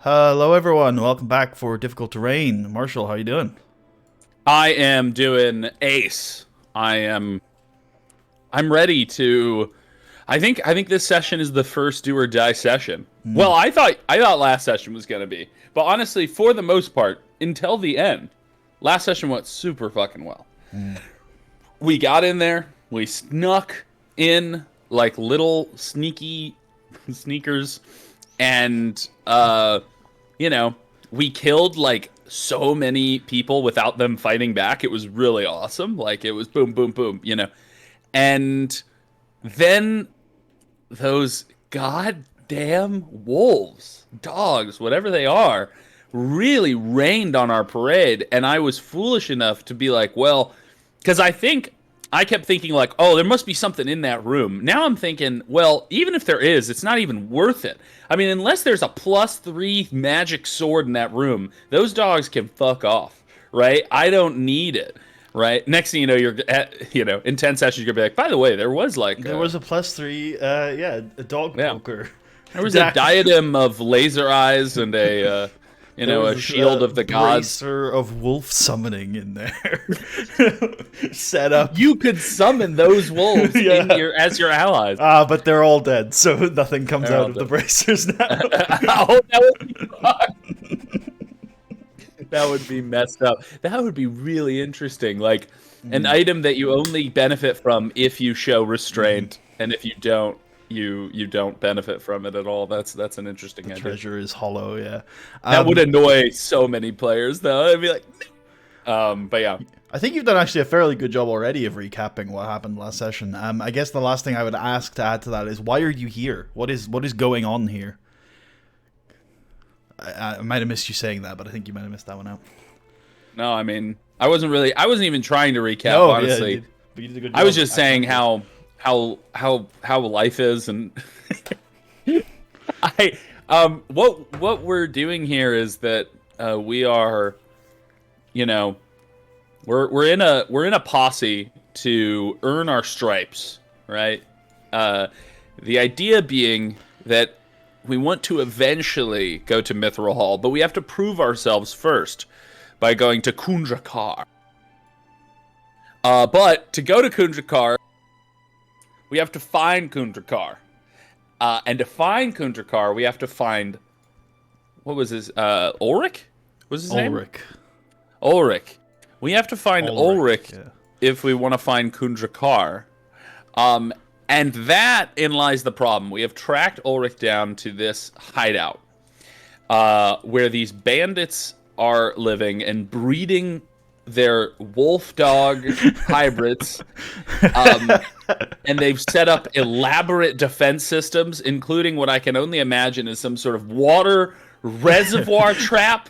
Hello everyone, welcome back for Difficult Terrain. Marshall, how you doing? I am doing ace. I'm ready to I think this session is the first do or die session. Hmm. Well, I thought last session was going to be. But honestly, for the most part, until the end, last session went super fucking well. Hmm. We got in there, we snuck in like little sneaky sneakers and you know, we killed like so many people without them fighting back. It was really awesome. Like it was boom, boom, boom. And then those goddamn wolves, dogs, whatever they are, really rained on our parade. And I was foolish enough to be like, well, because I kept thinking like, oh, there must be something in that room. Now I'm thinking, well, even if there is, it's not even worth it. I mean, unless there's a +3 magic sword in that room, those dogs can fuck off, right? I don't need it, right? Next thing you know, in 10 sessions, you're gonna be like, by the way, there was like There was a +3, a dog yeah, poker. there was a diadem of laser eyes and There was a shield of the gods. bracer of wolf summoning in there. Set up. You could summon those wolves Yeah. as your allies. But they're all dead, so nothing comes They're out all of the dead. bracers now. Oh, that would be fun. That would be messed up. That would be really interesting. Like an item that you only benefit from if you show restraint, and if you don't, you don't benefit from it at all. That's an interesting idea. Treasure is hollow, yeah. That would annoy so many players, though. I'd be like, but yeah. I think you've done actually a fairly good job already of recapping what happened last session. I guess the last thing I would ask to add to that is, why are you here? What is going on here? I might have missed you saying that, but I think you might have missed that one out. No, I mean, I wasn't even trying to recap, No, honestly. yeah, but you did a good I was job. just saying how life is, and what we're doing here is that we are, we're in a posse to earn our stripes, right? The idea being that we want to eventually go to Mithril Hall, but we have to prove ourselves first by going to Kundrakar. But to go to Kundrakar, we have to find Kundrakar. And to find Kundrakar, we have to find... What was his... Ulrich? Was his name? Ulrich. We have to find Ulrich yeah. if we want to find Kundrakar. And that in lies the problem. We have tracked Ulrich down to this hideout, where these bandits are living and breeding their wolf dog hybrids, and they've set up elaborate defense systems, including what I can only imagine is some sort of water reservoir trap.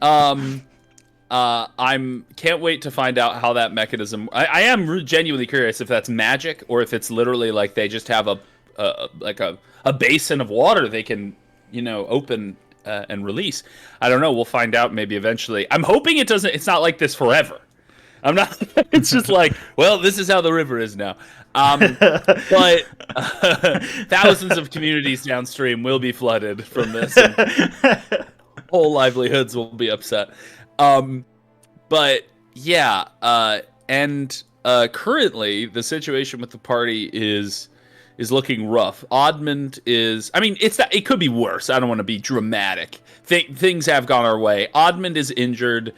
I'm can't wait to find out how that mechanism. I am genuinely curious if that's magic or if it's literally like they just have a basin of water they can open and release. I don't know. We'll find out maybe eventually. I'm hoping it doesn't. It's not like this forever. I'm not. It's just like, well, this is how the river is now. But thousands of communities downstream will be flooded from this. And whole livelihoods will be upset. But yeah, and currently the situation with the party is looking rough. Admand is, I mean, it could be worse. I don't want to be dramatic. Things have gone our way. Admand is injured,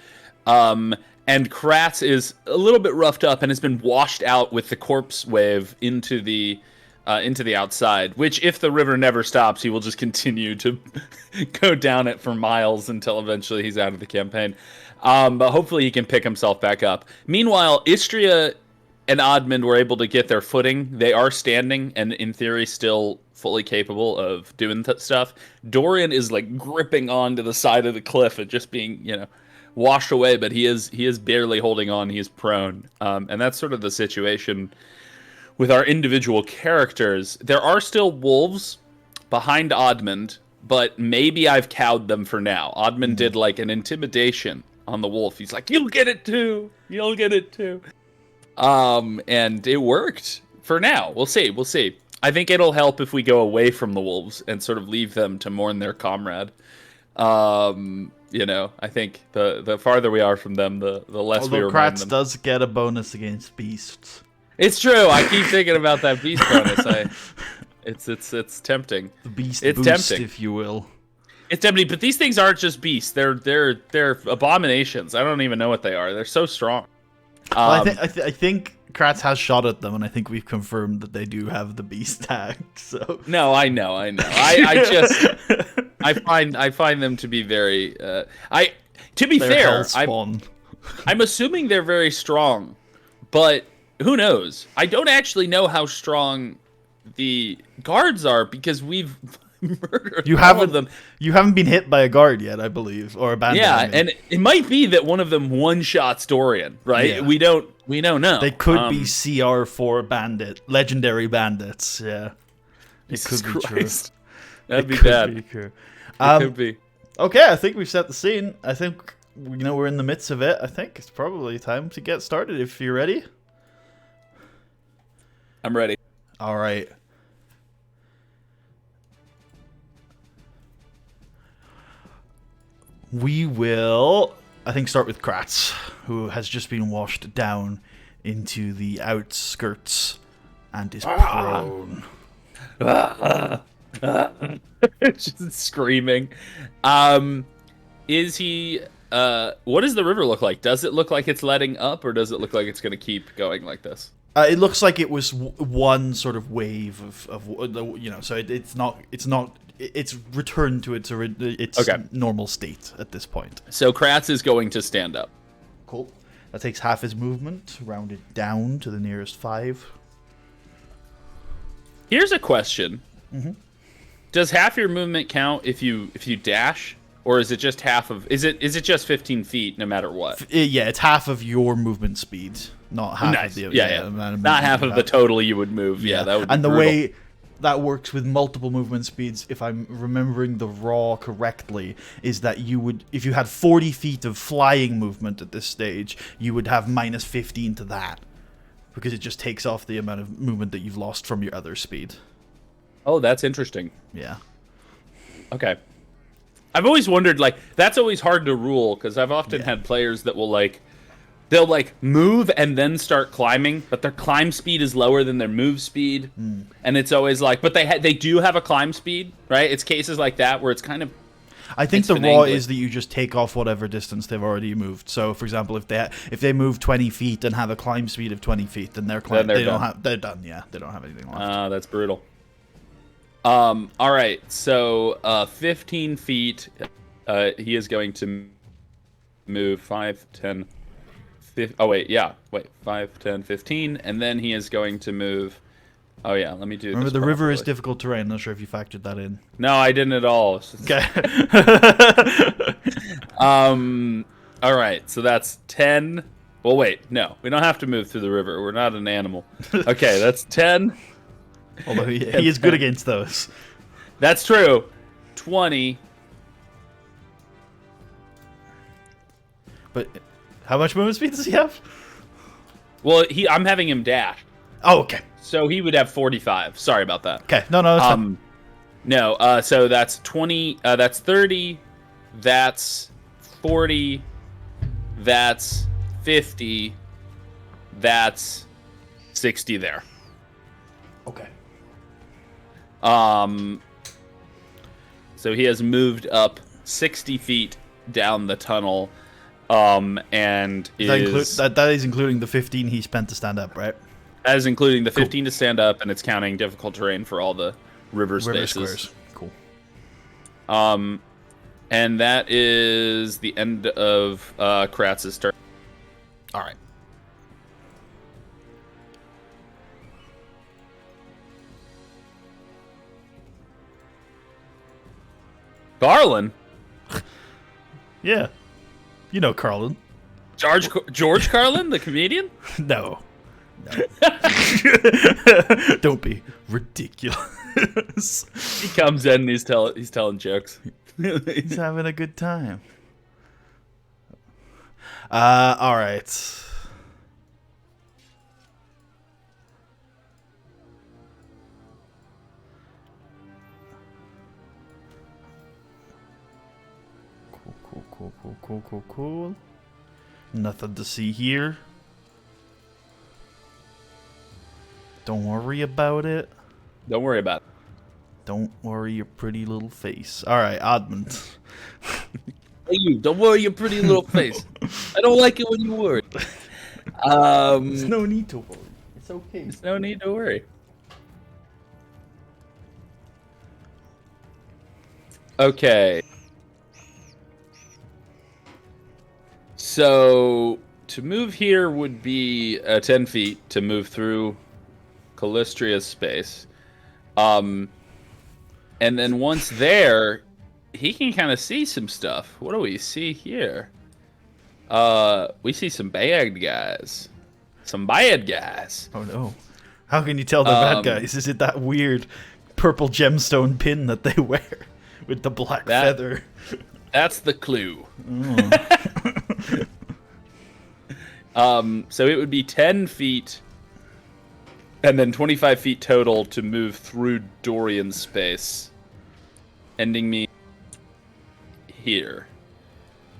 and Kratz is a little bit roughed up and has been washed out with the corpse wave into the outside, which if the river never stops, he will just continue to go down it for miles until eventually he's out of the campaign. But hopefully he can pick himself back up. Meanwhile, Istria and Admand were able to get their footing. They are standing and in theory still fully capable of doing stuff. Dorian is like gripping onto the side of the cliff and just being, washed away, but he is barely holding on. He is prone. And that's sort of the situation with our individual characters. There are still wolves behind Admand, but maybe I've cowed them for now. Admand did like an intimidation on the wolf. He's like, "You'll get it too. You'll get it too." And it worked for now. We'll see. I think it'll help if we go away from the wolves and sort of leave them to mourn their comrade. I think the farther we are from them, the less we Although remind Kratz them. does get a bonus against beasts. It's true. I keep thinking about that beast bonus. It's tempting. The beast It's boost, tempting. if you will. It's tempting, but these things aren't just beasts. They're abominations. I don't even know what they are. They're so strong. Well, I think Kratz has shot at them, and I think we've confirmed that they do have the beast tag. So No, I know. I just I find them to be very. To be they're fair, hellspawn. I'm assuming they're very strong, but who knows? I don't actually know how strong the guards are because we've murdered all of them. You haven't been hit by a guard yet, I believe, or a bandit. Yeah, I mean. and it might be that one of them one-shots Dorian, right? Yeah. We don't know. They could be CR4 legendary bandits. Yeah, it Jesus could be Christ. true. That'd be Could bad. be true. It could be. Okay, I think we've set the scene. I think we're in the midst of it. I think it's probably time to get started. If you're ready. I'm ready. All right. We will, I think, start with Kratz, who has just been washed down into the outskirts and is prone. Just screaming. Is he? What does the river look like? Does it look like it's letting up, or does it look like it's going to keep going like this? It looks like it was one sort of wave so it's returned to its Okay. normal state at this point. So Kratz is going to stand up. Cool. That takes half his movement, rounded down to the nearest 5. Here's a question: Does half your movement count if you dash, or is it just half of? Is it just 15 feet no matter what? Yeah, it's half of your movement speed, not half Nice. of the Yeah. amount of Not movement half you of the have. total you would move. Yeah, that would be and the brutal. way that works with multiple movement speeds, if I'm remembering the raw correctly, is that you would, if you had 40 feet of flying movement at this stage, you would have minus 15 to that, because it just takes off the amount of movement that you've lost from your other speed. Oh, that's interesting. Yeah. Okay. I've always wondered, like, that's always hard to rule, because I've often had players that will, like, they'll, like, move and then start climbing, but their climb speed is lower than their move speed. And it's always like, but they do have a climb speed, right? It's cases like that where it's kind of... I think It's the raw finagling. is that you just take off whatever distance they've already moved. So, for example, if they move 20 feet and have a climb speed of 20 feet, then they're Then they're they don't done. have they're done. Yeah, they don't have anything left. That's brutal. All right, so 15 feet, he is going to move 5, 10, 15, 5, 10, 15, and then he is going to move, oh yeah, let me do Remember, this the river is properly. difficult terrain. Not sure if you factored that in. No, I didn't at all. Okay. All right, so that's 10, well wait, no, we don't have to move through the river, we're not an animal. Okay, that's 10. Although he is good against those. That's true. 20. But how much movement speed does he have? Well, I'm having him dash. Oh, okay. So he would have 45. Sorry about that. Okay. No, that's fine. No, so that's 20, that's 30, that's 40, that's 50, that's 60 there. Okay. So he has moved up 60 feet down the tunnel, and That is including the 15 he spent to stand up, right? that is including the 15 to stand up, and it's counting difficult terrain for all the river River spaces. squares. Cool. And that is the end of Kratz's turn. All right. Garland? Yeah. You know Carlin. George Carlin, the comedian? No. Don't be ridiculous. He comes in and he's telling jokes. He's having a good time. All right. Cool. Nothing to see here. Don't worry about it. Don't worry about it. Don't worry your pretty little face. Alright, Admand. Hey, you, don't worry your pretty little face. I don't like it when you worry. There's no need to worry. It's okay. There's no need to worry. Okay. So, to move here would be 10 feet to move through Callistria's space. And then once there, he can kind of see some stuff. What do we see here? We see some bad guys. Some bad guys. Oh no. How can you tell they're bad guys? Is it that weird purple gemstone pin that they wear with the black feather? That's the clue. Oh. So it would be 10 feet and then 25 feet total to move through Dorian's space, ending me here.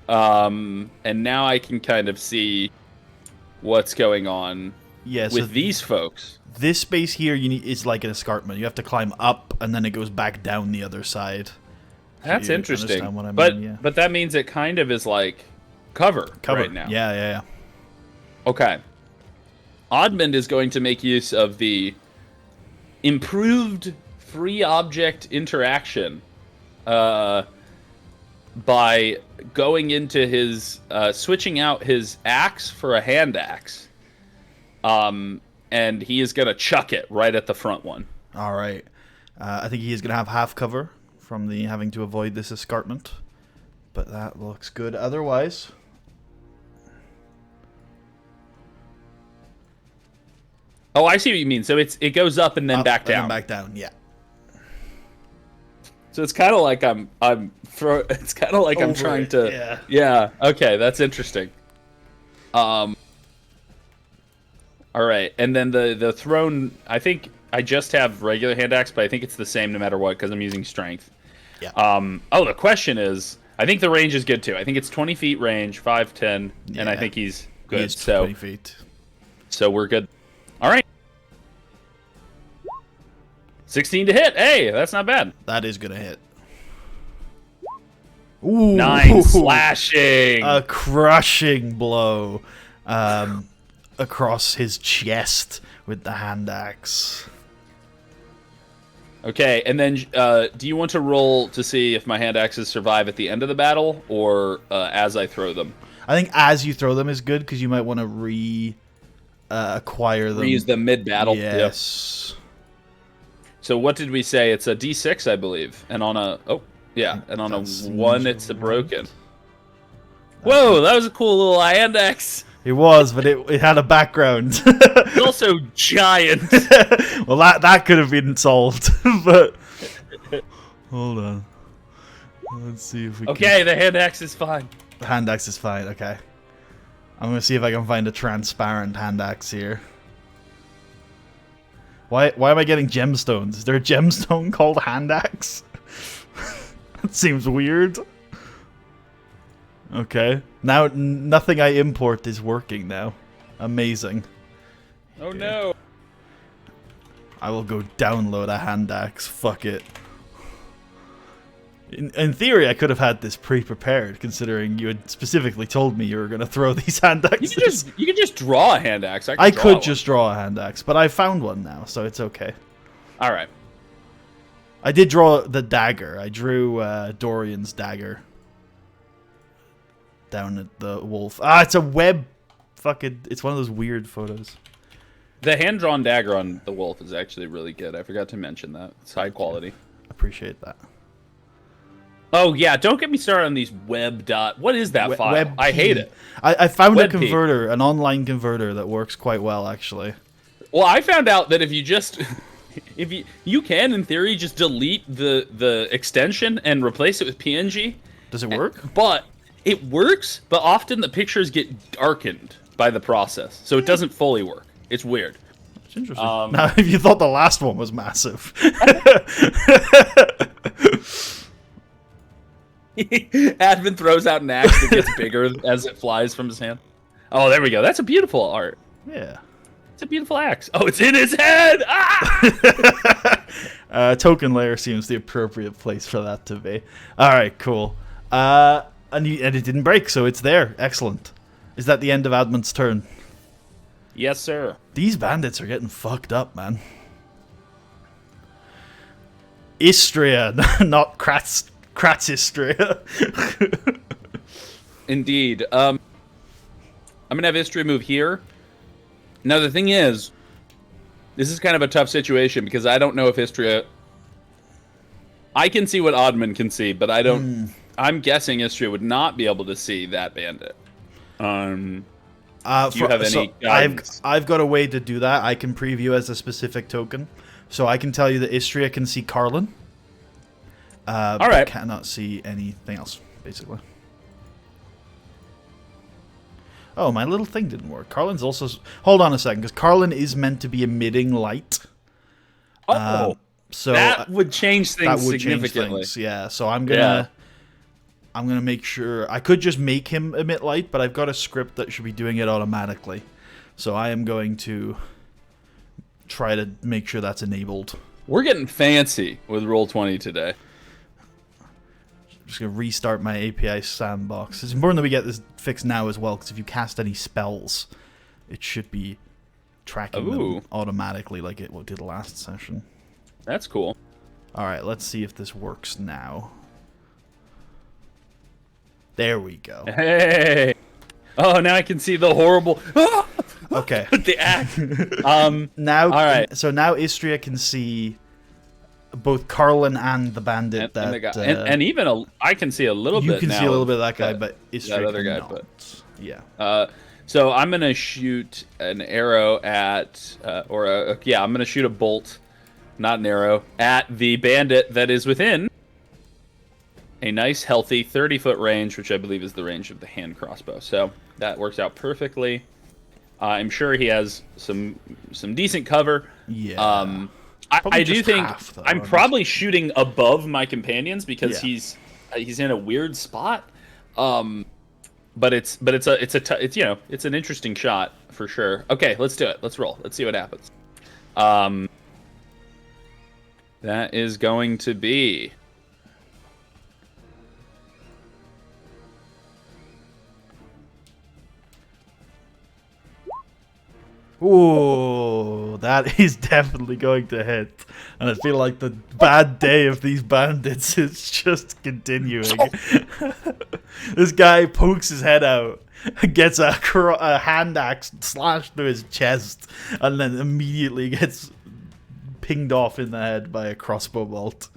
And now I can kind of see what's going on with these folks. This space here is like an escarpment. You have to climb up, and then it goes back down the other side. That's interesting. What I mean? But but that means it kind of is like cover right now. Yeah. Okay. Admand is going to make use of the improved free object interaction by going into his switching out his axe for a hand axe. And he is going to chuck it right at the front one. All right. I think he is going to have half cover from the having to avoid this escarpment. But that looks good otherwise. Oh, I see what you mean. So it goes up and then back down. And then back down, yeah. So it's kind of like I'm trying to yeah. Okay, that's interesting. All right, and then the throne. I think I just have regular hand axe, but I think it's the same no matter what because I'm using strength. Yeah. Oh, the question is, I think the range is good too. I think it's 20 feet range, 5, 10, and I think he's good. He is 20 feet. So we're good. All right. 16 to hit. Hey, that's not bad. That is gonna hit. Ooh. 9 slashing. A crushing blow across his chest with the hand axe. Okay, and then do you want to roll to see if my hand axes survive at the end of the battle or as I throw them? I think as you throw them is good because you might want to acquire them. Reuse them mid-battle. Yes. Yep. So what did we say? It's a D6, I believe. And on a... Oh, yeah. And on a 1, it's a broken. Whoa, that was a cool little hand axe. It was, but it had a background. It's also giant. Well, that could have been solved, but... Hold on. Let's see if we Okay, the hand axe is fine. The hand axe is fine, okay. I'm going to see if I can find a transparent hand axe here. Why am I getting gemstones? Is there a gemstone called hand axe? That seems weird. Okay. Now, nothing I import is working now. Amazing. Oh no. I will go download a hand axe. Fuck it. In theory, I could have had this pre-prepared, considering you had specifically told me you were going to throw these hand axes. You could just draw a hand axe. I could just draw a hand axe, but I found one now, so it's okay. All right. I did draw the dagger. I drew Dorian's dagger down at the wolf. Ah, it's a web. Fucking, it's one of those weird photos. The hand-drawn dagger on the wolf is actually really good. I forgot to mention that. It's high quality. Appreciate that. Oh, yeah, don't get me started on these web dot... What is that file? I hate it. I found a converter, an online converter that works quite well, actually. Well, I found out that if you just... if you can, in theory, just delete the extension and replace it with PNG. Does it work? But it works, but often the pictures get darkened by the process, so it doesn't fully work. It's weird. It's interesting. Now, if you thought the last one was massive... Admand throws out an axe that gets bigger as it flies from his hand. Oh, there we go. That's a beautiful art. Yeah. It's a beautiful axe. Oh, it's in his head! Ah! Token layer seems the appropriate place for that to be. All right, cool. And it didn't break, so it's there. Excellent. Is that the end of Admand's turn? Yes, sir. These bandits are getting fucked up, man. Istria, not Kratzistria. Indeed. I'm gonna have Istria move here. Now the thing is, this is kind of a tough situation because I don't know if Istria. I can see what Admand can see, but I don't. I'm guessing Istria would not be able to see that bandit. Do you have any guidance? I've got a way to do that. I can preview as a specific token. So I can tell you that Istria can see Carlin. All right. But cannot see anything else, basically. Oh, my little thing didn't work. Carlin's also... Hold on a second, because Carlin is meant to be emitting light. Oh, so that would change things that would significantly. Change things, yeah. So I'm gonna make sure... I could just make him emit light, but I've got a script that should be doing it automatically. So I am going to try to make sure that's enabled. We're getting fancy with Roll20 today. I'm just going to restart my API sandbox. It's important that we get this fixed now as well, because if you cast any spells, it should be tracking them automatically like it did last session. That's cool. Alright, let's see if this works now. There we go. Hey! Oh, now I can see the horrible... Okay. The axe. Now, all right. So now Istria can see both Carlin and the bandit and even I can see a little bit. You can now see a little bit of that guy, but Istria that other guy. cannot. But yeah. So I'm gonna shoot an arrow at, I'm gonna shoot a bolt, not an arrow, at the bandit that is within a nice, healthy 30-foot range, which I believe is the range of the hand crossbow. So that works out perfectly. I'm sure he has some decent cover. Yeah. I do think I'm probably shooting above my companions because he's in a weird spot. But it's an interesting shot for sure. Okay, let's do it. Let's roll. Let's see what happens. That is going to be Ooh, that is definitely going to hit. And I feel like the bad day of these bandits is just continuing. This guy pokes his head out, gets a hand axe slashed through his chest, and then immediately gets pinged off in the head by a crossbow bolt.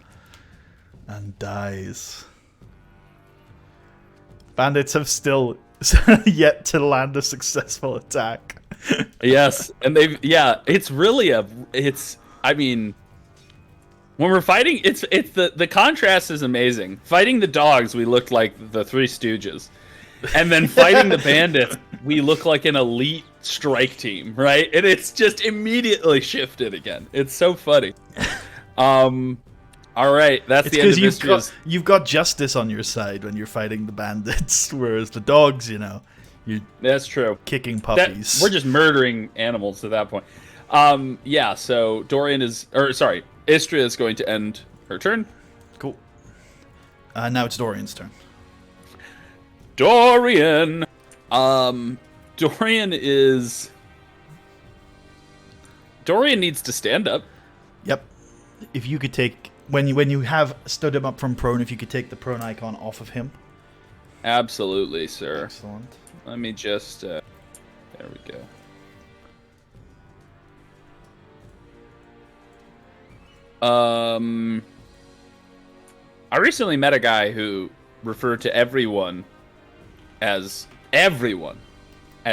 And dies. Bandits have still yet to land a successful attack. Yes, and it's really I mean, when we're fighting, it's the contrast is amazing. Fighting the dogs, we looked like the Three Stooges, and then fighting the bandits, we look like an elite strike team, right? And it's just immediately shifted again. It's so funny. All right, that's the end of Mysteries. You've got justice on your side when you're fighting the bandits, whereas the dogs, that's true. Kicking puppies. We're just murdering animals at that point. So Istria is going to end her turn. Cool. Now it's Dorian's turn. Dorian needs to stand up. Yep. If you could take when you have stood him up from prone, if you could take the prone icon off of him. Absolutely, sir. Excellent. Let me just there we go. I recently met a guy who referred to everyone as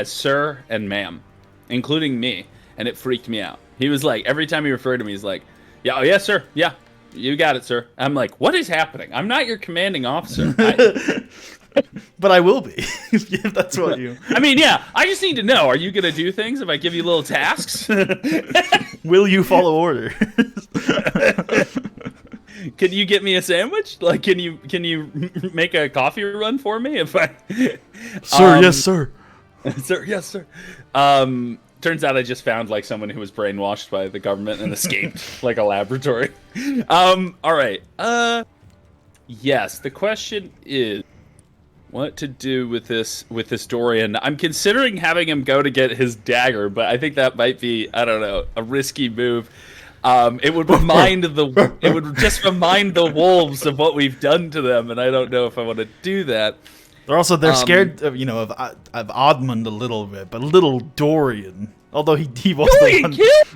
sir and ma'am, including me, and it freaked me out. He was like, every time he referred to me, he's like, yeah, oh, yes, sir, yeah, you got it, sir. I'm like, what is happening? I'm not your commanding officer. But I will be, if that's what you... I mean, yeah, I just need to know, are you going to do things if I give you little tasks? Will you follow orders? Can you get me a sandwich? Like, can you make a coffee run for me if I? Sir, yes, sir. Sir, yes, sir. Turns out I just found like someone who was brainwashed by the government and escaped like a laboratory. All right. Yes. The question is, what to do with this Dorian? I'm considering having him go to get his dagger, but I think that might be, I don't know, a risky move. It would just remind the wolves of what we've done to them, and I don't know if I want to do that. They're scared of, of Admand a little bit, but little Dorian, although he was the one.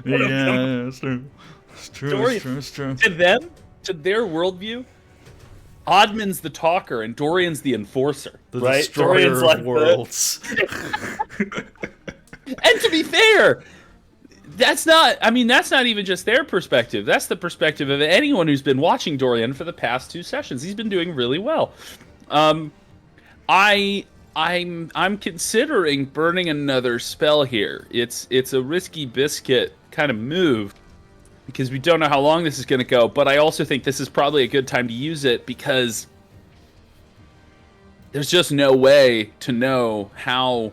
Yeah, it's true. It's true. To them, to their worldview, Admand's the talker and Dorian's the enforcer, The right? destroyer Dorian's of like worlds. And to be fair, that's not even just their perspective. That's the perspective of anyone who's been watching Dorian for the past 2 sessions. He's been doing really well. I'm considering burning another spell here. It's a risky biscuit kind of move because we don't know how long this is going to go, but I also think this is probably a good time to use it because there's just no way to know how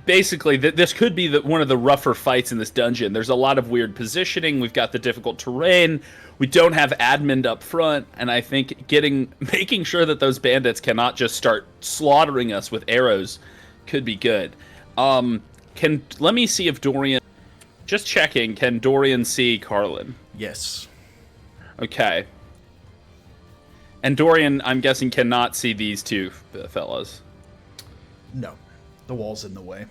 basically, this could be one of the rougher fights in this dungeon. There's a lot of weird positioning. We've got the difficult terrain. We don't have Admand up front, and I think making sure that those bandits cannot just start slaughtering us with arrows could be good. Let me see if Dorian. Just checking. Can Dorian see Carlin? Yes. Okay. And Dorian, I'm guessing, cannot see these two fellas. No. The wall's in the way.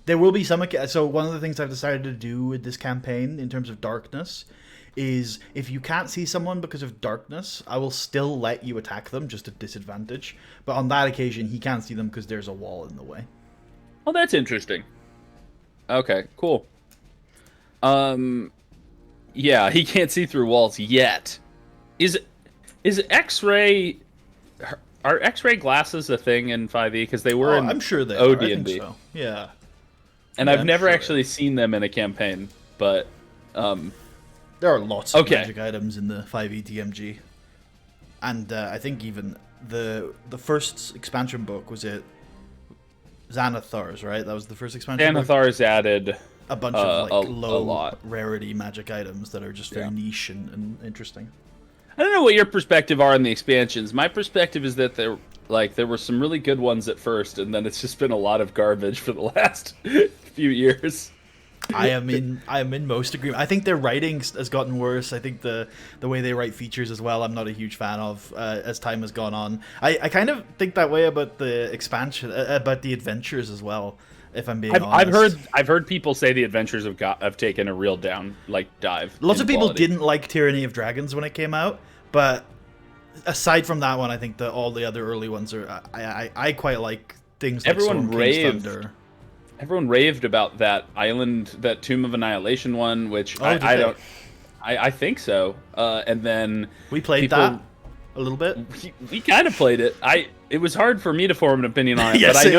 There will be some... So one of the things I've decided to do with this campaign in terms of darkness is if you can't see someone because of darkness, I will still let you attack them, just at disadvantage. But on that occasion, he can't see them because there's a wall in the way. Oh, that's interesting. Okay, cool. Yeah, he can't see through walls yet. Is X-ray... Are X-ray glasses a thing in 5e? Because they were in I'm sure they OD&D. are. I think so. Yeah. And I've never actually seen them in a campaign, but... There are lots of Okay. magic items in the 5e DMG. And I think even the first expansion book, was it Xanathar's, right? That was the first expansion book? Xanathar's added A bunch of a low lot. rarity magic items that are just very niche and interesting. I don't know what your perspective are on the expansions. My perspective is that there were some really good ones at first, and then it's just been a lot of garbage for the last few years. I am in most agreement. I think their writing has gotten worse. I think the way they write features as well, I'm not a huge fan of as time has gone on. I kind of think that way about the expansion, about the adventures as well. If I'm being honest, I've heard people say the adventures have taken a real dive. Lots of people quality. didn't like Tyranny of Dragons when it came out, but aside from that one, I think that all the other early ones are. I quite like things like Storm King's Thunder. Everyone raved about that island, that Tomb of Annihilation one, which I think so. And then We played that a little bit. we kind of played it. It was hard for me to form an opinion on it, Yeah, but same.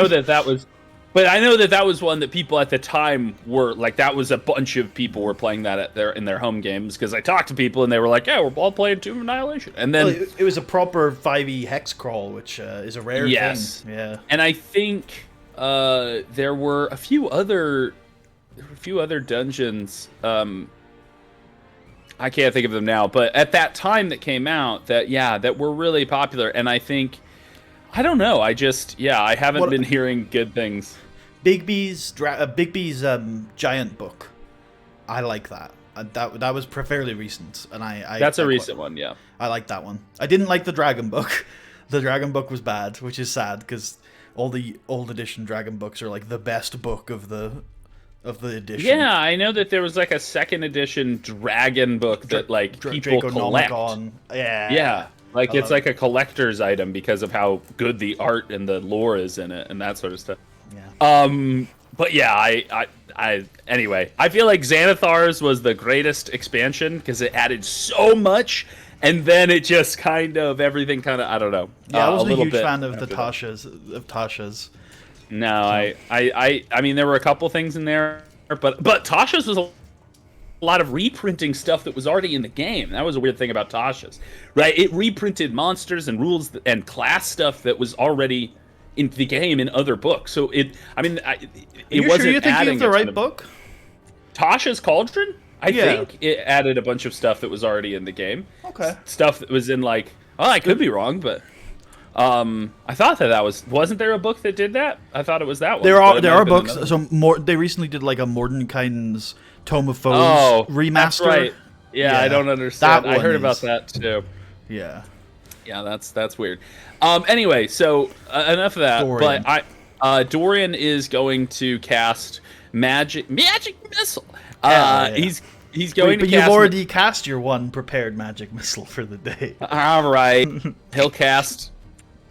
I know that was one that people at the time were like. That was a bunch of people were playing that in their home games because I talked to people and they were like, "Yeah, we're all playing Tomb of Annihilation." And then it was a proper 5e hex crawl, which is a rare thing. Yeah, and I think there were a few other dungeons. I can't think of them now, but at that time that came out, that were really popular, and I think. I don't know. I haven't been hearing good things. Bigby's giant book. I like that. That was fairly recent, and That's a recent one, yeah. I like that one. I didn't like the Dragon book. The Dragon book was bad, which is sad because all the old edition Dragon books are like the best book of the edition. Yeah, I know that there was like a second edition Dragon book that people collect. Yeah. Like it's like a collector's item because of how good the art and the lore is in it and that sort of stuff. Yeah. But yeah, anyway, I feel like Xanathar's was the greatest expansion because it added so much, and then it just everything I don't know. Yeah, I wasn't a huge fan of Tasha's. No, I mean there were a couple things in there, but Tasha's was a lot of reprinting stuff that was already in the game. That was a weird thing about Tasha's, right? It reprinted monsters and rules and class stuff that was already in the game in other books. So it wasn't sure you think you have the right book? Tasha's Cauldron? I think it added a bunch of stuff that was already in the game. Okay. Stuff that was in like, oh, I could be wrong, but I thought that wasn't there a book that did that? I thought it was that one. There are books. So they recently did like a Mordenkainen's Tome of Foes remaster. That's right. Yeah, I don't understand. I heard about that too. Yeah. Yeah, that's weird. Anyway, so enough of that. Dorian. But Dorian is going to cast magic missile. He's going to but cast. you've already cast your one prepared magic missile for the day. All right, he'll cast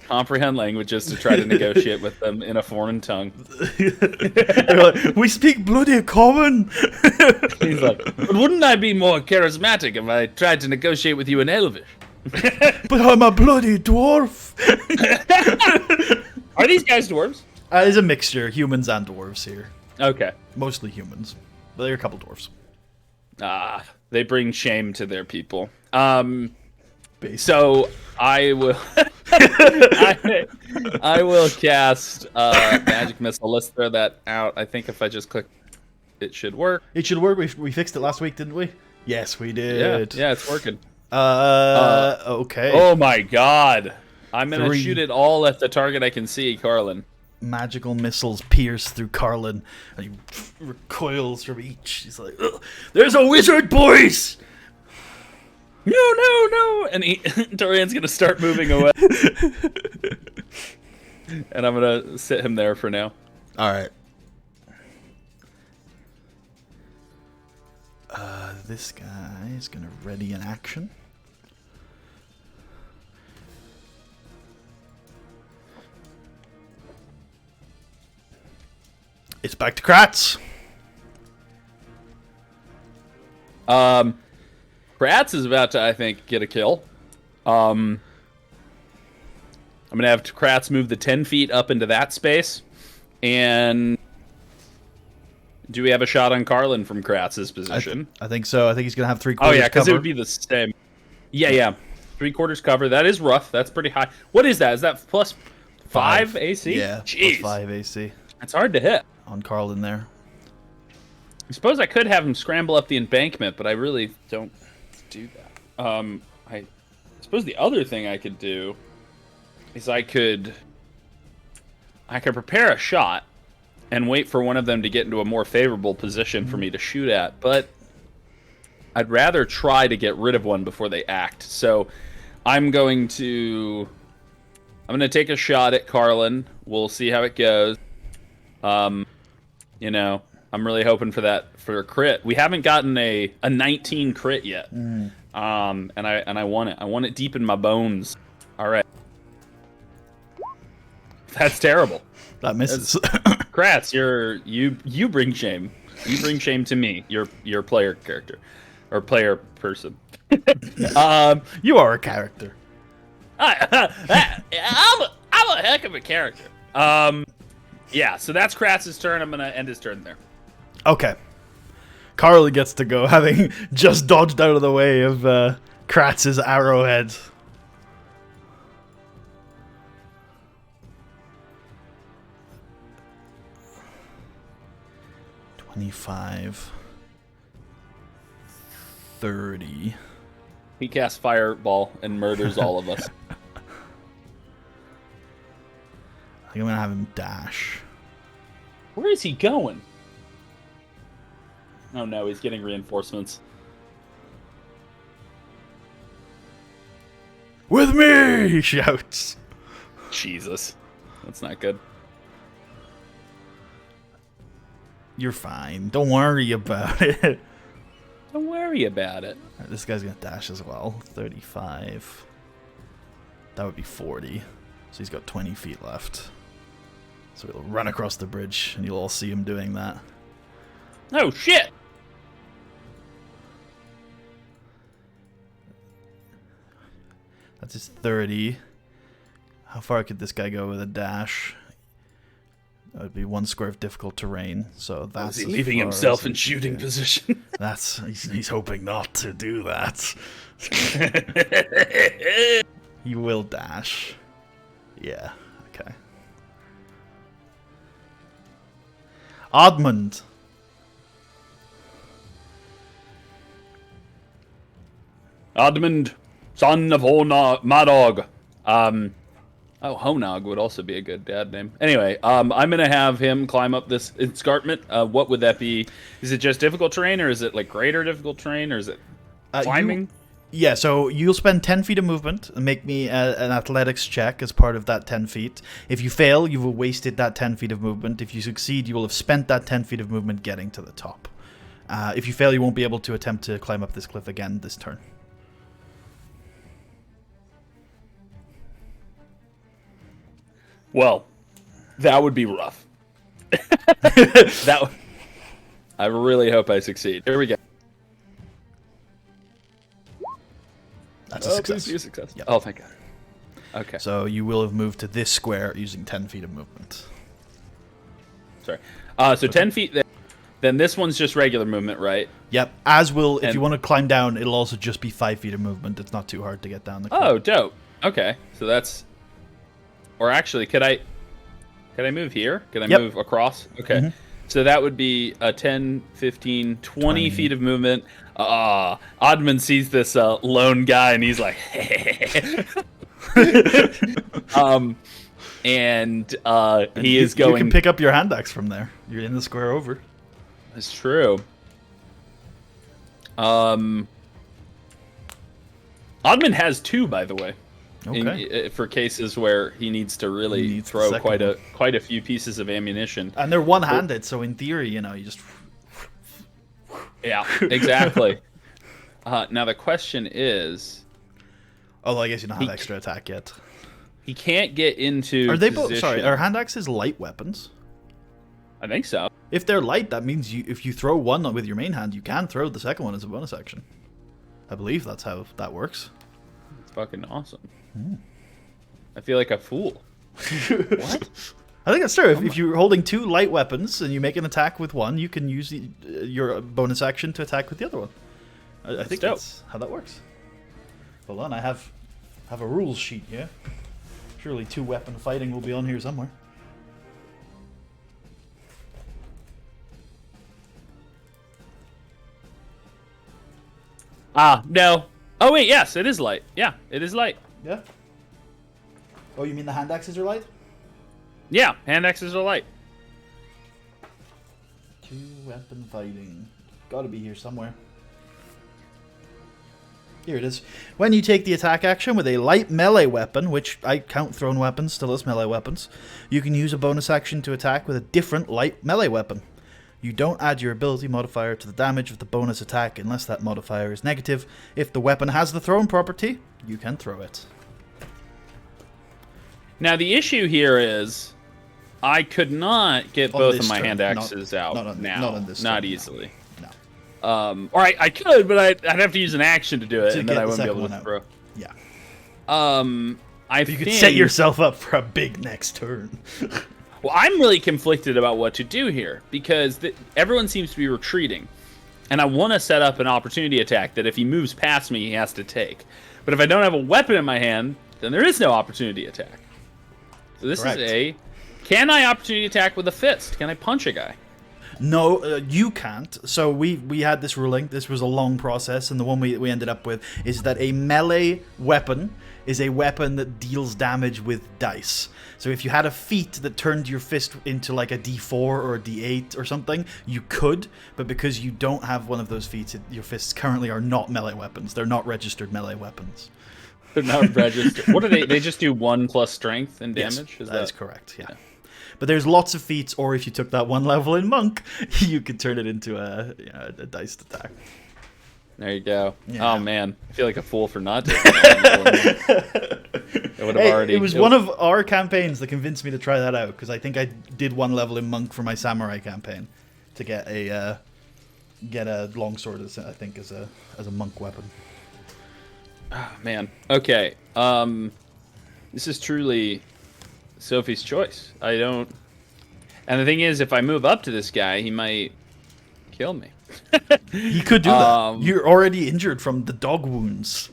comprehend languages to try to negotiate with them in a foreign tongue. They're like, we speak bloody common. He's like, but wouldn't I be more charismatic if I tried to negotiate with you in Elvish? But I'm a bloody dwarf. Are these guys dwarves? It's a mixture, humans and dwarves here. Okay. Mostly humans, but there are a couple dwarves. They bring shame to their people. So I will, I will cast magic missile. Let's throw that out. I think if I just click, it should work. It should work. We fixed it last week, didn't we? Yes, we did. Yeah, it's working. Okay. Oh my god. I'm gonna shoot it all at the target I can see, Carlin. Magical missiles pierce through Carlin, and he recoils from each. He's like, ugh, there's a wizard, boys! No! And Dorian's gonna start moving away. And I'm gonna sit him there for now. Alright. This guy is gonna ready an action. It's back to Kratz. Kratz is about to, I think, get a kill. I'm gonna have Kratz move the 10 feet up into that space. And do we have a shot on Carlin from Kratz's position? I think so. I think he's gonna have 3/4 cover. Oh yeah, because it would be the same. Yeah. 3/4 cover. That is rough. That's pretty high. What is that? Is that plus 5 AC? Yeah, Jeez. plus 5 AC. That's hard to hit. On Carlin there. I suppose I could have him scramble up the embankment, but I really don't do that. I suppose the other thing I could do is I could prepare a shot and wait for one of them to get into a more favorable position for me to shoot at, but I'd rather try to get rid of one before they act. So I'm going to take a shot at Carlin. We'll see how it goes. You know, I'm really hoping for a crit. We haven't gotten a 19 crit yet. And I want it. I want it deep in my bones. All right. That's terrible. That misses. Kratz, you bring shame. You bring shame to me. Your player character or player person. You are a character. I'm a heck of a character. Yeah, so that's Kratz's turn. I'm gonna end his turn there. Okay. Carly gets to go, having just dodged out of the way of Kratz's arrowhead. $25, $30. He casts Fireball and murders all of us. I think I'm gonna have him dash. Where is he going? Oh no, he's getting reinforcements. With me, he shouts. Jesus. That's not good. You're fine. Don't worry about it. Don't worry about it. Right, this guy's gonna dash as well. 35. That would be 40. So he's got 20 feet left. So he'll run across the bridge, and you'll all see him doing that. Oh, shit! That's his 30. How far could this guy go with a dash? That would be 1 square of difficult terrain. So that's Is he leaving himself in shooting position? That's he's hoping not to do that. He will dash. Yeah. Okay. Admand. Admand, son of Madog. Honog would also be a good dad name. Anyway, I'm gonna have him climb up this escarpment. What would that be? Is it just difficult terrain, or is it like greater difficult terrain, or is it climbing? Yeah, so you'll spend 10 feet of movement and make me an athletics check as part of that 10 feet. If you fail, you will have wasted that 10 feet of movement. If you succeed, you will have spent that 10 feet of movement getting to the top. If you fail, you won't be able to attempt to climb up this cliff again this turn. Well, that would be rough. I really hope I succeed. Here we go. That's a success. Please be a success. Yep. Oh, thank God. Okay. So you will have moved to this square using 10 feet of movement. Sorry. So 10 feet there. Then this one's just regular movement, right? Yep. As will, if you want to climb down, it'll also just be 5 feet of movement. It's not too hard to get down the cliff. Oh, dope. Okay. So that's... Or actually, could I move here? Could I move across? Okay. Mm-hmm. So that would be a 10, 15, 20 feet of movement. Admand sees this lone guy, and he's like... he is going... You can pick up your hand axe from there. You're in the square over. That's true. Admand has 2, by the way. Okay. For cases where he needs to really throw quite a few pieces of ammunition. And they're one-handed, so in theory, you just... Yeah, exactly. Now the question is... Although I guess you don't have extra attack yet. He can't get into Are they both... Sorry, are hand axes light weapons? I think so. If they're light, that means if you throw one with your main hand, you can throw the second one as a bonus action. I believe that's how that works. It's fucking awesome. I feel like a fool. What? I think that's true. If you're holding 2 light weapons and you make an attack with one, you can use your bonus action to attack with the other one. I think that's how that works. Hold on, I have a rules sheet here. Surely 2-weapon fighting will be on here somewhere. No. Oh, wait, yes, it is light. Yeah, it is light. Yeah? Oh, you mean the hand axes are light? Yeah, hand axes are light. 2-weapon fighting. Gotta be here somewhere. Here it is. When you take the attack action with a light melee weapon, which I count thrown weapons still as melee weapons, you can use a bonus action to attack with a different light melee weapon. You don't add your ability modifier to the damage of the bonus attack unless that modifier is negative. If the weapon has the thrown property, you can throw it. Now the issue here is I could not get both of my hand axes out now. Not easily. No. Or I could, but I'd have to use an action to do it, and then I wouldn't be able to throw. Yeah. You could set yourself up for a big next turn. Well, I'm really conflicted about what to do here, because everyone seems to be retreating. And I want to set up an opportunity attack that if he moves past me, he has to take. But if I don't have a weapon in my hand, then there is no opportunity attack. So this is can I opportunity attack with a fist? Can I punch a guy? No, you can't. So we had this ruling. This was a long process, and the one we ended up with is that a melee weapon is a weapon that deals damage with dice. So if you had a feat that turned your fist into like a D4 or a D8 or something, you could, but because you don't have one of those feats, your fists currently are not melee weapons. They're not registered melee weapons. They're not registered. What do they? They just do 1 plus strength and damage? Yes, that is correct, yeah. But there's lots of feats, or if you took that 1 level in Monk, you could turn it into a diced attack. There you go. Yeah. Oh man, I feel like a fool for not taking that. It was one of our campaigns that convinced me to try that out, because I think I did 1 level in Monk for my samurai campaign to get a longsword, I think, as a monk weapon. Oh, man. Okay. This is truly Sophie's choice. I don't. And the thing is, if I move up to this guy, he might kill me. He could do that. You're already injured from the dog wounds.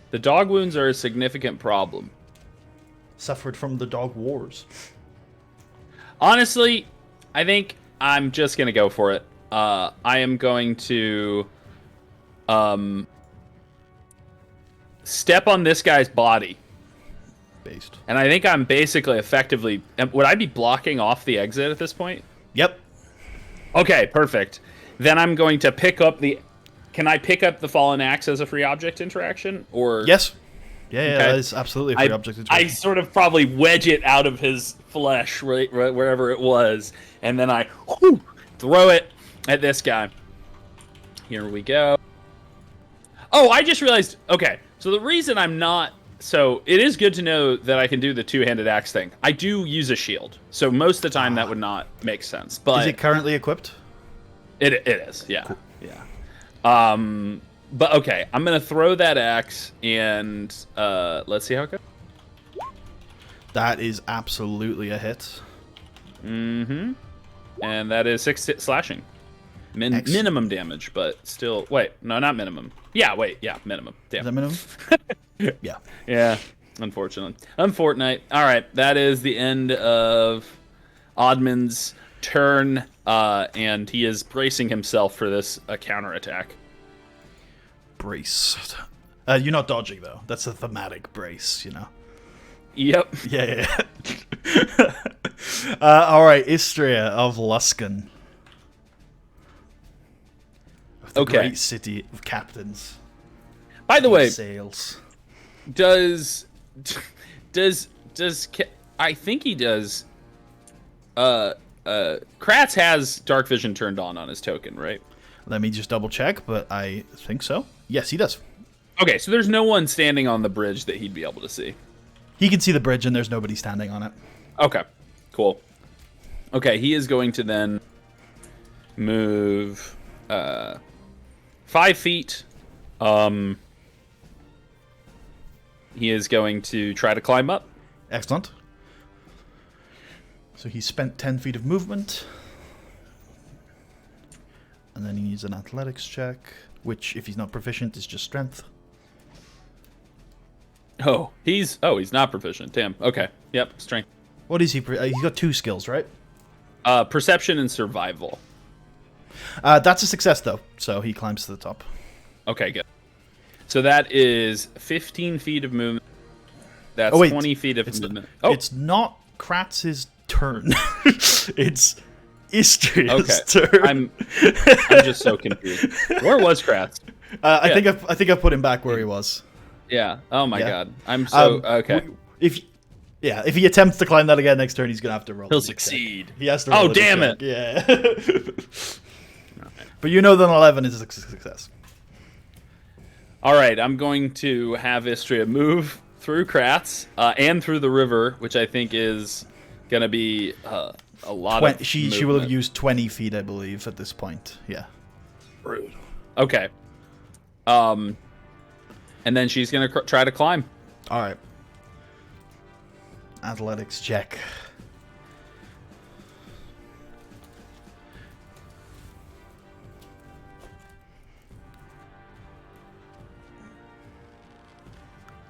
The dog wounds are a significant problem. Suffered from the dog wars. Honestly, I think I'm just gonna go for it. I am going to step on this guy's body. Based. And I think I'm basically effectively... Would I be blocking off the exit at this point? Yep. Okay, perfect. Then I'm going to pick up the... Can I pick up the fallen axe as a free object interaction? Or yes. Yeah, okay. that is absolutely a free object interaction. I sort of probably wedge it out of his flesh, right wherever it was, and then I throw it at this guy. Here we go. Oh, I just realized... Okay, so the reason I'm not... So, it is good to know that I can do the two-handed axe thing. I do use a shield, so most of the time that would not make sense. But is it currently equipped? It is, yeah. Cool. Yeah. But okay, I'm going to throw that axe, and let's see how it goes. That is absolutely a hit. Mm-hmm. And that is 6 slashing. Minimum damage, but still... Wait, no, not minimum. Yeah, wait, yeah, minimum. Damn. Is that minimum? Yeah. Yeah, unfortunately. Unfortnite. All right, that is the end of Admand's turn, and he is bracing himself for this counterattack. Brace. You're not dodging, though. That's a thematic brace, you know? Yep. Yeah. All right, Istria of Luskan. Of the great city of captains. By the way, sails. Does I think he does. Kratz has dark vision turned on his token, right? Let me just double check, but I think so. Yes, he does. Okay, so there's no one standing on the bridge that he'd be able to see. He can see the bridge, and there's nobody standing on it. Okay, cool. Okay, he is going to then move 5 feet. He is going to try to climb up. Excellent. So he spent 10 feet of movement. And then he needs an athletics check, which, if he's not proficient, is just strength. Oh, he's not proficient. Damn. Okay. Yep, strength. What is he? He's got 2 skills, right? Perception and survival. That's a success, though. So he climbs to the top. Okay, good. So that is 15 feet of movement. That's 20 feet of movement. It's not Kratz's turn. It's Istria's turn. I'm just so confused. Where was Kratz? I think I put him back where he was. Yeah. Oh my god. I'm so okay. If he attempts to climb that again next turn, he's gonna have to roll. He'll succeed. He has to roll. Oh damn it! Yeah. But you know that an 11 is a success. All right, I'm going to have Istria move through Kratz and through the river, which I think is going to be a lot of She will have used 20 feet, I believe, at this point. Yeah. Rude. Okay. And then she's going to try to climb. All right. Athletics check.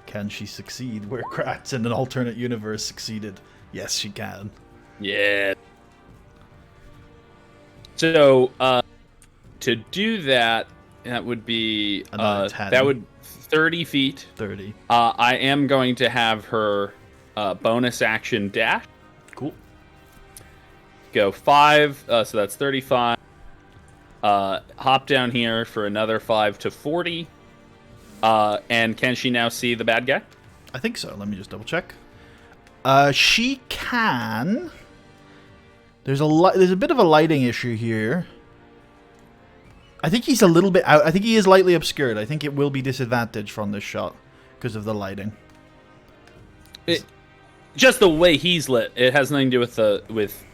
Can she succeed where Kratz in an alternate universe succeeded? Yes, she can. Yeah. So, to do that, that would be that would 30 feet. 30. I am going to have her bonus action dash. Cool. Go 5, so that's 35. Hop down here for another 5 to 40. And can she now see the bad guy? I think so. Let me just double check. She can. There's a bit of a lighting issue here. I think he's a little bit out. I think he is lightly obscured. I think it will be disadvantaged from this shot because of the lighting. Just the way he's lit. It has nothing to do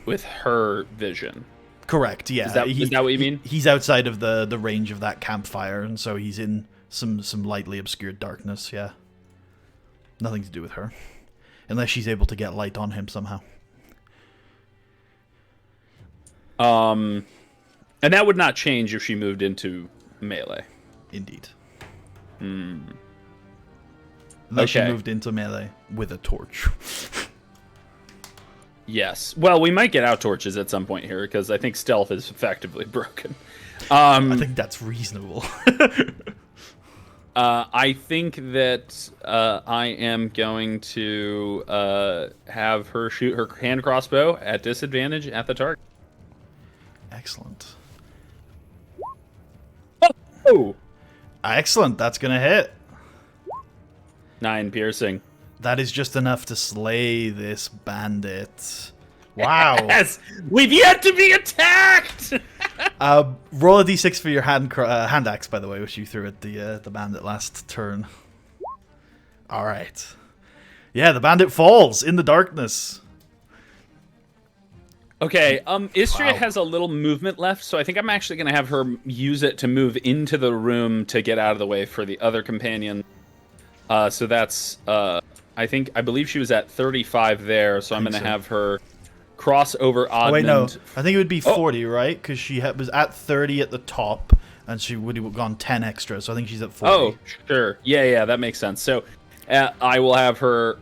with her vision. Correct. Yeah. Is that what you mean? He's outside of the range of that campfire, and so he's in some lightly obscured darkness. Yeah. Nothing to do with her, unless she's able to get light on him somehow. And that would not change if she moved into melee. Indeed. Unless she moved into melee with a torch. Yes. Well, we might get out torches at some point here because I think stealth is effectively broken. I think that's reasonable. I think that I am going to have her shoot her hand crossbow at disadvantage at the target. Excellent. Oh! Excellent. That's going to hit. 9 piercing. That is just enough to slay this bandit. Wow. Yes! We've yet to be attacked! Roll a d6 for your hand axe, by the way, which you threw at the bandit last turn. All right. Yeah, the bandit falls in the darkness. Okay, Istria has a little movement left, so I think I'm actually going to have her use it to move into the room to get out of the way for the other companion. So that's, I believe she was at 35 there, so I'm going to have her cross over Admand. Oh, wait, no. I think it would be 40, right? Because she was at 30 at the top, and she would have gone 10 extra, so I think she's at 40. Oh, sure. Yeah, that makes sense. So I will have her,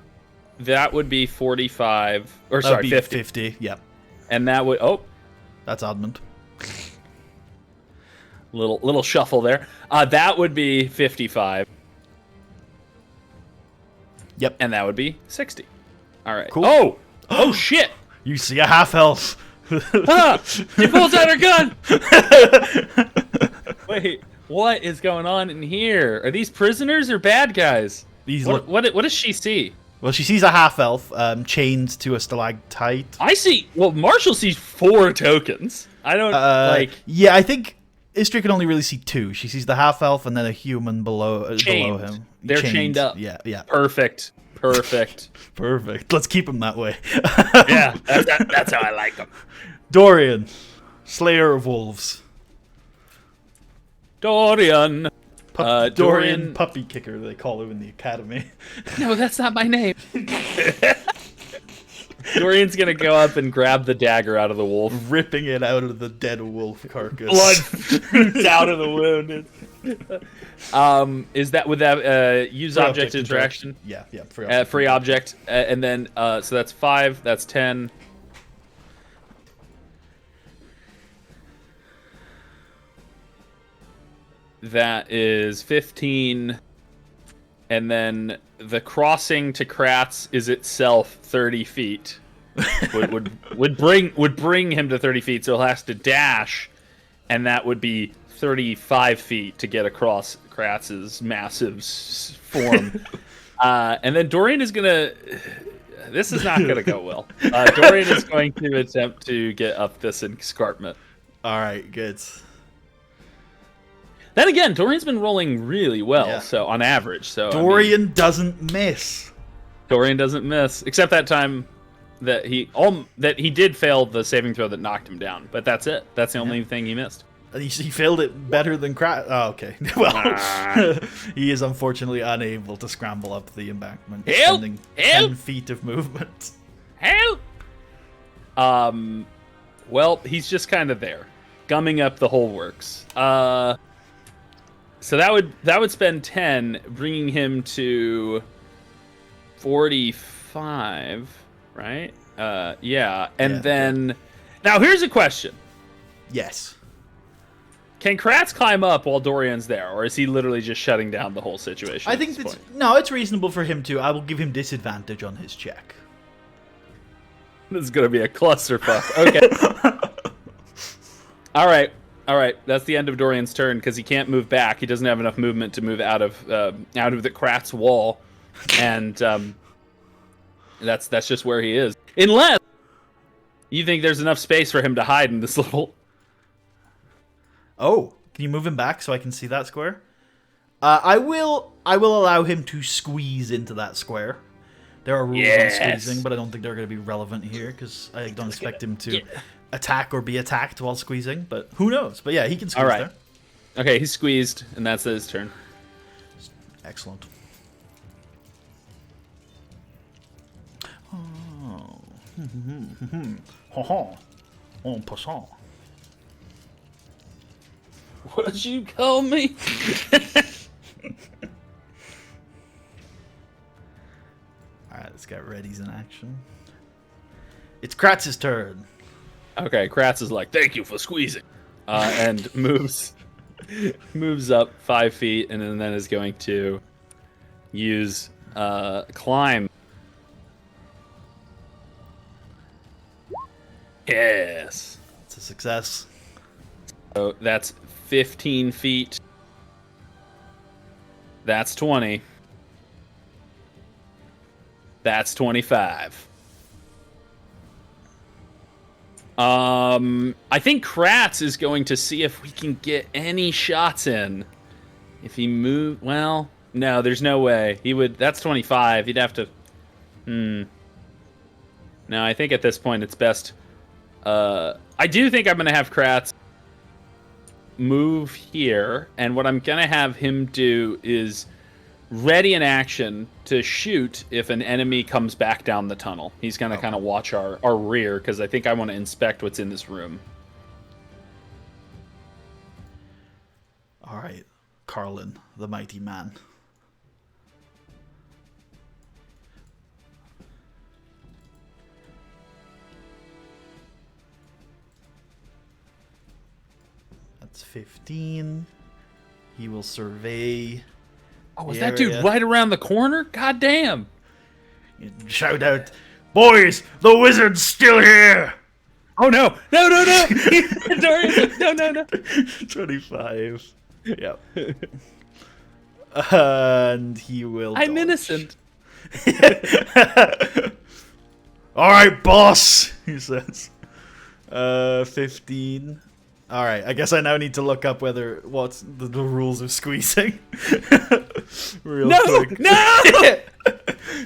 that would be 45, or that sorry, would be 50. 50, yeah. And that would, That's Admand. Little shuffle there. That would be 55. Yep. And that would be 60. All right. Cool. Oh, shit. You see a half-elf. She pulls out her gun. Wait, what is going on in here? Are these prisoners or bad guys? What does she see? Well, she sees a half-elf chained to a stalactite. I see. Well, Marshall sees 4 tokens. I don't Yeah, I think Istria can only really see 2. She sees the half-elf and then a human below him. They're chained up. Yeah. Perfect. Perfect. Let's keep them that way. Yeah, that's how I like them. Dorian, Slayer of Wolves. Dorian. Dorian Puppy Kicker, they call him in the academy. No, that's not my name. Dorian's gonna go up and grab the dagger out of the wolf, ripping it out of the dead wolf carcass. Blood shoots out of the wound. Is that would that use free object interaction? Yeah. Free object, and then so that's 5. That's 10. That is 15, and then the crossing to Kratz is itself 30 feet. would bring him to 30 feet, so he'll have to dash, and that would be 35 feet to get across Kratz's massive form. And then Dorian is gonna. This is not gonna go well. Dorian is going to attempt to get up this escarpment. All right, good. Then again, Dorian's been rolling really well, so on average. So Dorian doesn't miss. Dorian doesn't miss, except that time that he did fail the saving throw that knocked him down. But that's it. That's the only thing he missed. He failed it better than Kratz. Oh, okay. Well, he is unfortunately unable to scramble up the embankment, spending 10 feet of movement. Help! Well, he's just kind of there, gumming up the whole works. So that would spend 10, bringing him to 45, right? Yeah. And then now here's a question. Yes. Can Kratz climb up while Dorian's there, or is he literally just shutting down the whole situation? I think it's reasonable for him to. I will give him disadvantage on his check. This is gonna be a clusterfuck. Okay. All right. That's the end of Dorian's turn because he can't move back. He doesn't have enough movement to move out of the Kratz wall, and that's just where he is. Unless you think there's enough space for him to hide in this little. Oh, can you move him back so I can see that square? I will allow him to squeeze into that square. There are rules on squeezing, but I don't think they're going to be relevant here because I don't expect him to attack or be attacked while squeezing. But who knows? But yeah, he can squeeze there. Okay, he's squeezed, and that's his turn. Excellent. Oh. En passant. What'd you call me? Alright, let's get readies in action. It's Kratz's turn. Okay, Kratz is like, thank you for squeezing. And moves up 5 feet, and then is going to use climb. Yes. It's a success. So that's 15 feet. That's 20. That's 25. I think Kratz is going to see if we can get any shots in. If he moved, well, no, there's no way. He would, that's 25. He'd have to, No, I think at this point it's best. I do think I'm going to have Kratz move here, and what I'm going to have him do is ready in action to shoot if an enemy comes back down the tunnel. He's going to kind of watch our rear, because I think I want to inspect what's in this room. All right, Carlin, the mighty man. That's 15. He will survey. Oh, was that dude right around the corner? God damn. Shout out, boys, the wizard's still here! Oh, no. No, no, no. Dorian, no, no, no. 25. Yep. And he will I'm dodge. innocent. Alright, boss, he says. 15. Alright, I guess I now need to look up what's the rules of squeezing. Real quick. No!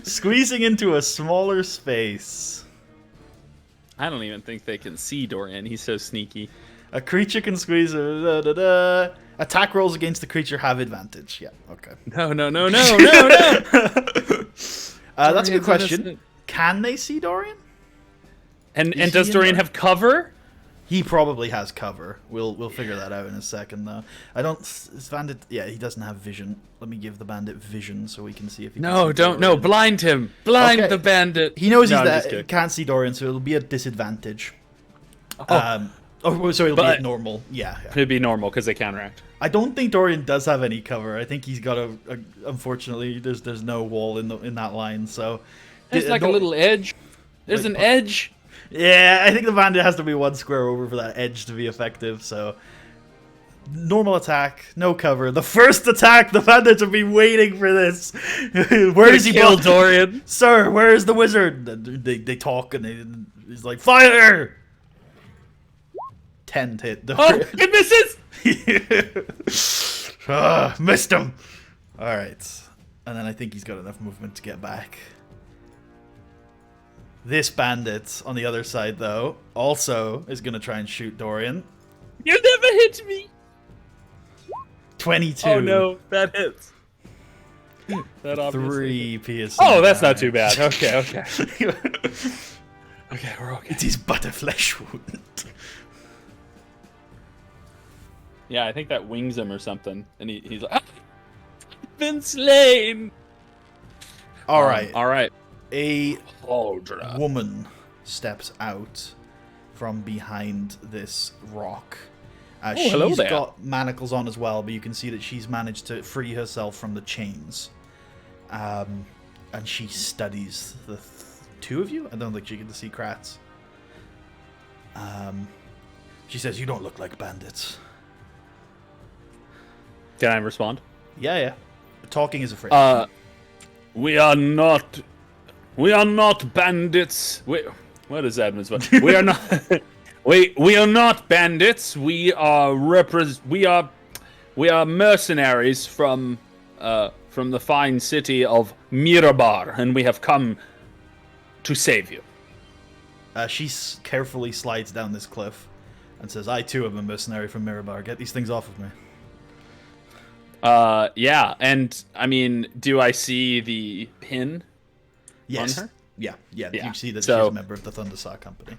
Squeezing into a smaller space. I don't even think they can see Dorian. He's so sneaky. A creature can squeeze. Attack rolls against the creature have advantage. Yeah, okay. No, no, no, no, no, no! That's a good question. Innocent. Can they see Dorian? And Is does he in Dorian there? have cover? He probably has cover. We'll figure that out in a second, though. I don't. Is Bandit? Yeah, he doesn't have vision. Let me give the bandit vision so we can see if he. No, can see don't. No, Dorian. blind him. Blind Okay. the bandit. He knows No, he's I'm just there. kidding. Can't see Dorian, so it'll be a disadvantage. Oh. So it'll be But- at normal. Yeah. It'd be normal because they counteract. I don't think Dorian does have any cover. I think he's got a unfortunately, there's no wall in that line. So There's like a little edge. There's Like, an edge. Yeah, I think the bandit has to be one square over for that edge to be effective. So normal attack, no cover. The first attack, the bandits have been waiting for this. Where is he? Kill Dorian. Sir, where is the wizard? They talk and he's like, fire! 10 to hit. Oh, it misses. Missed him. All right, and then I think he's got enough movement to get back. This bandit on the other side, though, also is going to try and shoot Dorian. You never hit me. 22. Oh no, that hits. That obviously. 3 piercing. Oh, that's not too bad. Okay, okay. Okay, we're okay. It is but a flesh wound. Yeah, I think that wings him or something, and he's like, I've been slain. All right. All right. A Cauldron. woman steps out from behind this rock. hello She's there. got manacles on as well, but you can see that she's managed to free herself from the chains. And she studies the two of you. I don't think she can see Kratz. She says, "You don't look like bandits." Can I respond? Yeah. Talking is afraid. We are not bandits. What is Admand's voice? We are not. We are not bandits. We are mercenaries from the fine city of Mirabar, and we have come to save you. She carefully slides down this cliff and says, "I too am a mercenary from Mirabar. Get these things off of me." Yeah, and I mean, do I see the pin Yes. on her? Yeah. You see that So- she's a member of the Thundersaw Company.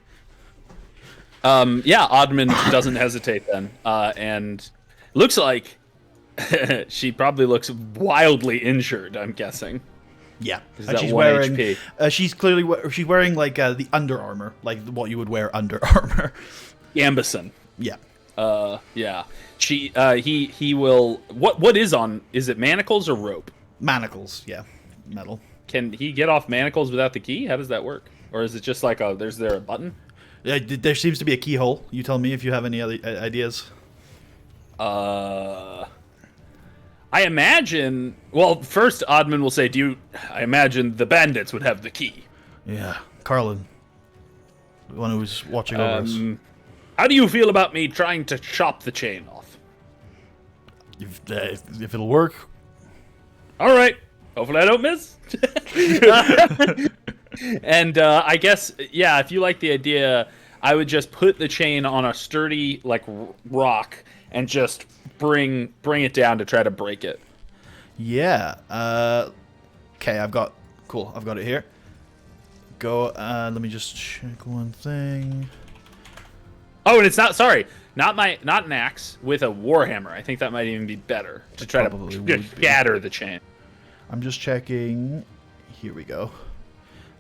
Yeah, Admand doesn't hesitate then, and Looks like she probably looks wildly injured, I'm guessing. Yeah, Is and that she's 1 wearing. HP? She's clearly she's wearing like the Under Armour, like what you would wear under armor. Gambison. Yeah. Yeah. He will. What is on? Is it manacles or rope? Manacles, yeah, metal. Can he get off manacles without the key? How does that work? Or is it just like there's there a button? There seems to be a keyhole. You tell me if you have any other ideas. I imagine. Well, first Admand will say, I imagine the bandits would have the key. Yeah, Carlin, the one who's watching over us. How do you feel about me trying to chop the chain off? If it'll work. All right. Hopefully I don't miss. And I guess, yeah, if you like the idea, I would just put the chain on a sturdy like rock and just bring it down to try to break it. Yeah. Okay, I've got it here. Go. Let me just check one thing. Oh, and it's not. Sorry, not an axe with a warhammer. I think that might even be better to try to shatter the chain. I'm just checking. Here we go.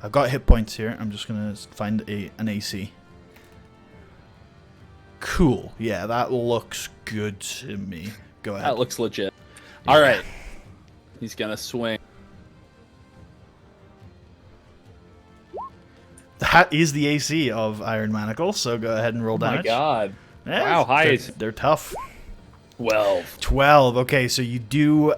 I've got hit points here. I'm just gonna find an AC. Cool. Yeah, that looks good to me. Go ahead. That looks legit. Yeah. All right. He's gonna swing. That is the AC of Iron Manacle, so go ahead and roll damage. Oh my god. Yeah, Wow, high. They're tough. 12. 12. Okay, so you do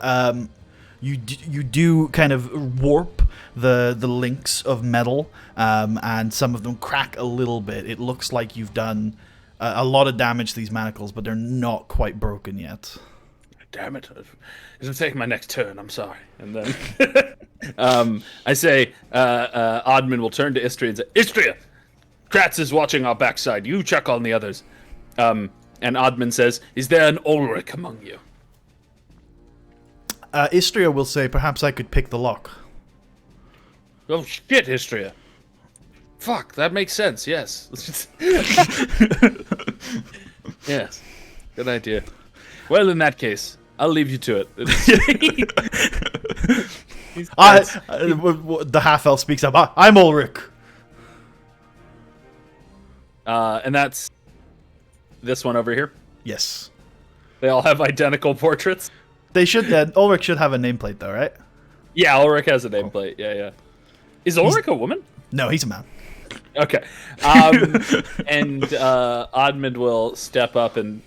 you do kind of warp the links of metal, and some of them crack a little bit. It looks like you've done a lot of damage to these manacles, but they're not quite broken yet. Damn it. It'll take my next turn, I'm sorry. And then I say, Admand will turn to Istria and say, Istria! Kratz is watching our backside. You check on the others. And Admand says, is there an Ulrich among you? Istria will say, perhaps I could pick the lock. Oh shit, Istria. Fuck, that makes sense, yes. Yes. Good idea. Well, in that case, I'll leave you to it. The half-elf speaks up. I'm Ulrich. And that's this one over here. Yes. They all have identical portraits. They should. Ulrich should have a nameplate, though, right? Yeah, Ulrich has a nameplate. Yeah. Is Ulrich a woman? No, he's a man. Okay. And Admand will step up and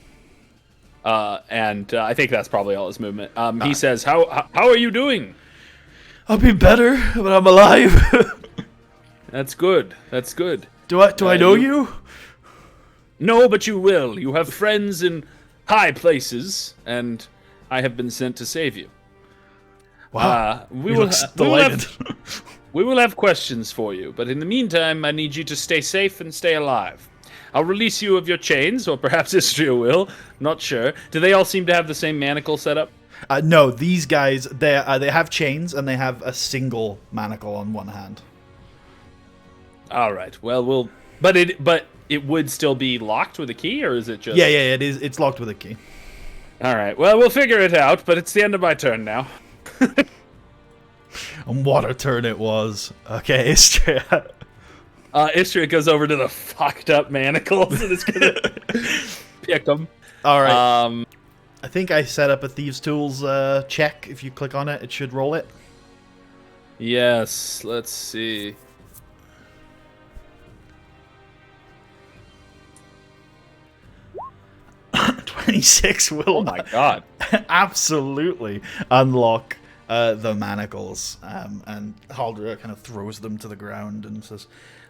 I think that's probably all his movement. He says, "How are you doing?" I'll be better, but I'm alive. That's good. That's good. Do I know you? No, but you will. You have friends in high places, and I have been sent to save you. Wow. We will have questions for you, but in the meantime, I need you to stay safe and stay alive. I'll release you of your chains, or perhaps Istria will. Not sure. Do they all seem to have the same manacle setup? No, these guys, they have chains, and they have a single manacle on one hand. All right. Well, but it would still be locked with a key, or is it just? Yeah, it is. It's locked with a key. All right. Well, we'll figure it out, but it's the end of my turn now. And what a turn it was. Okay, Istria. Istria goes over to the fucked up manacles and is gonna pick them. All right. I think I set up a Thieves' Tools check. If you click on it, it should roll it. Yes. Let's see. $26 will. Oh my god! Absolutely unlock the manacles, and Haldra kind of throws them to the ground and says,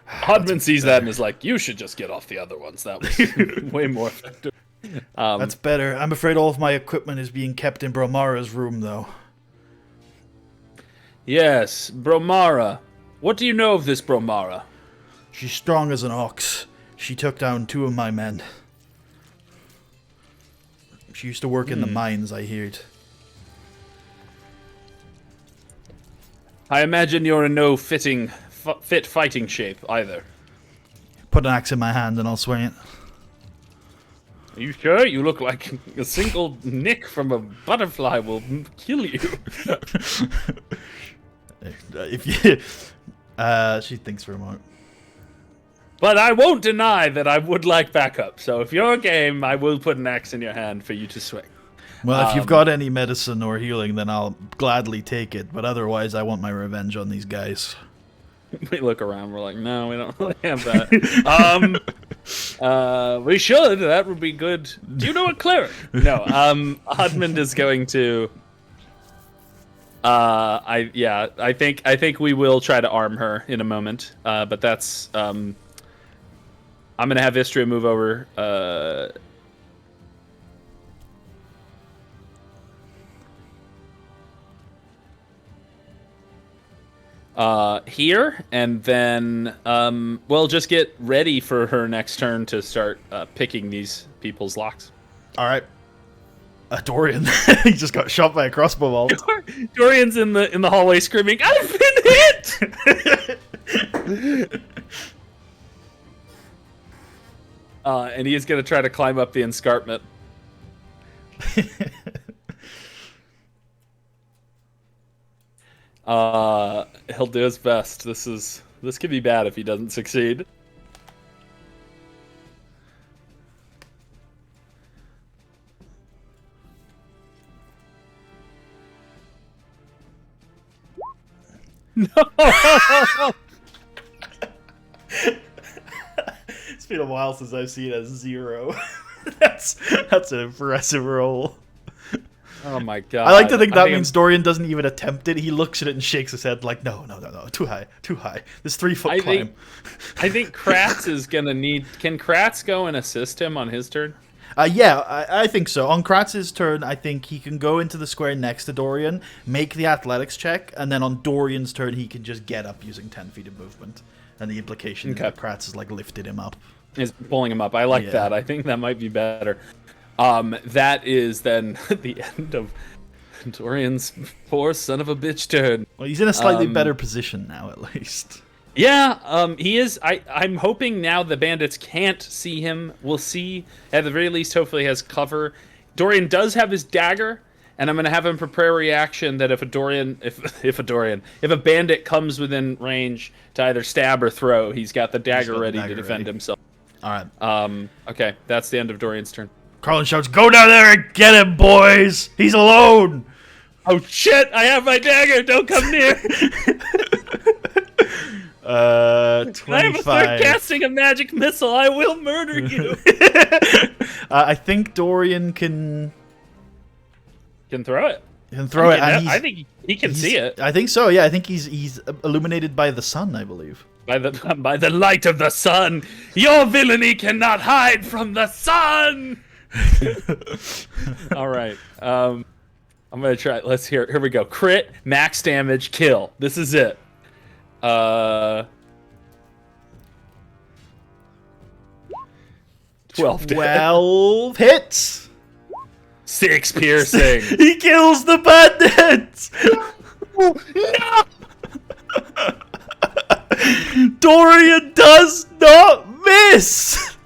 Admand sees that and is like, you should just get off the other ones. That was way more effective. That's better. I'm afraid all of my equipment is being kept in Bromara's room, though. Yes, Bromara. What do you know of this Bromara? She's strong as an ox. She took down 2 of my men. She used to work in the mines, I heard. I imagine you're in no fit fighting shape either. Put an axe in my hand and I'll swing it. Are you sure? You look like a single nick from a butterfly will kill you. If you, she thinks for a moment. But I won't deny that I would like backup. So if you're game, I will put an axe in your hand for you to swing. Well, if you've got any medicine or healing, then I'll gladly take it. But otherwise, I want my revenge on these guys. We look around. We're like, no, we don't really have that. We should. That would be good. Do you know a cleric? No. Admand is going to. I think we will try to arm her in a moment. But that's. I'm gonna have Istria move over. Here, and then we'll just get ready for her next turn to start picking these people's locks. All right. Dorian, he just got shot by a crossbow bolt. Dorian's in the hallway screaming, "I've been hit!" And he is going to try to climb up the escarpment. He'll do his best. This could be bad if he doesn't succeed. No. It's been a while since I've seen a 0. That's an impressive roll. Oh my god. I like to think that means Dorian doesn't even attempt it. He looks at it and shakes his head like, no, too high. This 3-foot climb. I think Kratz is gonna need. Can Kratz go and assist him on his turn? Yeah, I think so. On Kratz's turn, I think he can go into the square next to Dorian, make the athletics check, and then on Dorian's turn, he can just get up using 10 feet of movement. And the implication is that Kratz has lifted him up. Is pulling him up. I like that. I think that might be better. That is then the end of Dorian's poor son of a bitch turn. Well, he's in a slightly better position now, at least. Yeah, he is. I'm hoping now the bandits can't see him. We'll see. At the very least, hopefully he has cover. Dorian does have his dagger, and I'm going to have him prepare a reaction that if a bandit comes within range to either stab or throw, he's got the dagger ready to defend himself. All right. Okay, that's the end of Dorian's turn. Carlin shouts, "Go down there and get him, boys! He's alone!" Oh shit! I have my dagger! Don't come near! 25. I have a start casting a magic missile. I will murder you. I think Dorian can throw it. Can throw it. And I think he can see it. I think so. Yeah, I think he's illuminated by the sun, I believe. By the light of the sun, your villainy cannot hide from the sun. All right. I'm gonna try. Let's hear. Here we go. Crit, max damage, kill. This is it. 12 hits. 6 piercing. He kills the bandits. No! Dorian does not miss.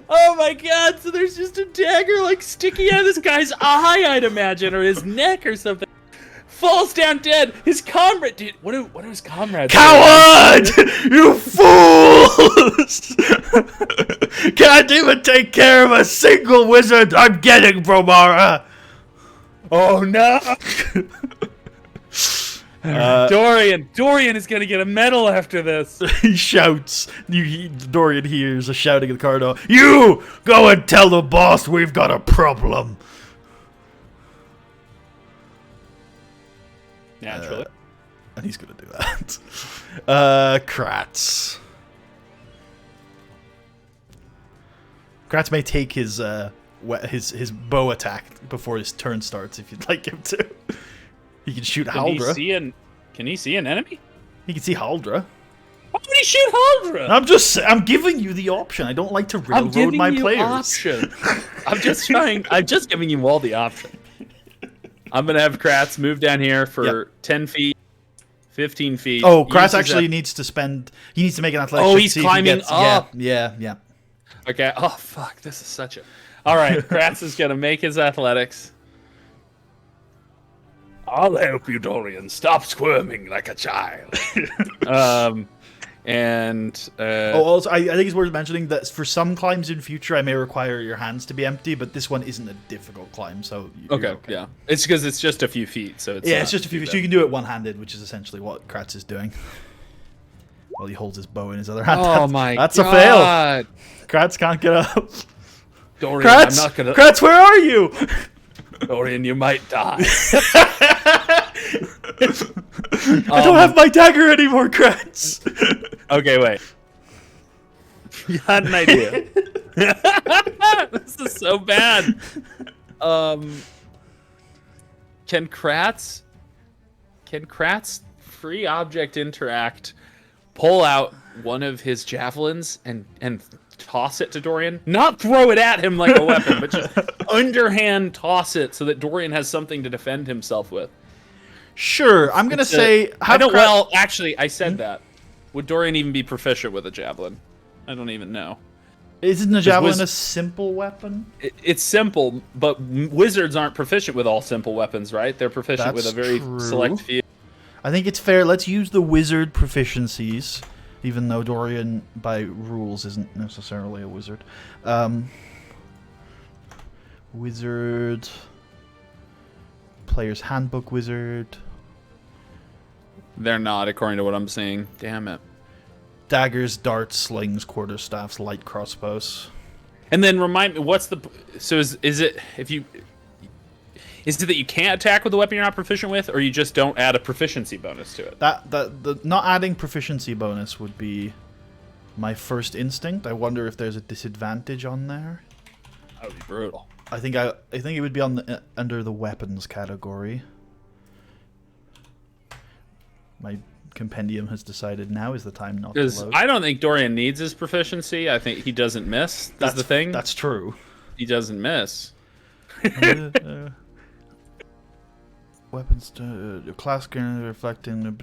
Oh my god! So there's just a dagger sticking out of this guy's eye, I'd imagine, or his neck or something. Falls down dead. His comrade, dude. What are his comrades? Coward! You fools! Can't even take care of a single wizard. I'm getting Bromara. Oh no! Dorian is gonna get a medal after this. He shouts. Dorian hears a shouting in the corridor. You go and tell the boss we've got a problem. Naturally. And he's gonna do that. Kratz. Kratz may take his bow attack before his turn starts if you'd like him to. He can shoot Haldra. Can he see an enemy? He can see Haldra. Why would he shoot Haldra? I'm giving you the option. I don't like to railroad my players. Option. I'm just giving you all the options. I'm gonna have Kratz move down here for 10 feet, 15 feet. Oh, Kratz actually needs to spend. He needs to make an athletic. Oh, he's climbing up. Yeah. Okay. Oh fuck! This is such a. All right, Kratz is gonna make his athletics. I'll help you, Dorian. Stop squirming like a child. And Also, I think it's worth mentioning that for some climbs in future, I may require your hands to be empty, but this one isn't a difficult climb, so okay, yeah, it's because it's just a few feet, so it's just a few feet. So you can do it one-handed, which is essentially what Kratz is doing. While he holds his bow in his other hand. Oh my god, that's a fail. Kratz can't get up. Dorian, Kratz, I'm not gonna. Kratz, where are you? Dorian, you might die. I don't have my dagger anymore, Kratz. Okay, wait. You had an idea. This is so bad. Can Kratz free object interact, pull out one of his javelins and toss it to Dorian? Not throw it at him like a weapon, but just underhand toss it so that Dorian has something to defend himself with. Sure, I'm gonna say. Well, actually, I said that. Would Dorian even be proficient with a javelin? I don't even know. Isn't a javelin a simple weapon? It's simple, but wizards aren't proficient with all simple weapons, right? They're proficient with a very select few. I think it's fair. Let's use the wizard proficiencies, even though Dorian, by rules, isn't necessarily a wizard. Wizard. Player's Handbook wizard. They're not, according to what I'm seeing. Damn it. Daggers, darts, slings, quarterstaffs, light crossbows. And then remind me, what's the... So is it that you can't attack with the weapon you're not proficient with, or you just don't add a proficiency bonus to it? The not adding proficiency bonus would be my first instinct. I wonder if there's a disadvantage on there. That would be brutal. I think it would be on the under the weapons category. My compendium has decided now is the time not to load. I don't think Dorian needs his proficiency. I think he doesn't miss. That's the thing. That's true. He doesn't miss. Weapons class reflecting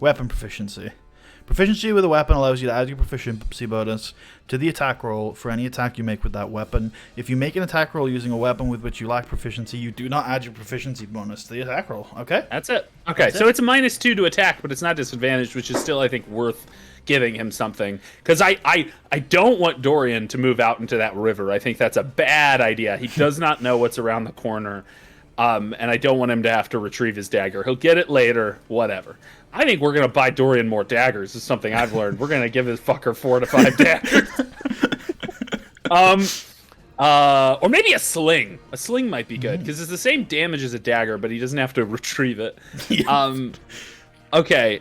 weapon proficiency. Proficiency with a weapon allows you to add your proficiency bonus to the attack roll for any attack you make with that weapon. If you make an attack roll using a weapon with which you lack proficiency, you do not add your proficiency bonus to the attack roll. Okay? That's it. Okay, so it's a -2 to attack, but it's not disadvantaged, which is still, I think, worth giving him something. Because I don't want Dorian to move out into that river. I think that's a bad idea. He does not know what's around the corner. And I don't want him to have to retrieve his dagger. He'll get it later, whatever. I think we're going to buy Dorian more daggers. This is something I've learned. We're going to give this fucker 4 to 5 daggers. Or maybe a sling. A sling might be good, because it's the same damage as a dagger, but he doesn't have to retrieve it. Okay,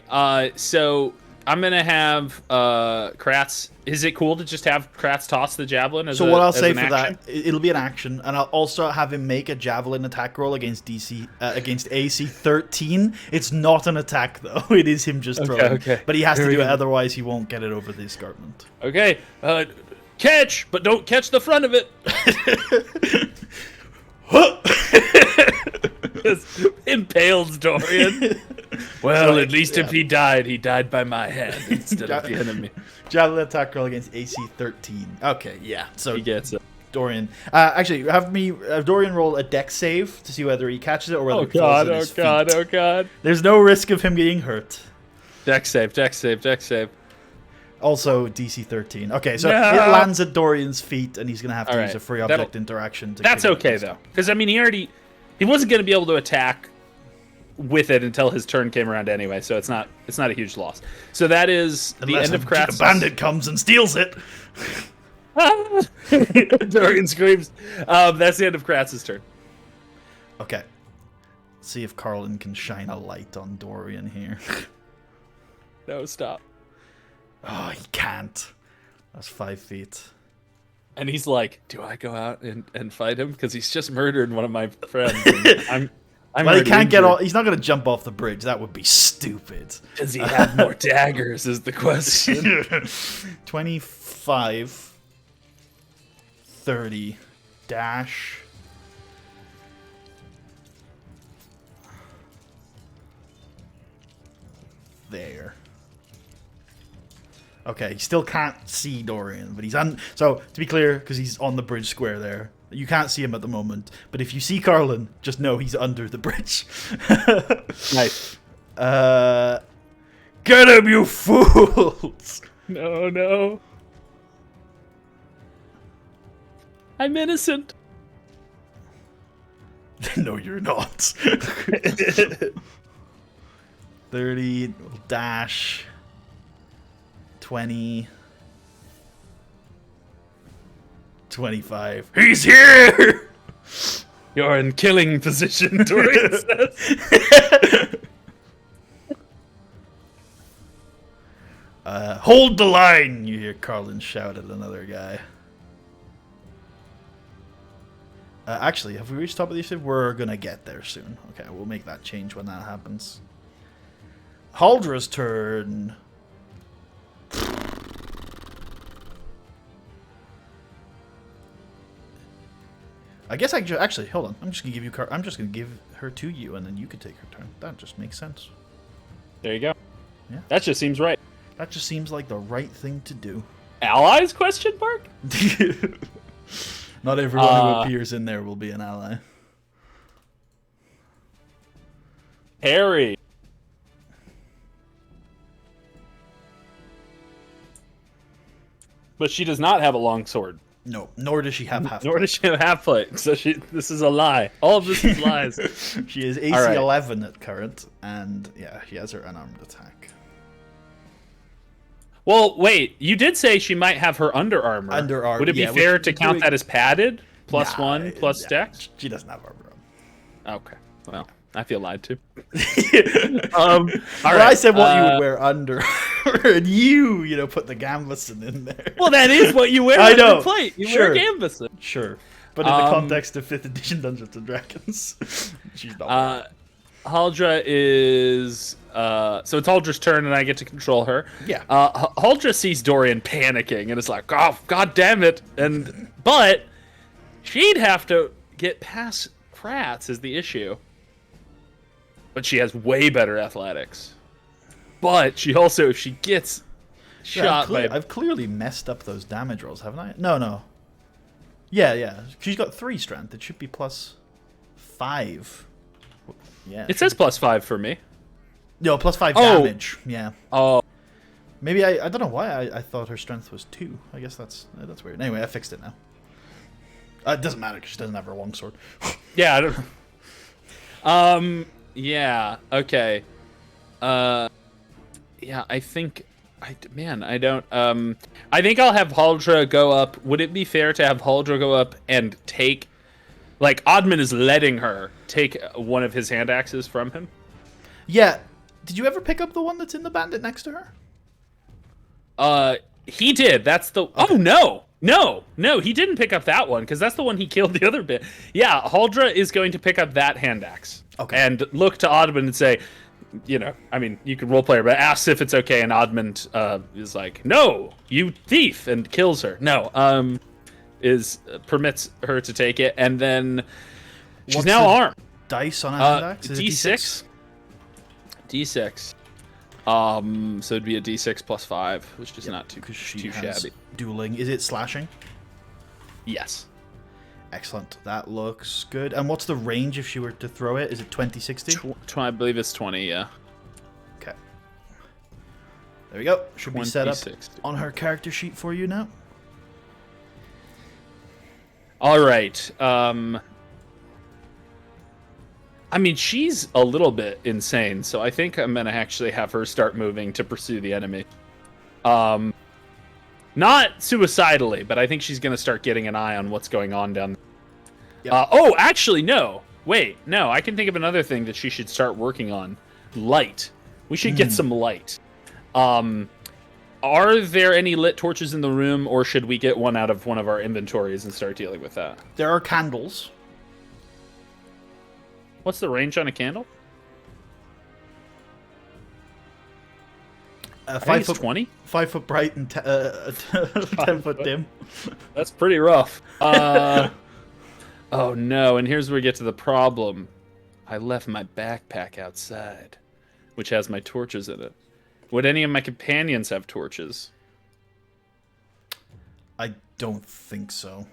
so I'm going to have Kratz. Is it cool to just have Kratz toss the javelin as what I'll say for that, it'll be an action, and I'll also have him make a javelin attack roll against against AC 13. It's not an attack, though. It is him just throwing. Okay. But he has to do it, otherwise he won't get it over the escarpment. Okay. Catch, but don't catch the front of it. Impales Dorian. Well, at least if he died by my hand instead of the enemy. Javelin attack roll against AC 13. Okay, yeah. So he gets it. Dorian. Actually, have Dorian roll a dex save to see whether he catches it or whether it falls in his feet. Oh god. There's no risk of him getting hurt. Dex save. Also, DC 13. Okay, so it lands at Dorian's feet, and he's going to have to use a free object interaction. That's okay, though. Because, I mean, he wasn't going to be able to attack with it until his turn came around anyway, so it's not a huge loss. So that is the end of Kratz's... a bandit comes and steals it. Dorian screams. That's the end of Kratz's turn. Okay. Let's see if Carlin can shine a light on Dorian here. No, stop. Oh, he can't. That's 5 feet. And he's like, do I go out and fight him? Because he's just murdered one of my friends. Well, he can't get off. He's not going to jump off the bridge. That would be stupid. Does he have more daggers is the question. 25, 30, dash. There. Okay, he still can't see Dorian, but he's on. So to be clear, because he's on the bridge square there, you can't see him at the moment. But if you see Carlin, just know he's under the bridge. Nice. Get him, you fools! No, no. I'm innocent. No, you're not. 30 dash. 20. 25. He's here! You're in killing position, Dorian says. Hold the line! You hear Carlin shout at another guy. Actually, have we reached top of the initiative? We're gonna get there soon. Okay, we'll make that change when that happens. Haldra's turn. I guess actually hold on. I'm just gonna give you I'm just gonna give her to you, and then you can take her turn. That just makes sense. There you go. Yeah. That just seems right. That just seems like the right thing to do. Allies? Question mark. Not everyone who appears in there will be an ally. Harry. But she does not have a long sword. No, nor does she have half. Nor does she have half plate. So this is a lie. All of this is lies. She is AC right. 11 at current, and yeah, she has her unarmed attack. Well, wait. You did say she might have her under armor. Under armor. Would it be fair to count that as padded? Plus one, plus dex? She doesn't have armor on. Okay. Well, I feel lied to. All right. I said what you would wear under armor, and you know, put the gambeson in there. Well, that is what you wear I on know. your plate. You Sure. wear gambeson. Sure. But in the context of 5th edition Dungeons and Dragons, she's not. Haldra is so it's Haldra's turn, and I get to control her. Yeah. Haldra sees Dorian panicking, and it's like, oh, god damn it! But she'd have to get past Kratz is the issue. But she has way better athletics. But she also, if she gets shot by... I've clearly messed up those damage rolls, haven't I? No. Yeah. She's got 3 strength. It should be plus 5. Yeah. It says plus 5 for me. No, plus 5 damage. Yeah. Oh. Maybe I don't know why I thought her strength was 2. I guess that's weird. Anyway, I fixed it now. It doesn't matter because she doesn't have her longsword. Yeah, I don't... Yeah, okay. Yeah, I think... I don't... I think I'll have Haldra go up. Would it be fair to have Haldra go up and take... Like, Admand is letting her take one of his hand axes from him? Yeah. Did you ever pick up the one that's in the bandit next to her? He did. That's the... Okay. Oh, no! No, he didn't pick up that one, because that's the one he killed the other bit. Yeah, Haldra is going to pick up that hand axe. Okay. And look to Admand and say, you know, I mean, you can roleplay her, but asks if it's okay, and Admand is like, no, you thief, and kills her. No, permits her to take it, and then she's now armed. Dice on a hand axe? Is D6. D6. So it'd be a D6 plus 5, which is not too shabby. Dueling. Is it slashing? Yes. Excellent. That looks good. And what's the range if she were to throw it? Is it 20, 60? I believe it's 20, yeah. Okay. There we go. Should be set up 60. on her character sheet for you now. All right. I mean, she's a little bit insane, so I think I'm going to actually have her start moving to pursue the enemy. Not suicidally, but I think she's going to start getting an eye on what's going on down there. Yep. Oh, actually, no. Wait, no. I can think of another thing that she should start working on. Light. We should get some light. Are there any lit torches in the room, or should we get one out of one of our inventories and start dealing with that? There are candles. What's the range on a candle? 5 foot 20? 5 foot bright and 10 foot dim. That's pretty rough. Oh no, and here's where we get to the problem. I left my backpack outside, which has my torches in it. Would any of my companions have torches? I don't think so.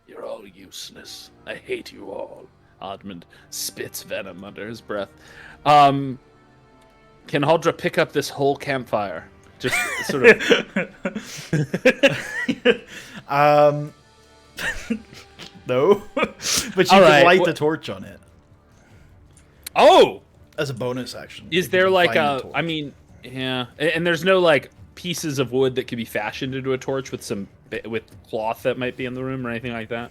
You're all useless. I hate you all. Admand spits venom under his breath. Can Haldra pick up this whole campfire? Just sort of. No. But she All could right, light the torch on it Oh! as a bonus action. Is if you there can like find the a. torch. I mean, yeah. And there's no like pieces of wood that could be fashioned into a torch with with cloth that might be in the room or anything like that?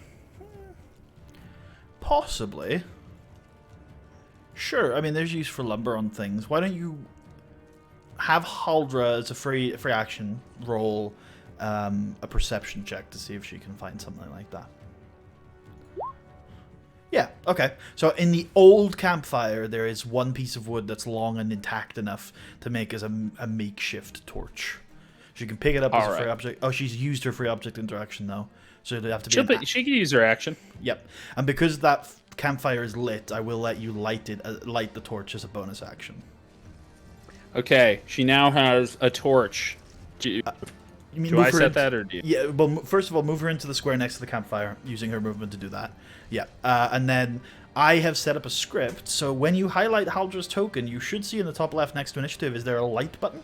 Possibly. Sure. I mean, there's use for lumber on things. Why don't you have Haldra as a free action roll a perception check to see if she can find something like that. Yeah, okay. So in the old campfire, there is one piece of wood that's long and intact enough to make as a makeshift torch. She can pick it up as a free object. Oh, she's used her free object interaction, though. So it'd have to be... She can use her action. Yep. And because that campfire is lit, I will let you light the torch as a bonus action. Okay, she now has a torch. Do I set that, or do you? Yeah, well, first of all, move her into the square next to the campfire, using her movement to do that. Yeah, and then I have set up a script, so when you highlight Haldra's token, you should see in the top left next to initiative, is there a light button?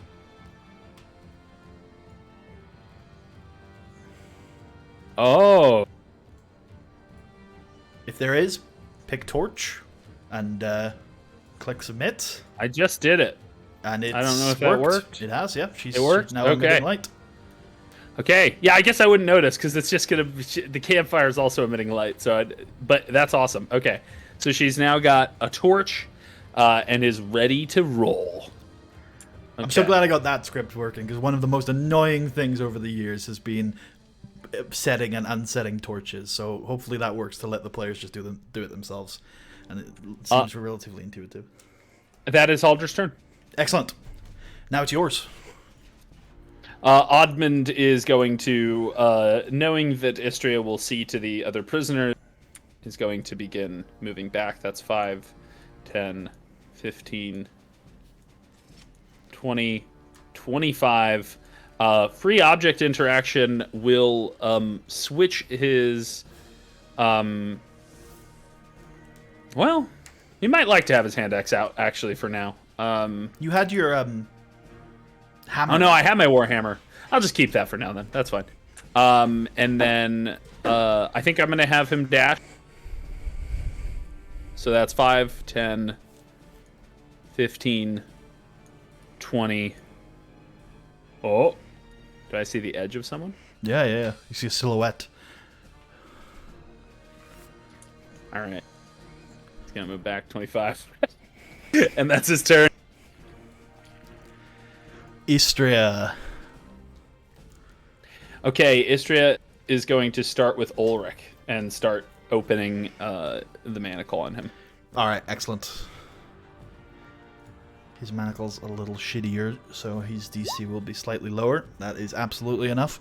Oh. If there is, pick torch, and click submit. I just did it. And it's I don't know if worked. that worked. It has, yeah. It worked? She's now Okay. emitting light. Okay, yeah, I guess I wouldn't notice because it's just gonna. The campfire is also emitting light, but that's awesome. Okay, so she's now got a torch, and is ready to roll. Okay. I'm so glad I got that script working, because one of the most annoying things over the years has been setting and unsetting torches. So hopefully that works to let the players just do it themselves, and it seems relatively intuitive. That is Haldra's turn. Excellent. Now it's yours. Admand is going to, knowing that Istria will see to the other prisoners, is going to begin moving back. That's 5, 10, 15, 20, 25. Free object interaction will switch his... well, he might like to have his hand axe out, actually, for now. You had your hammer. Oh no, I have my warhammer. I'll just keep that for now then. That's fine. And then I think I'm gonna have him dash. So that's 5, 10, 15, 20. Oh, do I see the edge of someone? Yeah. You see a silhouette. All right. He's gonna move back 25, and that's his turn. Istria. Okay, Istria is going to start with Ulrich and start opening the manacle on him. All right, excellent. His manacle's a little shittier, so his DC will be slightly lower. That is absolutely enough.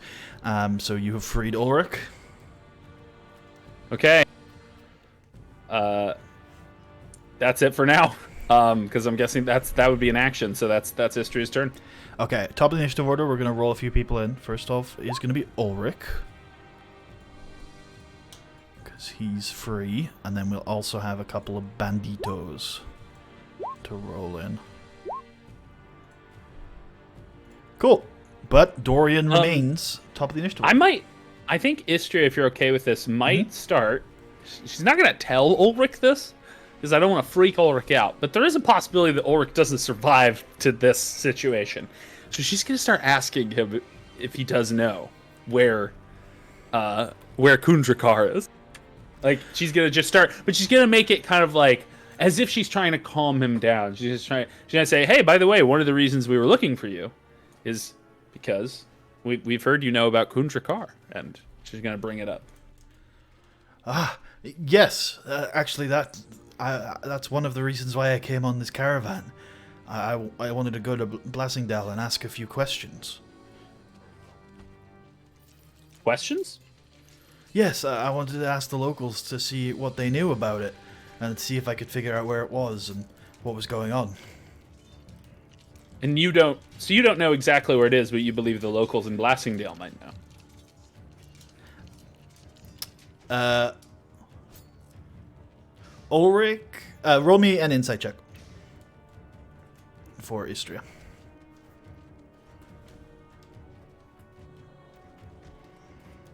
So you have freed Ulrich. Okay. That's it for now. Because I'm guessing that would be an action, so that's Istria's turn. Okay, top of the initiative order, we're going to roll a few people in. First off is going to be Ulrich, because he's free. And then we'll also have a couple of banditos to roll in. Cool. But Dorian remains top of the initiative order. I think Istria, if you're okay with this, might start. She's not going to tell Ulrich this, because I don't want to freak Ulrich out. But there is a possibility that Ulrich doesn't survive to this situation. So she's going to start asking him if he does know where Kundrakar is. Like, she's going to just start, but she's going to make it kind of like, as if she's trying to calm him down. She's going to say, hey, by the way, one of the reasons we were looking for you is because we've heard you know about Kundrakar. And she's going to bring it up. Yes, actually, that's one of the reasons why I came on this caravan. I wanted to go to Blassingdale and ask a few questions. Questions? Yes, I wanted to ask the locals to see what they knew about it, and see if I could figure out where it was and what was going on. And you don't know exactly where it is, but you believe the locals in Blassingdale might know. Ulrich, roll me an insight check for Istria.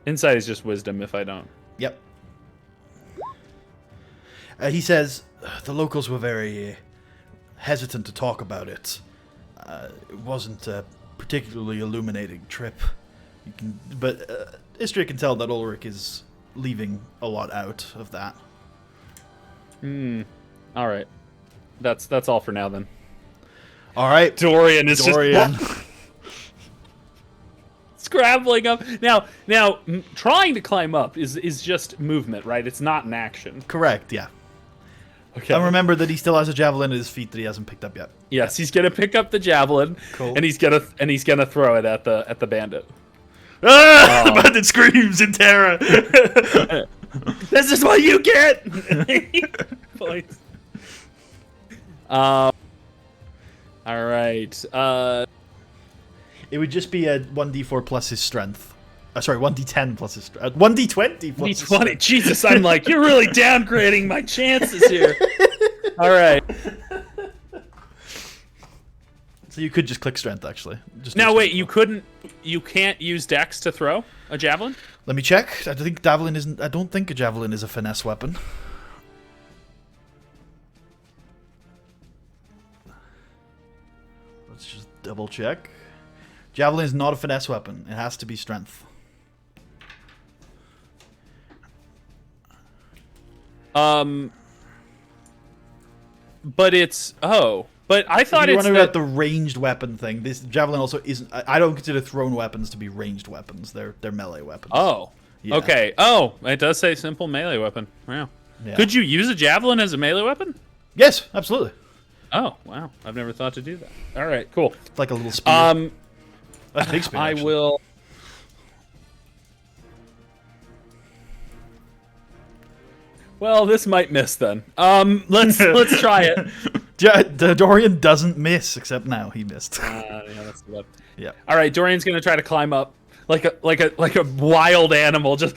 Insight is just wisdom if I don't. Yep. He says, the locals were very hesitant to talk about it. It wasn't a particularly illuminating trip. But Istria can tell that Ulrich is leaving a lot out of that. All right. That's all for now then. All right. Dorian is Dorian. just scrambling up. Now, trying to climb up is just movement, right? It's not an action. Correct, yeah. Okay. And remember that he still has a javelin at his feet that he hasn't picked up yet. Yes, he's gonna pick up the javelin, Cool. and he's gonna throw it at the bandit. Ah! The bandit screams in terror. This is what you get. Please. All right. It would just be a 1d4 plus his strength. Sorry, 1d10 plus his strength. 1d20 plus his D20. strength. Jesus, I'm like, you're really downgrading my chances here. All right. So you could just click strength, actually. Just Now do wait, strength. you can't use Dex to throw a javelin? Let me check. I don't think a javelin is a finesse weapon. Let's just double check. Javelin is not a finesse weapon. It has to be strength. But it's but I thought If you're it's wondering about the ranged weapon thing, this javelin also isn't. I don't consider thrown weapons to be ranged weapons. They're melee weapons. Oh. Yeah. Okay. Oh, it does say simple melee weapon. Wow. Yeah. Could you use a javelin as a melee weapon? Yes, absolutely. Oh, wow. I've never thought to do that. All right, cool. It's like a little spear. That's a big spear. I actually. will. Well, this might miss then. Let's try it. Dorian doesn't miss, except now he missed. Yeah, that's good. Yeah. All right, Dorian's gonna try to climb up like a wild animal, just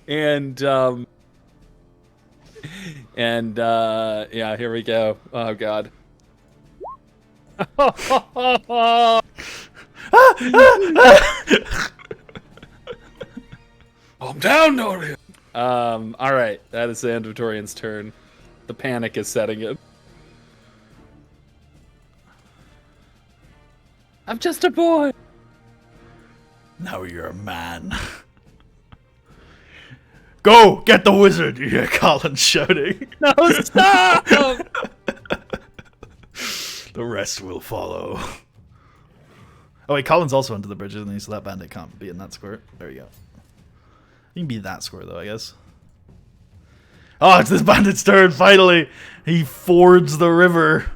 and yeah, here we go. Oh God. Calm down, Dorian. All right, that is the end of Dorian's turn. The panic is setting in. I'm just a boy. Now you're a man. Go get the wizard! You hear Colin shouting. No, stop! The rest will follow. Oh wait, Colin's also under the bridge, isn't he? So that bandit can't be in that square. There you go. He can be that square though, I guess. Oh, it's this bandit's turn, finally! He fords the river.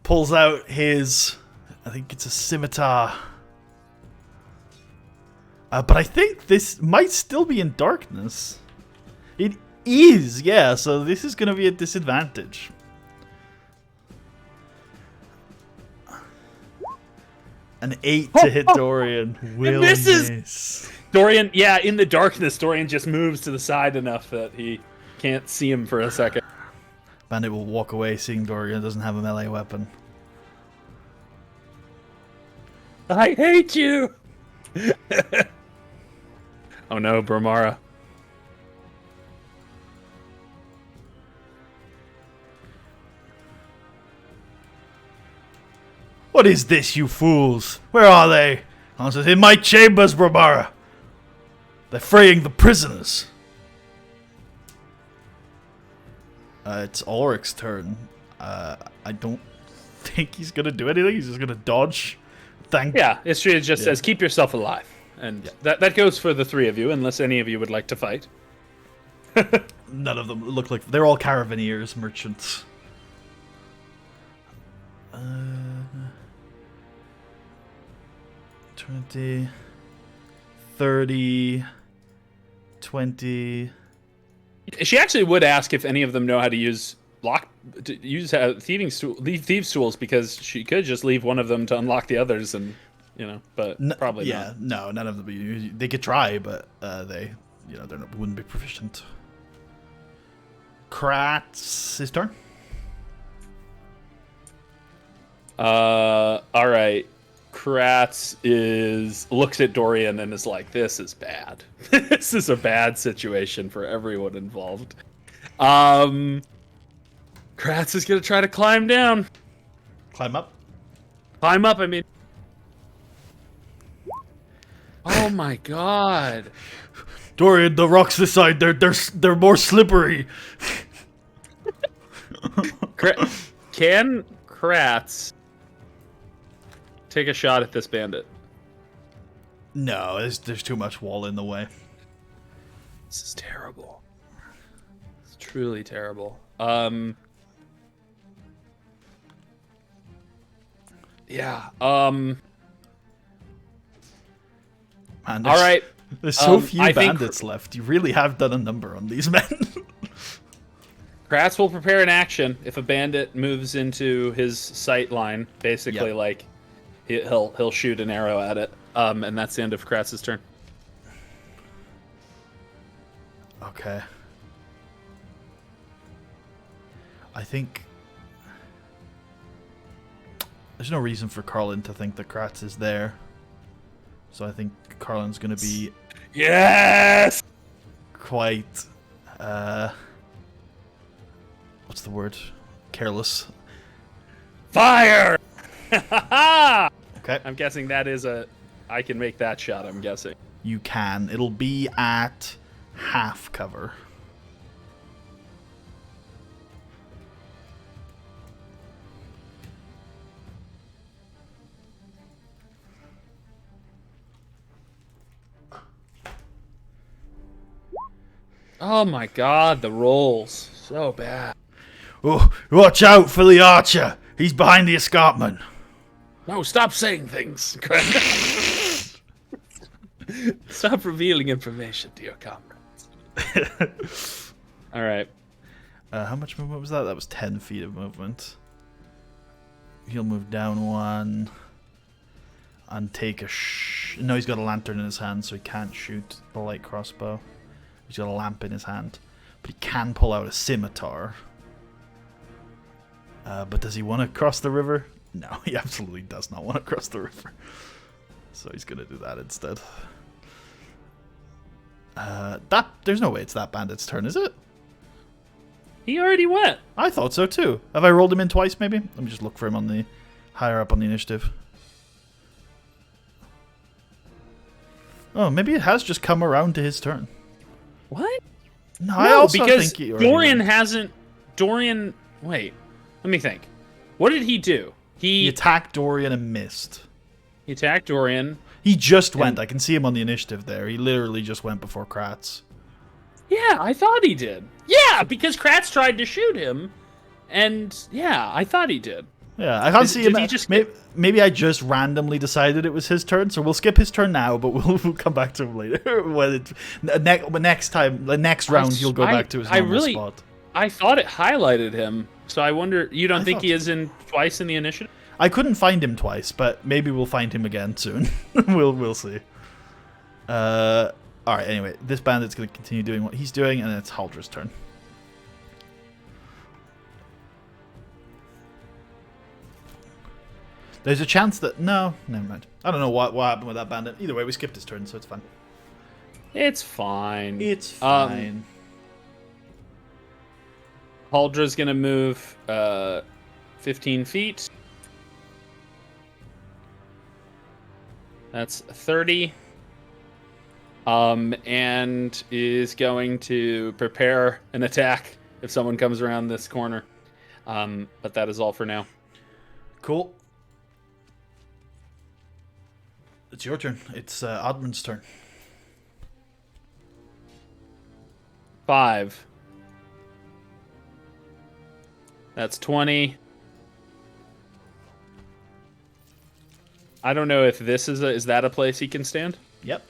Pulls out his... I think it's a scimitar. But I think this might still be in darkness. It is, yeah, so this is going to be a disadvantage. An 8 to hit Dorian. Will miss. Dorian, yeah, in the darkness, Dorian just moves to the side enough that he can't see him for a second. Bandit will walk away seeing Dorian doesn't have a melee weapon. I hate you! Oh no, Bramara. What is this, you fools? Where are they? Answers, in my chambers, Bramara. They're freeing the prisoners. It's Ulrich's turn. I don't think he's gonna do anything. He's just gonna dodge. Yeah, Istria just says, keep yourself alive. And that goes for the three of you, unless any of you would like to fight. None of them look like... They're all caravaneers, merchants. 20... 30... 20... She actually would ask if any of them know how to use thieves' tools, because she could just leave one of them to unlock the others and you know, but probably yeah, not. no, none of them. They could try, but they, wouldn't be proficient. Kratz, his turn. All right. Kratz looks at Dorian and is like, "This is bad. This is a bad situation for everyone involved." Kratz is gonna try to climb down. Climb up. Climb up. I mean, oh my god, Dorian, the rocks this side, they're more slippery. Can Kratz take a shot at this bandit? No, there's too much wall in the way. This is terrible. It's truly terrible. Yeah. Man, All right. There's so few bandits left. You really have done a number on these men. Kratz will prepare an action if a bandit moves into his sight line. Basically, like he'll shoot an arrow at it. And that's the end of Kratz's turn. Okay. I think there's no reason for Carlin to think that Kratz is there. So I think Carlin's going to be quite what's the word? Careless. Fire! Okay. I'm guessing that is I can make that shot, I'm guessing. You can. It'll be at half cover. Oh my god, the rolls. So bad. Oh, watch out for the archer. He's behind the escarpment. No, stop saying things. Stop revealing information to your comrades. All right. How much movement was that? That was 10 feet of movement. He'll move down one and take a no, he's got a lantern in his hand, so he can't shoot the light crossbow. He's got a lamp in his hand, but he can pull out a scimitar. But does he want to cross the river? No, he absolutely does not want to cross the river. So he's going to do that instead. There's no way it's that bandit's turn, is it? He already went. I thought so too. Have I rolled him in twice, maybe? Let me just look for him on the higher up on the initiative. Oh, maybe it has just come around to his turn. What? No, I also because think he already Dorian went. hasn't. Dorian, wait. Let me think. What did he do? He attacked Dorian and missed. He attacked Dorian. He just went. I can see him on the initiative there. He literally just went before Kratz. Yeah, I thought he did. Yeah, because Kratz tried to shoot him, and yeah, I thought he did. Yeah, I can't see him. He just maybe I just randomly decided it was his turn, so we'll skip his turn now, but we'll come back to him later. Next time, the next round, he'll go back to his normal spot. I thought it highlighted him, so I wonder. You don't think he is in twice in the initiative? I couldn't find him twice, but maybe we'll find him again soon. we'll see. All right. Anyway, this bandit's going to continue doing what he's doing, and it's Haldra's turn. There's a chance that never mind. I don't know what happened with that bandit. Either way, we skipped his turn, so it's fine. It's fine. It's fine. Haldra's gonna move 15 feet. That's 30. And is going to prepare an attack if someone comes around this corner. But that is all for now. Cool. It's your turn. It's Admand's turn. 5. That's 20. I don't know if this is that a place he can stand? Yep.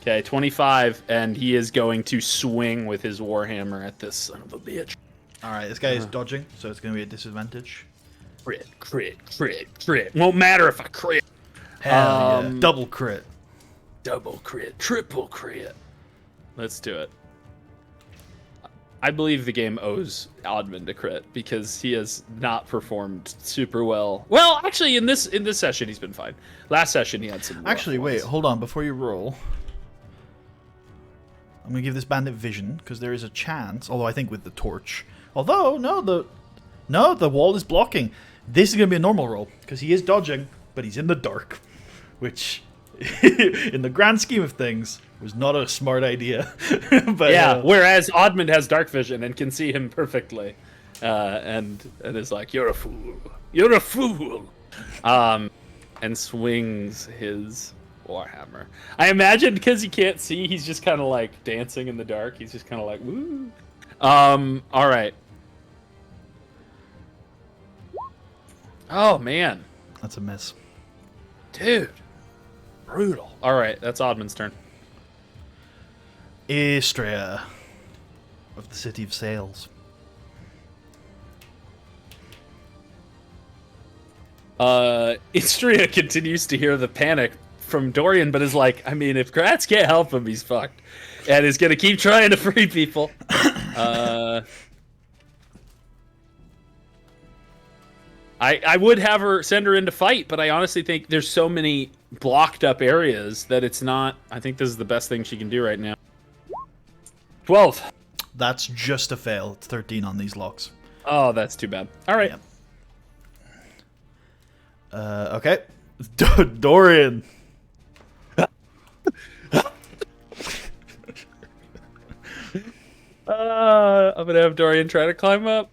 Okay, 25, and he is going to swing with his warhammer at this son of a bitch. All right, this guy is dodging, so it's going to be a disadvantage. Crit. Won't matter if I crit. Hell yeah. Double crit. Double crit, triple crit. Let's do it. I believe the game owes Admand a crit because he has not performed super well. Well, actually, in this session he's been fine. Last session he had some. Actually, wait, hold on. Before you roll, I'm gonna give this bandit vision because there is a chance. Although I think with the torch. Although no, the wall is blocking. This is gonna be a normal roll because he is dodging, but he's in the dark, which, in the grand scheme of things, was not a smart idea. But yeah, whereas Admand has dark vision and can see him perfectly, and is like, "You're a fool, you're a fool," and swings his warhammer. I imagine because he can't see, he's just kind of like dancing in the dark. He's just kind of like, "Woo." All right. Oh man, that's a miss, dude. Brutal. All right, that's Admand's turn. Istria of the City of Sails. Istria continues to hear the panic from Dorian, but is like, I mean, if Gratz can't help him, he's fucked. And is going to keep trying to free people. I would have her send her into fight, but I honestly think there's so many blocked up areas that it's not. I think this is the best thing she can do right now. 12. That's just a fail. It's 13 on these locks. Oh, that's too bad. All right. Yep. Okay. Dorian. I'm gonna have Dorian try to climb up.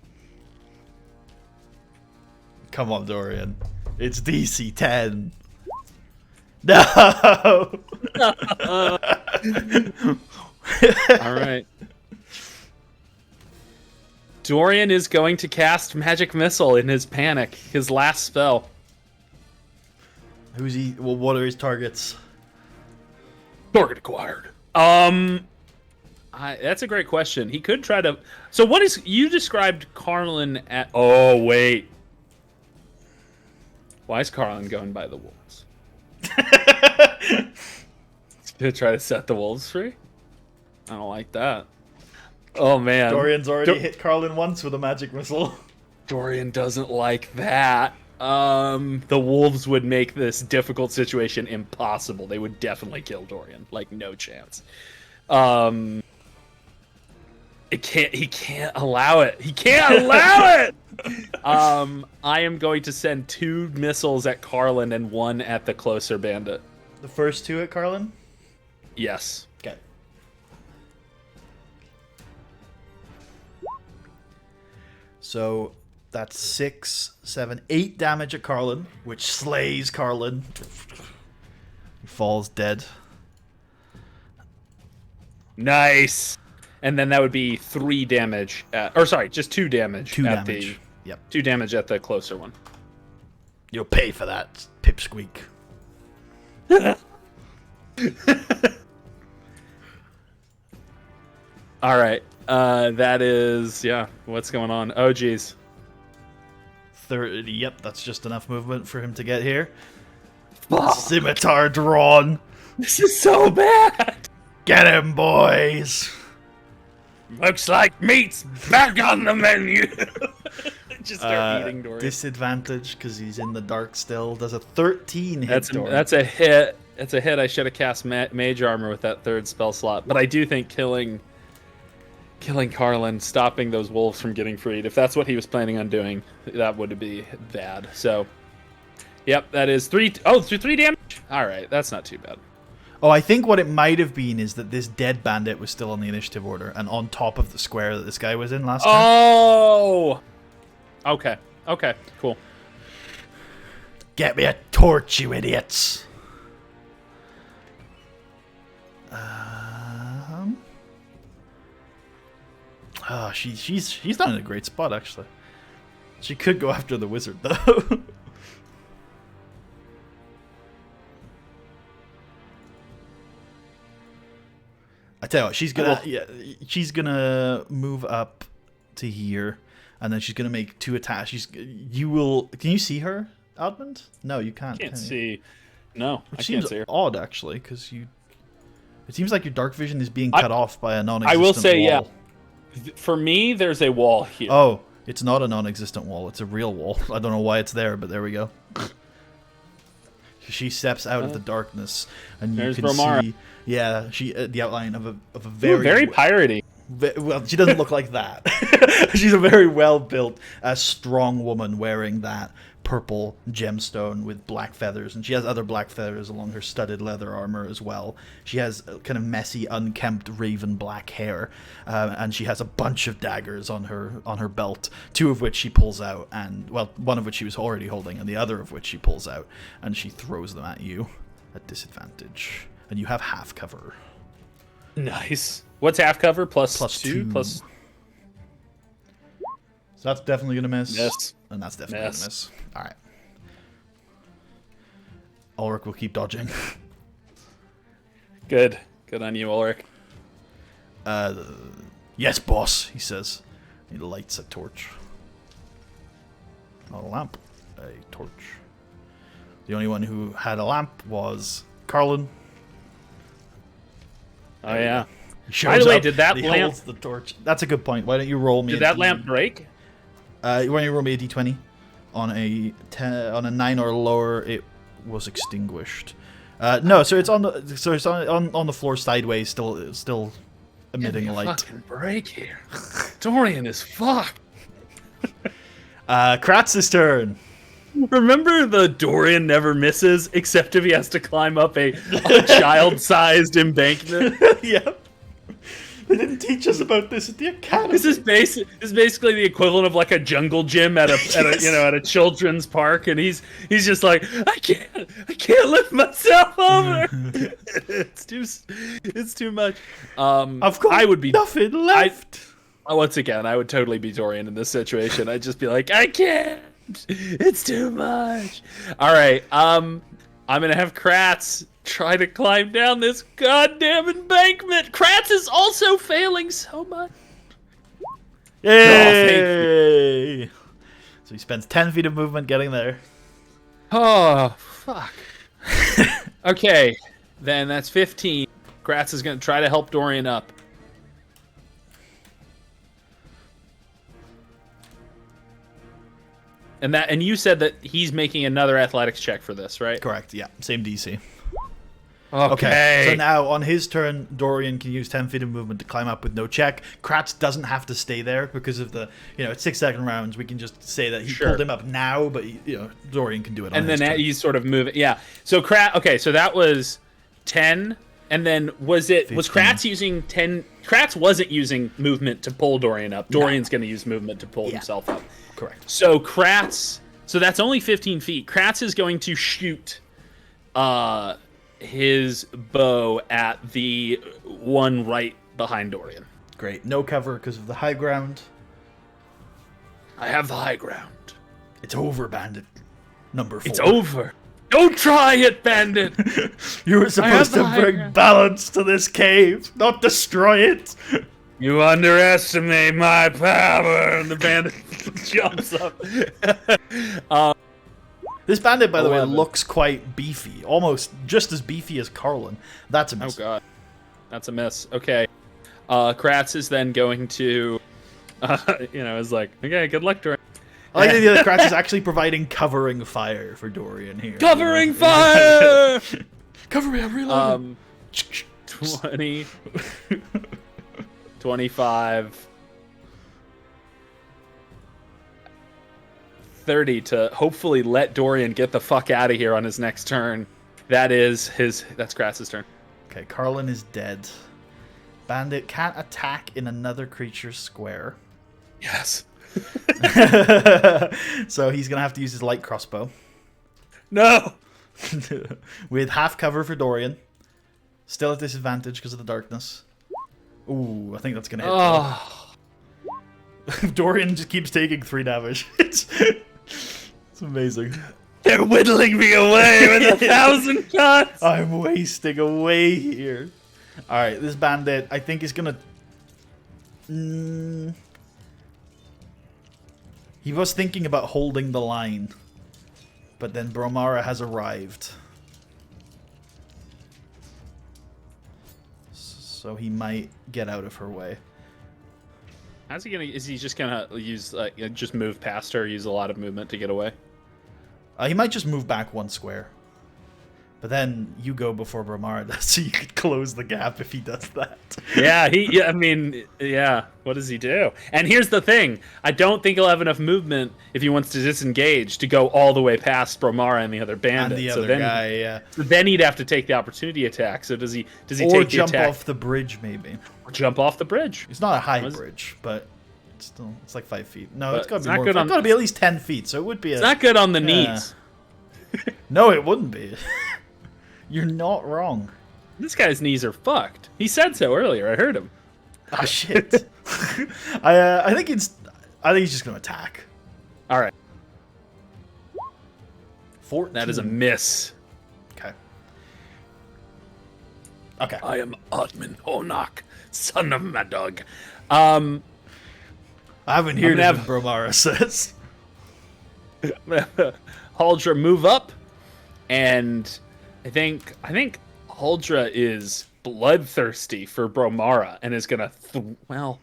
Come on, Dorian. It's DC 10. No! All right. Dorian is going to cast Magic Missile in his panic, his last spell. Who's he? Well, what are his targets? Target acquired. That's a great question. He could try to. So, what is you described Carlin at? Oh wait. Why is Carlin going by the wolves? He's gonna try to set the wolves free. I don't like that. Oh man. Dorian's already hit Carlin once with a magic missile. Dorian doesn't like that. The wolves would make this difficult situation impossible. They would definitely kill Dorian. Like, no chance. He can't allow it. He can't allow it! I am going to send 2 missiles at Carlin and 1 at the closer bandit. The first 2 at Carlin? Yes. Okay. So that's 6, 7, 8 damage at Carlin, which slays Carlin. He falls dead. Nice. And then that would be 3 damage at, or sorry, just 2 damage. 2 at damage. Yep. 2 damage at the closer one. You'll pay for that, Pipsqueak. All right. That is, yeah. What's going on? Oh, geez. 30. Yep, that's just enough movement for him to get here. Fuck. Scimitar drawn. This is so bad. Get him, boys. Looks like meat's back on the menu. Just start eating Dorian. Disadvantage because he's in the dark still. Does a 13 hit Dorian. That's a hit. That's a hit. I should have cast Mage Armor with that 3rd spell slot. But I do think killing Carlin, stopping those wolves from getting freed, if that's what he was planning on doing, that would be bad. So, yep, that is 3. Oh, 3 damage? All right, that's not too bad. Oh, I think what it might have been is that this dead bandit was still on the initiative order and on top of the square that this guy was in last time. Oh! Okay. Okay, cool. Get me a torch, you idiots. Oh, she's not in a great spot, actually. She could go after the wizard, though. I tell you what, she's gonna move up to here, and then she's gonna make 2 attacks. Can you see her, Admand? No, you can't. Can't see. No, Which I seems can't see her. odd, actually, because you... It seems like your dark vision is being cut off by a non-existent I will say, wall. yeah. For me, there's a wall here. Oh, it's not a non-existent wall. It's a real wall. I don't know why it's there, but there we go. She steps out of the darkness, and you can see... Yeah, the outline of a very... very piratey. Well, she doesn't look like that. She's a very well-built, strong woman wearing that purple gemstone with black feathers, and she has other black feathers along her studded leather armor as well. She has kind of messy, unkempt, raven black hair, and she has a bunch of daggers on her belt, 2 of which she pulls out, and well, 1 of which she was already holding, and the other of which she pulls out, and she throws them at you at disadvantage, and you have half cover. Nice. What's half cover? Plus 2? Plus... So that's definitely going to miss. Yes. And that's definitely going to miss. All right. Ulrich will keep dodging. Good. Good on you, Ulrich. Yes, boss, he says. He lights a torch. Not a lamp. A torch. The only one who had a lamp was Carlin. Oh, yeah. By the way, did that lamp... lamp... holds the torch. That's a good point. Why don't you roll me Did that lamp break? Why don't you roll me a d20? On a 9 or lower, it was extinguished. No, so it's on the floor sideways, still emitting light. Fucking break here. Dorian is fucked. Kratz's turn. Remember the Dorian never misses, except if he has to climb up a child-sized embankment? Yep. They didn't teach us about this at the academy. This is basically the equivalent of like a jungle gym at a children's park, and he's just like, I can't lift myself over. it's too much. I've got I would be nothing left. Once again, I would totally be Dorian in this situation. I'd just be like, I can't. It's too much. All right. I'm gonna have Kratz try to climb down this goddamn embankment. Kratz is also failing so much. Yay! So he spends 10 feet of movement getting there. Oh, fuck. Okay, then that's 15. Kratz is gonna try to help Dorian up. And you said that he's making another athletics check for this, right? Correct, yeah. Same DC. Okay. So now on his turn, Dorian can use 10 feet of movement to climb up with no check. Kratz doesn't have to stay there because of the, it's 6-second rounds. We can just say that he pulled him up now, but Dorian can do it on his turn. And then he's sort of moving. Yeah. So so that was 10. And then was 15. Kratz using 10? Kratz wasn't using movement to pull Dorian up. Dorian's going to use movement to pull himself up. Correct. So so that's only 15 feet. Kratz is going to shoot his bow at the one right behind Dorian. Great. No cover because of the high ground. I have the high ground. It's over, Bandit. Number 4. It's over. Don't try it, Bandit. You were supposed to bring balance to this cave, not destroy it. You underestimate my power. And the bandit jumps up. This bandit, by the way, looks quite beefy. Almost just as beefy as Carlin. That's a miss. Oh, God. That's a miss. Okay. Kratz is then going to, is like, okay, good luck, Dorian. I like the idea that Kratz is actually providing covering fire for Dorian here. Covering fire! Cover me, I'm reloading. 20... 25, 30 to hopefully let Dorian get the fuck out of here on his next turn. That's Kratz's turn. Okay, Carlin is dead. Bandit can't attack in another creature's square. Yes. So he's going to have to use his light crossbow. No! With half cover for Dorian. Still at disadvantage because of the darkness. Ooh, I think that's gonna hit. Oh. Dorian just keeps taking 3 damage. It's amazing. They're whittling me away with 1,000 cuts. I'm wasting away here. All right, this bandit, I think, is gonna. He was thinking about holding the line, but then Bromara has arrived. so he might get out of her way. How's he gonna? Is he just gonna use just move past her? Use a lot of movement to get away? He might just move back 1 square. But then you go before Bromara does, so you could close the gap if he does that. Yeah, I mean, yeah. What does he do? And here's the thing: I don't think he'll have enough movement if he wants to disengage to go all the way past Bromara and the other bandit. And the other guy, yeah. So then he'd have to take the opportunity attack. So does he? Does he or take the jump attack? off the bridge, maybe. Or jump off the bridge? It's not a high bridge, but it's like 5 feet. No, But it's got it's to not be more. good It's on- got to be at least 10 feet. So it would be. It's not good on the Yeah. knees. No, it wouldn't be. You're not wrong. This guy's knees are fucked. He said so earlier. I heard him. Ah, shit. I think he's just gonna attack. All right, 14. that is a miss. Okay. Okay. I am Admand Honak, son of Madog. I haven't heard gonna it, have- Bromara says. Huldra move up, and I think Huldra is bloodthirsty for Bromara and is gonna. Well,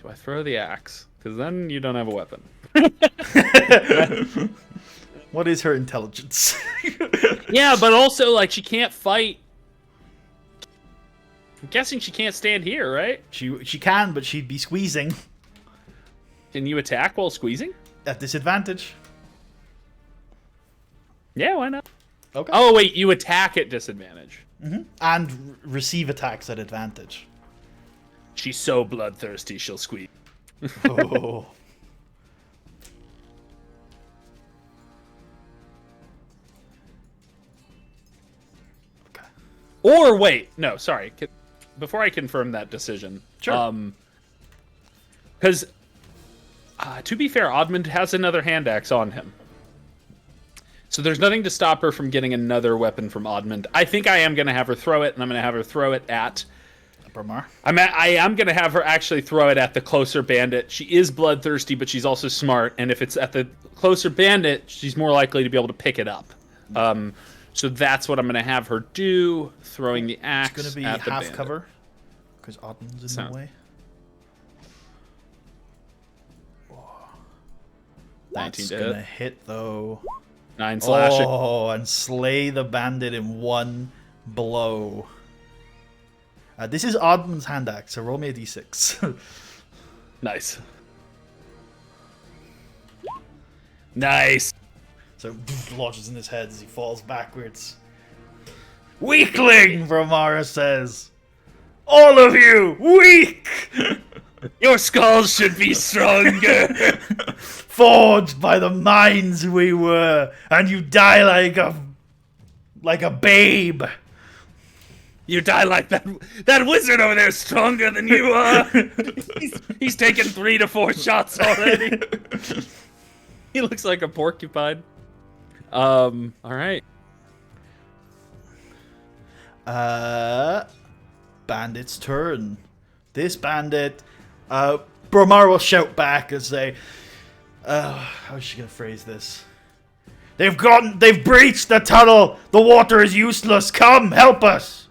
do I throw the axe? Because then you don't have a weapon. What is her intelligence? Yeah, but also like she can't fight. I'm guessing she can't stand here, right? She can, but she'd be squeezing Can you attack while squeezing? at disadvantage. Yeah, why not? Okay. Oh wait, you attack at disadvantage. And receive attacks at advantage. She's so bloodthirsty, she'll squeeze. Oh. Okay. Or wait, no, sorry. Before I confirm that decision, Sure. Because to be fair, Admand has another hand axe on him, so there's nothing to stop her from getting another weapon from Admand. I think I am going to have her throw it, and I'm going to have her throw it at. Bromar. I am going to have her actually throw it at the closer bandit. She is bloodthirsty, but she's also smart, and if it's at the closer bandit, she's more likely to be able to pick it up. So that's what I'm going to have her do, throwing the axe It's going to be at the half bandit. cover because Odin's in So- the way. 19 That's to gonna hit. hit though. 9 slashing. Oh, and slay the bandit in 1 blow. This is Oddman's hand axe, so roll me a d6. Nice. Nice. So lodges in his head as he falls backwards. Weakling, Bromara says. All of you, weak! Your skulls should be stronger. Forged by the mines we were, and you die like a babe. You die like that. That wizard over there is stronger than you are. He's taken 3 to 4 shots already. He looks like a porcupine. All right. Bandit's turn. This bandit, Bromar will shout back and say, how's she gonna phrase this? They've breached the tunnel! The water is useless! Come, help us!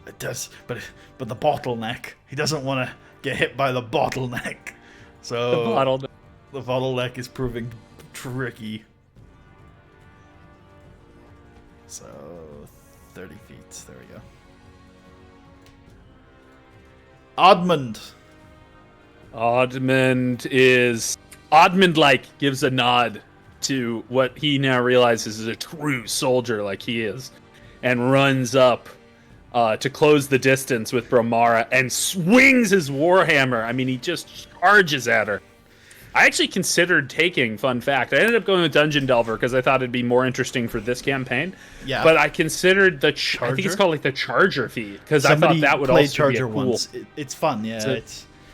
It does, but the bottleneck. He doesn't want to get hit by the bottleneck. So the bottleneck is proving tricky. So 30 feet. There we go. Admand. Admand like gives a nod to what he now realizes is a true soldier like he is, and runs up to close the distance with Bromara and swings his warhammer. I mean, he just charges at her. I actually considered taking, fun fact, I ended up going with Dungeon Delver because I thought it'd be more interesting for this campaign. Yeah. But I considered I think it's called like the Charger feat because I thought that would played also Charger be a cool. once. It's fun, yeah.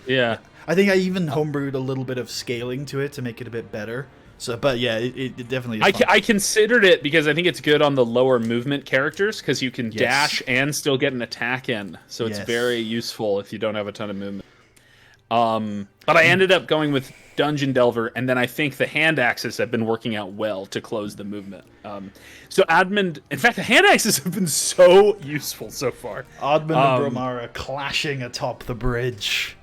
Yeah. I think I even homebrewed a little bit of scaling to it to make it a bit better. So, but yeah, it definitely is fun. I considered it because I think it's good on the lower movement characters because you can dash and still get an attack in. So it's Yes. very useful if you don't have a ton of movement. But I ended up going with Dungeon Delver, and then I think the hand axes have been working out well to close the movement. So Admand, in fact, the hand axes have been so useful so far. Admand and Bromara clashing atop the bridge.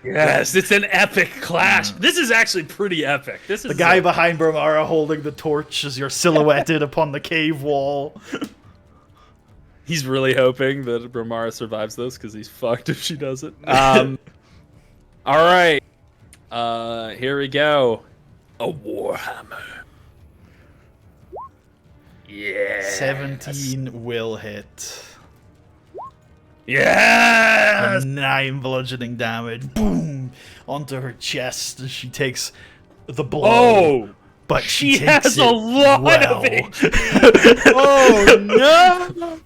Yes, it's an epic clash. This is actually pretty epic. This is the guy behind Bromara holding the torch as you're silhouetted upon the cave wall. He's really hoping that Bromara survives this because he's fucked if she doesn't. All right. Here we go. A Warhammer. Yeah. 17 will hit. Yes! 9 bludgeoning damage. Boom! Onto her chest as she takes the blow. Oh! But She takes has it a lot well. of HP! Oh, no!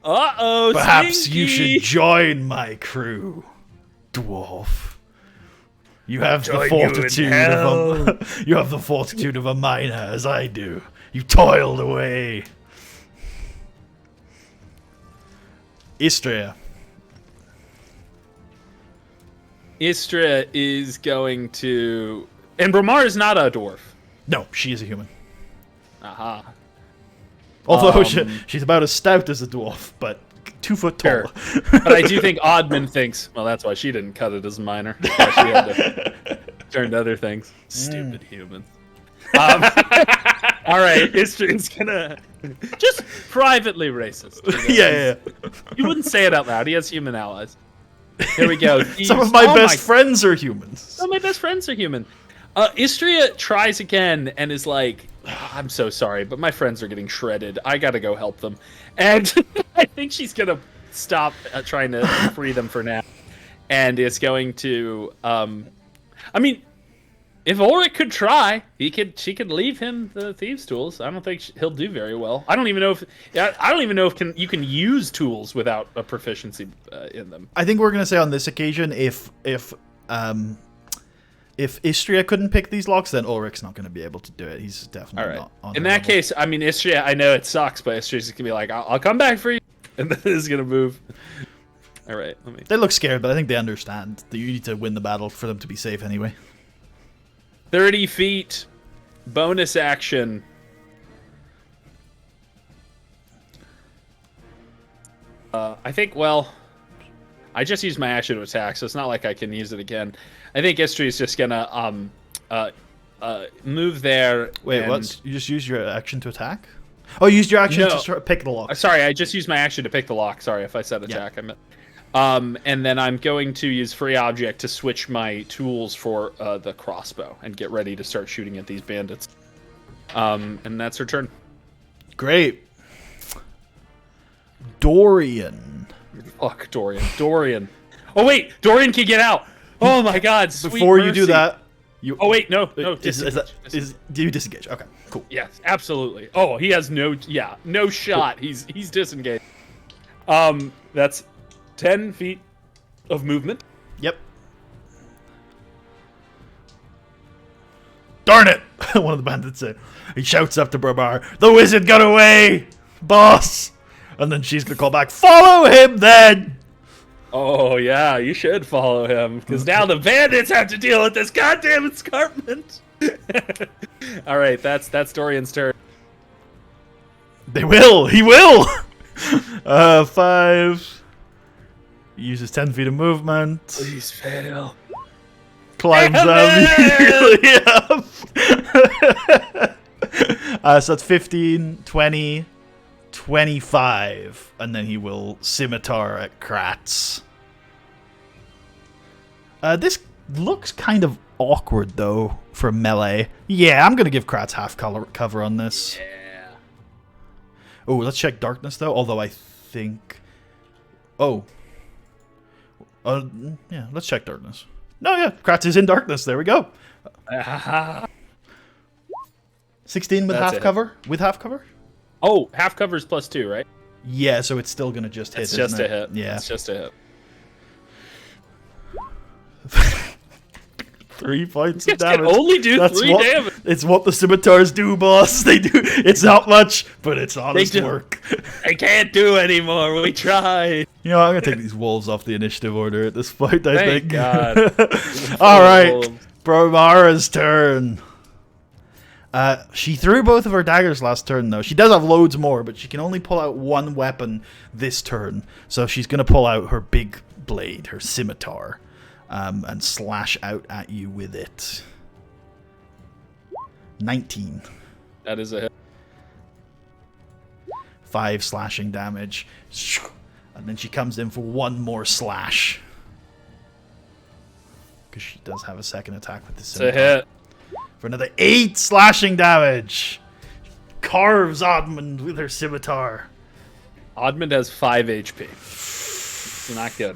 Uh-oh, Perhaps you Slinky. should join my crew, dwarf. You have the Join you in fortitude hell. you have the fortitude of a miner, as I do. You toiled away. Istria. Istria is going to... And Bromar is not a dwarf. No, she is a human. Aha. Although she's about as stout as a dwarf, but 2 foot tall. Sure. But I do think Admand thinks, well, that's why she didn't cut it as minor. That's why she had to turn to other things. Stupid humans. All right, Istria's gonna just privately racist. Yeah. You wouldn't say it out loud. He has human allies. Here we go. Some of my best friends are humans. Some of my best friends are human. Istria tries again and is like, I'm so sorry, but my friends are getting shredded. I gotta go help them. And I think she's gonna stop trying to free them for now. And is going to, I mean, if Ulrich could try, she could leave him the thieves' tools. I don't think he'll do very well. I don't even know if you can use tools without a proficiency in them. I think we're gonna say on this occasion, if Istria couldn't pick these locks, then Ulrich's not going to be able to do it. He's definitely not on In her that level. case, I mean, Istria, I know it sucks, but Istria's going to be like, I'll come back for you. And then is going to move. All right, let me... They look scared, but I think they understand that you need to win the battle for them to be safe anyway. 30 feet. Bonus action. I think, well... I just used my action to attack, so it's not like I can use it again. I think Istria's just gonna move there. Wait, what? You just used your action to attack? Oh, you used your action to pick the lock. Sorry, I just used my action to pick the lock. Sorry if I said attack. I meant. And then I'm going to use free object to switch my tools for the crossbow and get ready to start shooting at these bandits. And that's her turn. Great. Dorian. Fuck Dorian. Dorian. Oh wait, Dorian can get out. Oh my God. Sweet Before mercy. you do that, you. Oh wait, no. Do you disengage? Okay, cool. Yes, absolutely. Oh, he has no shot. Cool. He's disengaged. That's 10 feet of movement. Yep. Darn it! One of the bandits said. He shouts up to Bromar, "The wizard got away, boss!" And then she's gonna call back, "Follow him then!" Oh yeah, you should follow him, because now the bandits have to deal with this goddamn escarpment. All right, that's Dorian's turn. They will. He will. 5. He uses 10 feet of movement. Please fail. Climbs immediately up. So that's 15, 20, 25, and then he will scimitar at Kratz. This looks kind of awkward though for melee. Yeah, I'm gonna give Kratz half cover on this. Yeah. Oh, let's check darkness though. Although I think, yeah, let's check darkness. No, yeah, Kratz is in darkness. There we go. 16 with half cover. With half cover. Oh, half cover's +2, right? Yeah, so it's still gonna just hit. It's just a hit. Yeah, it's just a hit. 3 points You of guys can damage. only do 3 damage. It's what the scimitars do, boss. They do. It's not much, but it's honest do. work. I can't do anymore. We tried. You know, I'm gonna take these wolves off the initiative order at this point. I Thank think. God. All right, Bromara's turn. She threw both of her daggers last turn, though. She does have loads more, but she can only pull out one weapon this turn. So she's going to pull out her big blade, her scimitar, and slash out at you with it. 19. That is a hit. 5 slashing damage. And then she comes in for one more slash. Because she does have a second attack with the scimitar. It's a hit. For another 8 slashing damage. Carves Admand with her scimitar. Admand has 5 HP. It's not good.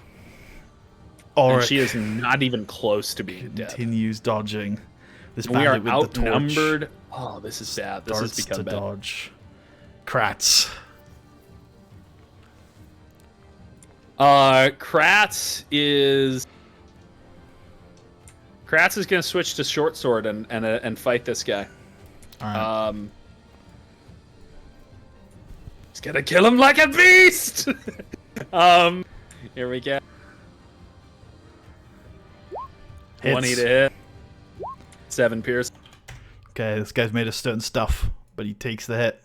And she is not even close to being dead. Continues dodging. This We are bandit with the torch outnumbered. Oh, this is bad. This has starts become to bad. dodge. Kratz. Kratz is gonna switch to short sword and fight this guy. All right. He's gonna kill him like a beast. Here we go. Hits. 20 to hit. 7 pierce. Okay, this guy's made of stone stuff, but he takes the hit.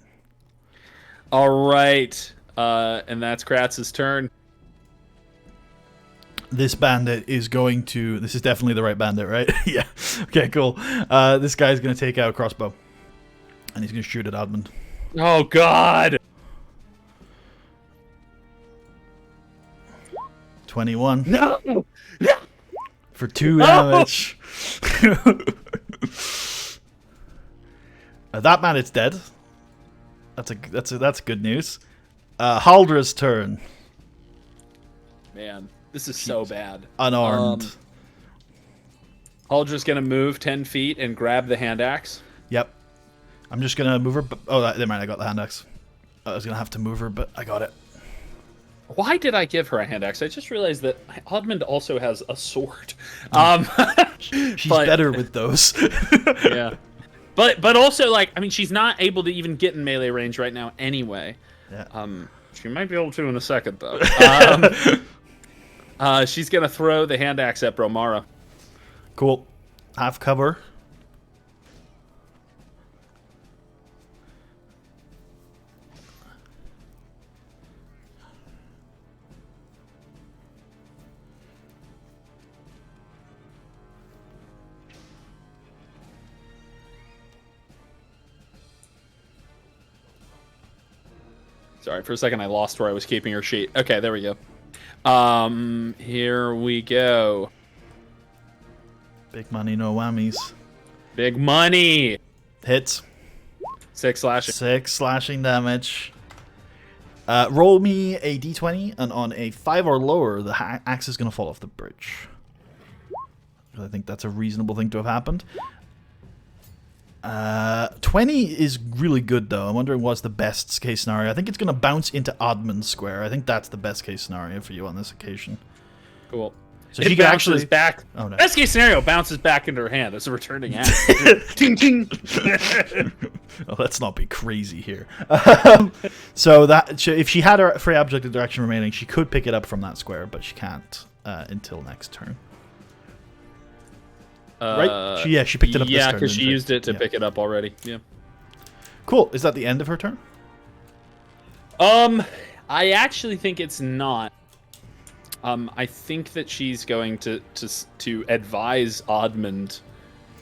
All right, and that's Kratz's turn. This bandit is going to... This is definitely the right bandit, right? Yeah. Okay, cool. This guy's going to take out a crossbow. And he's going to shoot at Admand. Oh, God! 21. No! For 2 damage. That bandit's dead. That's good news. Haldra's turn. Man, this is so bad. Unarmed. Haldra's gonna move 10 feet and grab the hand axe. Yep. I'm just gonna move her. Oh, never mind. I got the hand axe. I was gonna have to move her, but I got it. Why did I give her a hand axe? I just realized that Admand also has a sword. She's better with those. Yeah. But also, like, I mean, she's not able to even get in melee range right now anyway. Yeah. She might be able to in a second, though. She's going to throw the hand axe at Bromara. Cool. Half cover. Sorry, for a second I lost where I was keeping her sheet. Okay, there we go. Here we go. Big money, no whammies. Big money! Hits. 6 slashing. 6 slashing damage. Roll me a d20, and on a 5 or lower, the axe is going to fall off the bridge. I think that's a reasonable thing to have happened. 20 is really good, though. I'm wondering what's the best case scenario. I think it's going to bounce into Admand's square. I think that's the best case scenario for you on this occasion. Cool. So it she can bounces actually back. Oh, no. Best case scenario, bounces back into her hand as a returning axe. Ting, ting. Oh, let's not be crazy here. So that if she had her free object of direction remaining, she could pick it up from that square, but she can't until next turn. Right? She picked it up this turn. Yeah, because she used it to pick it up already. Yeah. Cool. Is that the end of her turn? I actually think it's not. I think that she's going to advise Admand,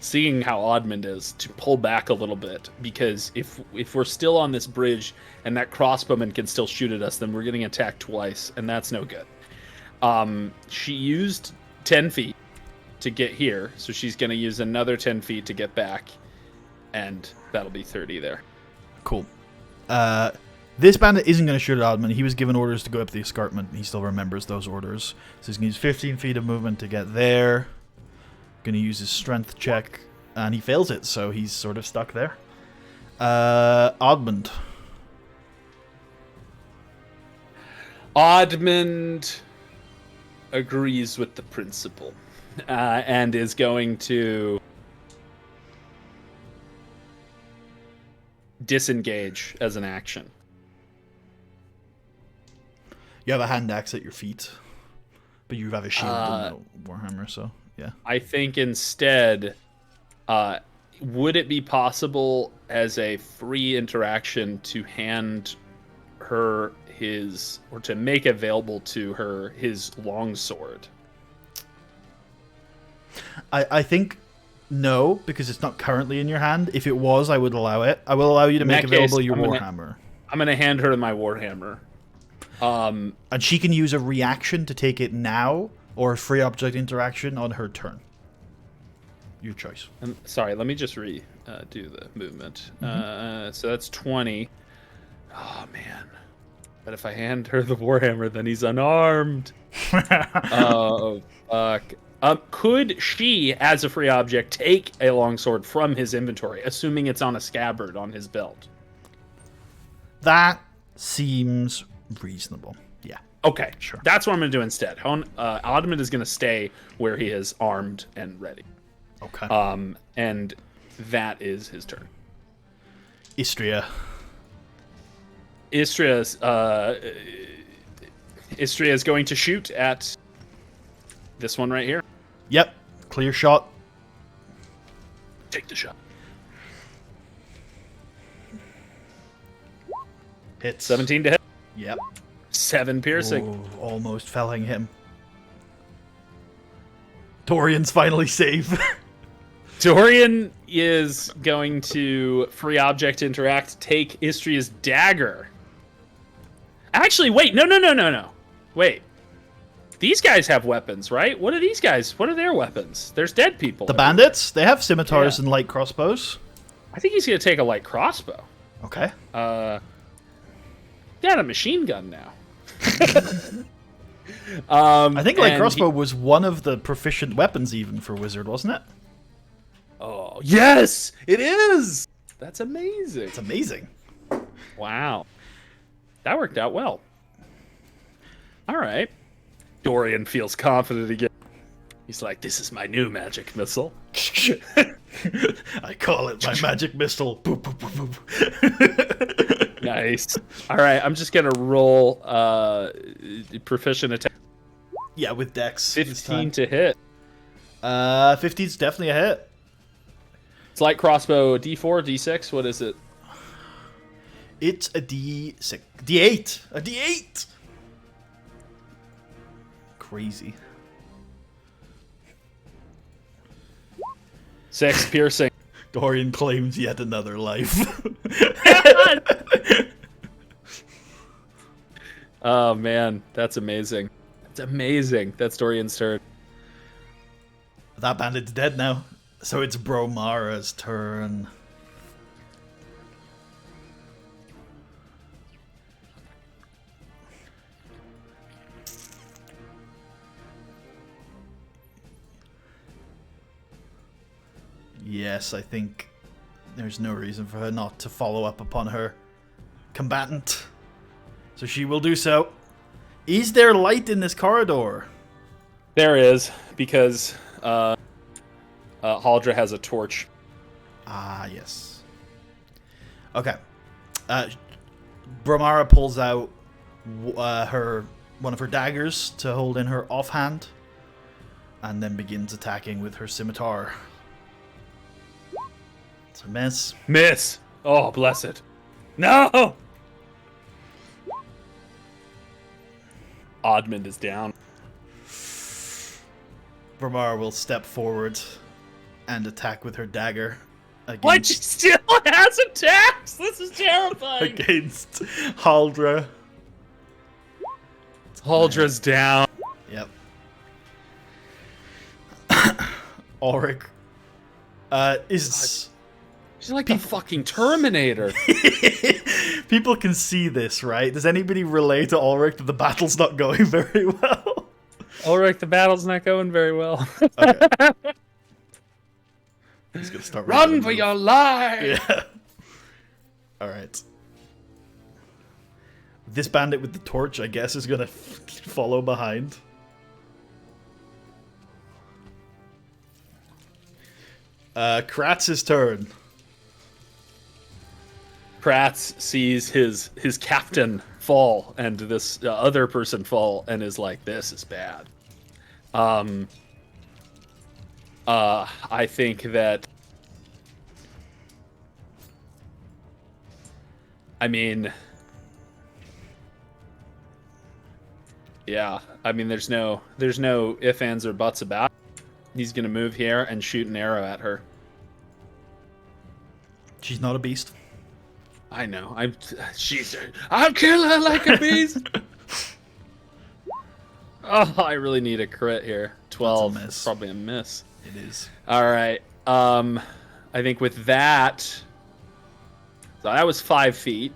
seeing how Admand is, to pull back a little bit, because if we're still on this bridge and that crossbowman can still shoot at us, then we're getting attacked twice, and that's no good. She used 10 feet to get here, so she's going to use another 10 feet to get back, and that'll be 30 there. Cool. This bandit isn't going to shoot at Admand. He was given orders to go up the escarpment. He still remembers those orders. So he's going to use 15 feet of movement to get there. Going to use his strength check, and he fails it, so he's sort of stuck there. Admand. Admand agrees with the principle. and is going to disengage as an action. You have a hand axe at your feet, but you have a shield and a warhammer, so yeah. I think instead, would it be possible as a free interaction to hand her his, or to make available to her his longsword? I think no, because it's not currently in your hand. If it was, I would allow it. I will allow you to make available your warhammer. I'm gonna hand her my warhammer. And she can use a reaction to take it now, or a free object interaction on her turn. Your choice. Sorry, let me just do the movement. So that's 20. Oh, man. But if I hand her the warhammer, then he's unarmed. Oh, fuck. Could she, as a free object, take a longsword from his inventory, assuming it's on a scabbard on his belt? That seems reasonable. Yeah. Okay, Sure. That's what I'm going to do instead. Admand is going to stay where he is, armed and ready. Okay. And that is his turn. Istria. Istria is going to shoot at this one right here. Yep. Clear shot. Take the shot. Hits. 17 to hit. Yep. 7 piercing. Oh, almost felling him. Dorian's finally safe. Dorian is going to free object interact, take Istria's dagger. Actually, wait, no. Wait. These guys have weapons, right? What are these guys? What are their weapons? There's dead people. The bandits, they have scimitars and light crossbows. I think he's going to take a light crossbow. Okay. Got a machine gun now. I think light crossbow was one of the proficient weapons even for wizard, wasn't it? Oh, yes, it is. That's amazing. It's amazing. Wow. That worked out well. All right. Dorian feels confident again. He's like, this is my new magic missile. I call it my magic missile. Boop, boop, boop, boop. Nice. All right, I'm just going to roll proficient attack. Yeah, with dex. 15 to hit. 15's definitely a hit. It's light crossbow, D4, D6, what is it? It's a D6. D8! A D8! Crazy. 6 piercing. Dorian claims yet another life. Oh, man, that's amazing. That's amazing. That's Dorian's turn. That bandit's dead now. So it's Bromara's turn. Yes, I think there's no reason for her not to follow up upon her combatant. So she will do so. Is there light in this corridor? There is, because Haldra has a torch. Ah, yes. Okay. Bromara pulls out one of her daggers to hold in her offhand, and then begins attacking with her scimitar. It's a miss. Miss! Oh, bless it. No! Admand is down. Bromara will step forward and attack with her dagger. What? She still has attacks? This is terrifying. Against Haldra. Haldra's down. Yep. Ulrich is... She's like the fucking Terminator. People can see this, right? Does anybody relate to Ulrich that the battle's not going very well? Ulrich, the battle's not going very well. Okay. He's gonna start Run for your life! Yeah. Alright. This bandit with the torch, I guess, is gonna follow behind. Kratz's turn. Kratz sees his captain fall and this other person fall and is like, this is bad. I think that, I mean, yeah, I mean, there's no ifs, ands, or buts about it. He's gonna move here and shoot an arrow at her. She's not a beast. I know. I'll kill her like a beast. Oh, I really need a crit here. 12. That's a miss. Probably a miss. It is. All right. I think with that, so that was 5 feet.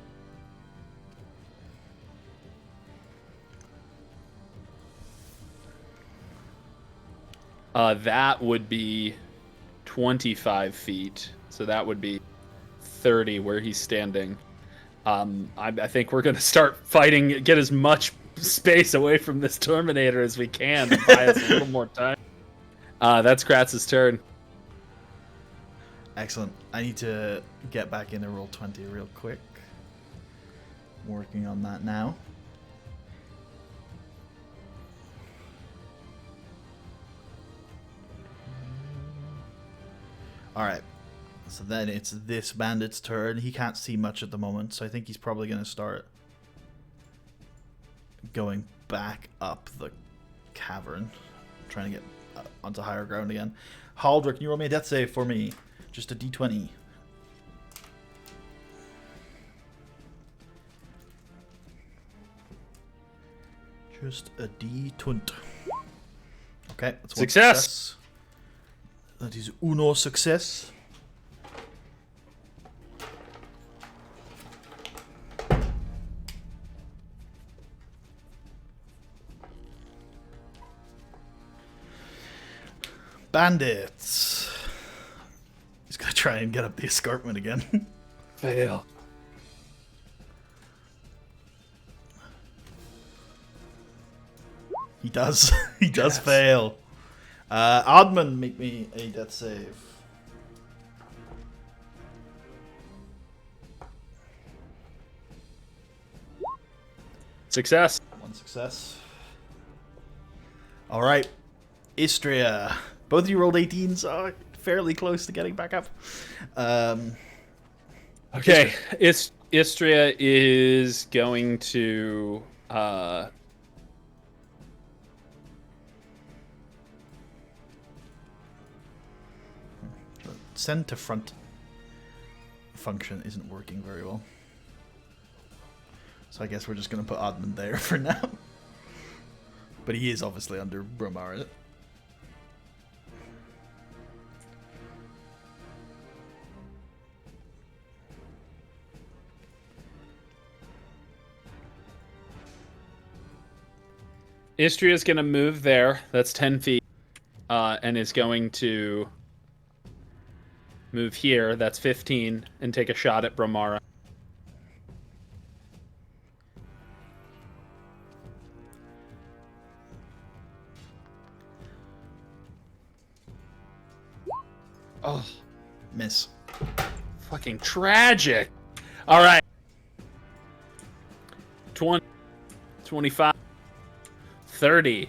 That would be 25 feet. So that would be 30 where he's standing. I think we're going to start fighting, get as much space away from this Terminator as we can to buy us a little more time. That's Kratz's turn. Excellent. I need to get back into roll 20 real quick. Working on that now. Alright. So then it's this bandit's turn. He can't see much at the moment, so I think he's probably going to start going back up the cavern. Trying to get onto higher ground again. Haldra, can you roll me a death save for me? Just a d20. Just a d20. Okay, that's one success. That is uno success. Bandits. He's gonna try and get up the escarpment again. Fail. He does. He does fail. Admand, make me a death save. Success. One success. All right, Istria. Both of you rolled 18s, so fairly close to getting back up. Okay, Istria is going to send to front function isn't working very well. So I guess we're just going to put Admand there for now. But he is obviously under Bromara. Istria is going to move there. That's 10 feet. And is going to move here. That's 15. And take a shot at Bromara. Oh, miss. Fucking tragic. All right. 20, 25, 30.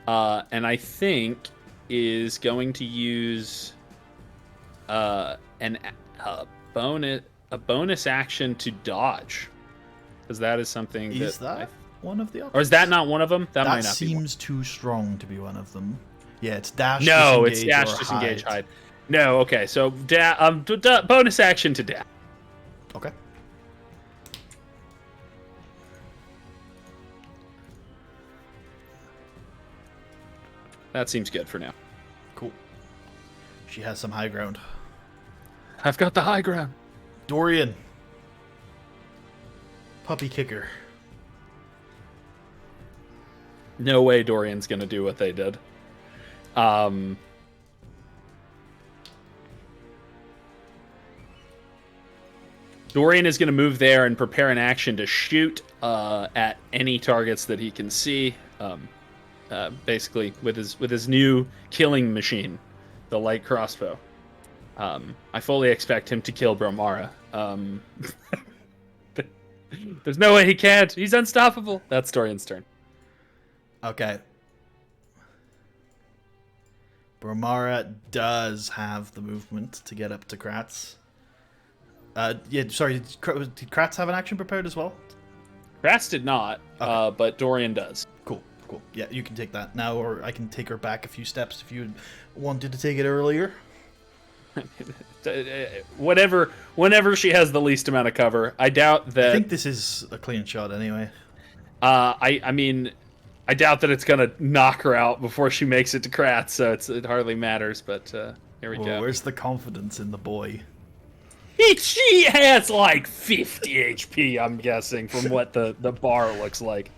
And I think is going to use a bonus action to dodge, because that is something is that one of the options? Or is that not one of them? That might not seems too strong to be one of them. Yeah, it's dash. No, it's disengage, dash, disengage, hide. No, okay, so bonus action to dash. Okay. That seems good for now. Cool. She has some high ground. I've got the high ground. Dorian. Puppy kicker. No way Dorian's gonna do what they did. Dorian is going to move there and prepare an action to shoot at any targets that he can see. Basically, with his new killing machine, the light crossbow. I fully expect him to kill Bromara. There's no way he can't. He's unstoppable. That's Dorian's turn. Okay. Bromara does have the movement to get up to Kratz. Yeah, sorry, did Kratz have an action prepared as well? Kratz did not, Okay. but Dorian does. Cool. Yeah, you can take that now, or I can take her back a few steps if you wanted to take it earlier. Whenever she has the least amount of cover. I doubt that. I think this is a clean shot anyway. I mean, I doubt that it's gonna knock her out before she makes it to Kratz, so it hardly matters. But here we go. Where's the confidence in the boy? She has like 50 HP, I'm guessing, from what the bar looks like.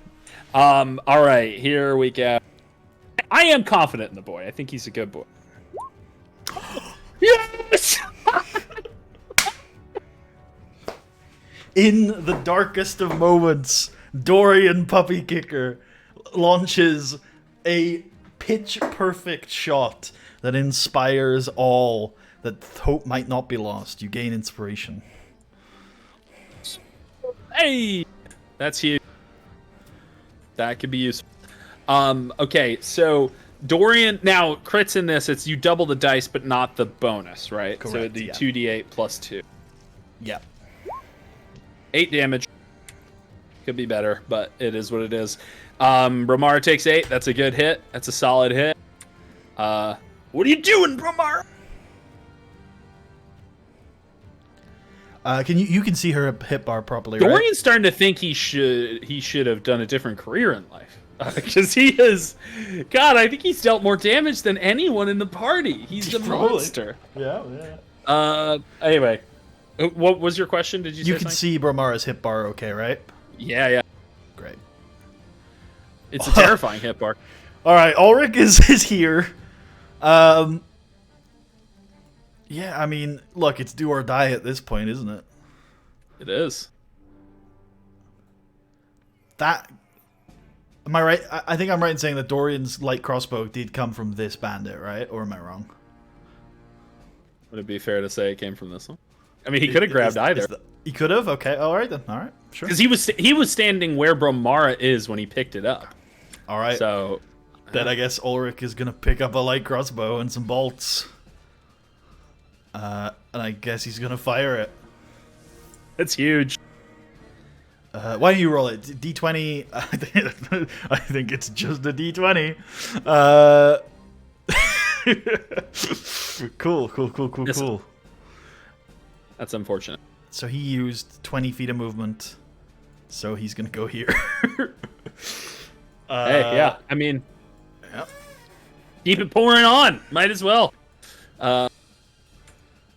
All right, here we go. I am confident in the boy. I think he's a good boy. Yes! In the darkest of moments, Dorian Puppy Kicker launches a pitch-perfect shot that inspires all, that hope might not be lost. You gain inspiration. Hey! That's huge. That could be useful. Okay, so Dorian, now crits in this, it's you double the dice, but not the bonus, right? Correct, so the yeah. 2d8 plus 2. Yep. 8 damage. Could be better, but it is what it is. Bromara takes 8. That's a good hit. That's a solid hit. What are you doing, Bromara? You can see her hit bar properly, right? Dorian's starting to think he should have done a different career in life. Because he is, God, I think he's dealt more damage than anyone in the party. He's a monster. Yeah. Anyway, what was your question? Did you say You can something? see Bromara's hit bar okay, right? Yeah. Great. It's a terrifying hit bar. Alright, Ulrich is here. Yeah, I mean, look, it's do or die at this point, isn't it? It is. That... Am I right? I think I'm right in saying that Dorian's light crossbow did come from this bandit, right? Or am I wrong? Would it be fair to say it came from this one? I mean, he could have grabbed either. He could have? Okay, alright then. Alright, sure. Because he was standing where Bromara is when he picked it up. Alright. So... Then I guess Ulrich is going to pick up a light crossbow and some bolts. And I guess he's going to fire it. It's huge. Why don't you roll it? D20. I think it's just a D20. Cool. That's unfortunate. So he used 20 feet of movement. So he's going to go here. Hey, yeah. I mean, Yep. keep it pouring on. Might as well.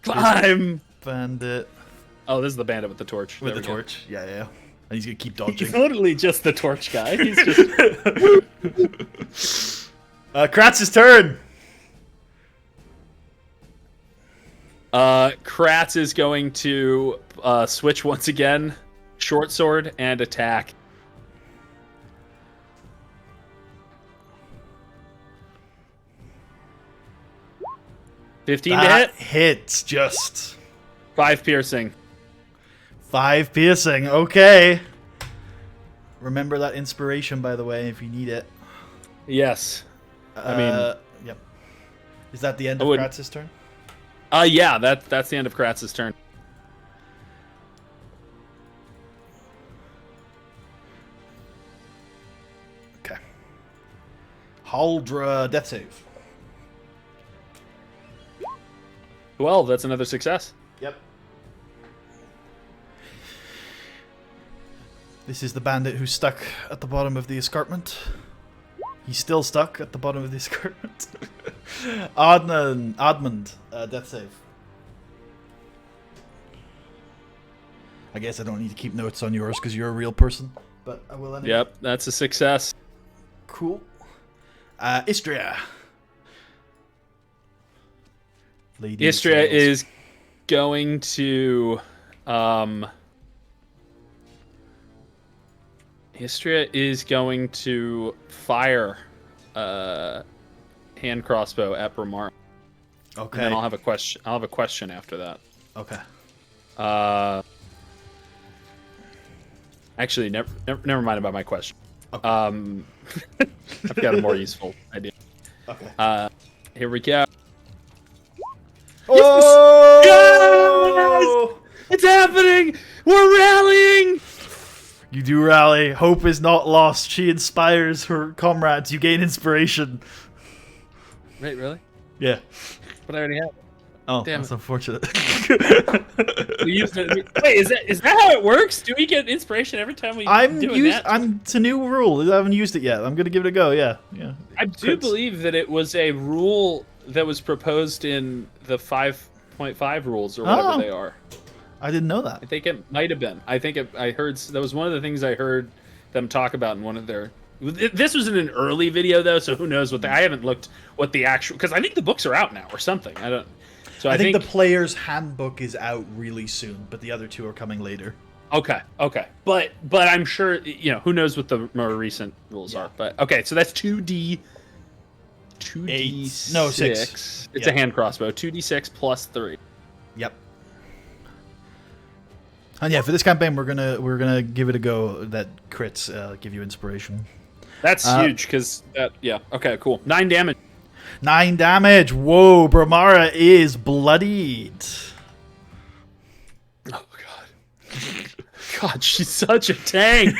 Climb. Bandit. Oh, this is the bandit with the torch. With There the we go. torch. Yeah. And he's going to keep dodging. He's literally just the torch guy. He's just... Kratz's turn. Kratz is going to switch once again. Short sword and attack. That 15 to hit. hits just. 5 piercing. 5 piercing. Okay. Remember that inspiration, by the way, if you need it. Yes. I mean... Yep. Is that the end of Kratz's turn? Yeah, that's the end of Kratz's turn. Okay. Haldra, death save. 12, that's another success. Yep. This is the bandit who's stuck at the bottom of the escarpment. He's still stuck at the bottom of the escarpment. Admand, death save. I guess I don't need to keep notes on yours because you're a real person, but I will anyway. Yep, that's a success. Cool. Istria. Lady Istria of Sails. is going to... Istria is going to fire hand crossbow at Bromara. Okay. And then I'll have a question. I'll have a question after that. Okay. Actually, never mind about my question. Okay. I've got a more useful idea. Okay. Here we go. Oh! Yes! It's happening! We're rallying! You do rally. Hope is not lost. She inspires her comrades. You gain inspiration. Wait, really? Yeah. But I already have it. Oh, Damn that's it. unfortunate. We used it. Wait, is that how it works? Do we get inspiration every time we do that? It's a new rule. I haven't used it yet. I'm gonna give it a go. Yeah. I do believe that it was a rule that was proposed in the 5.5 rules or whatever they are. I didn't know that. I think it might have been. I heard that was one of the things I heard them talk about in one of their. This was in an early video though, so who knows what I haven't looked what the actual, because I think the books are out now or something. I don't. So I think the player's handbook is out really soon, but the other two are coming later. Okay. But I'm sure, who knows what the more recent rules are. But okay, so that's 2D 6. No, 6. It's a hand crossbow. 2d6 plus 3. Yep. And yeah, for this campaign we're gonna give it a go that crits give you inspiration. That's huge because okay, cool. 9 damage. 9 damage. Whoa, Bramara is bloodied. Oh god. God, she's such a tank.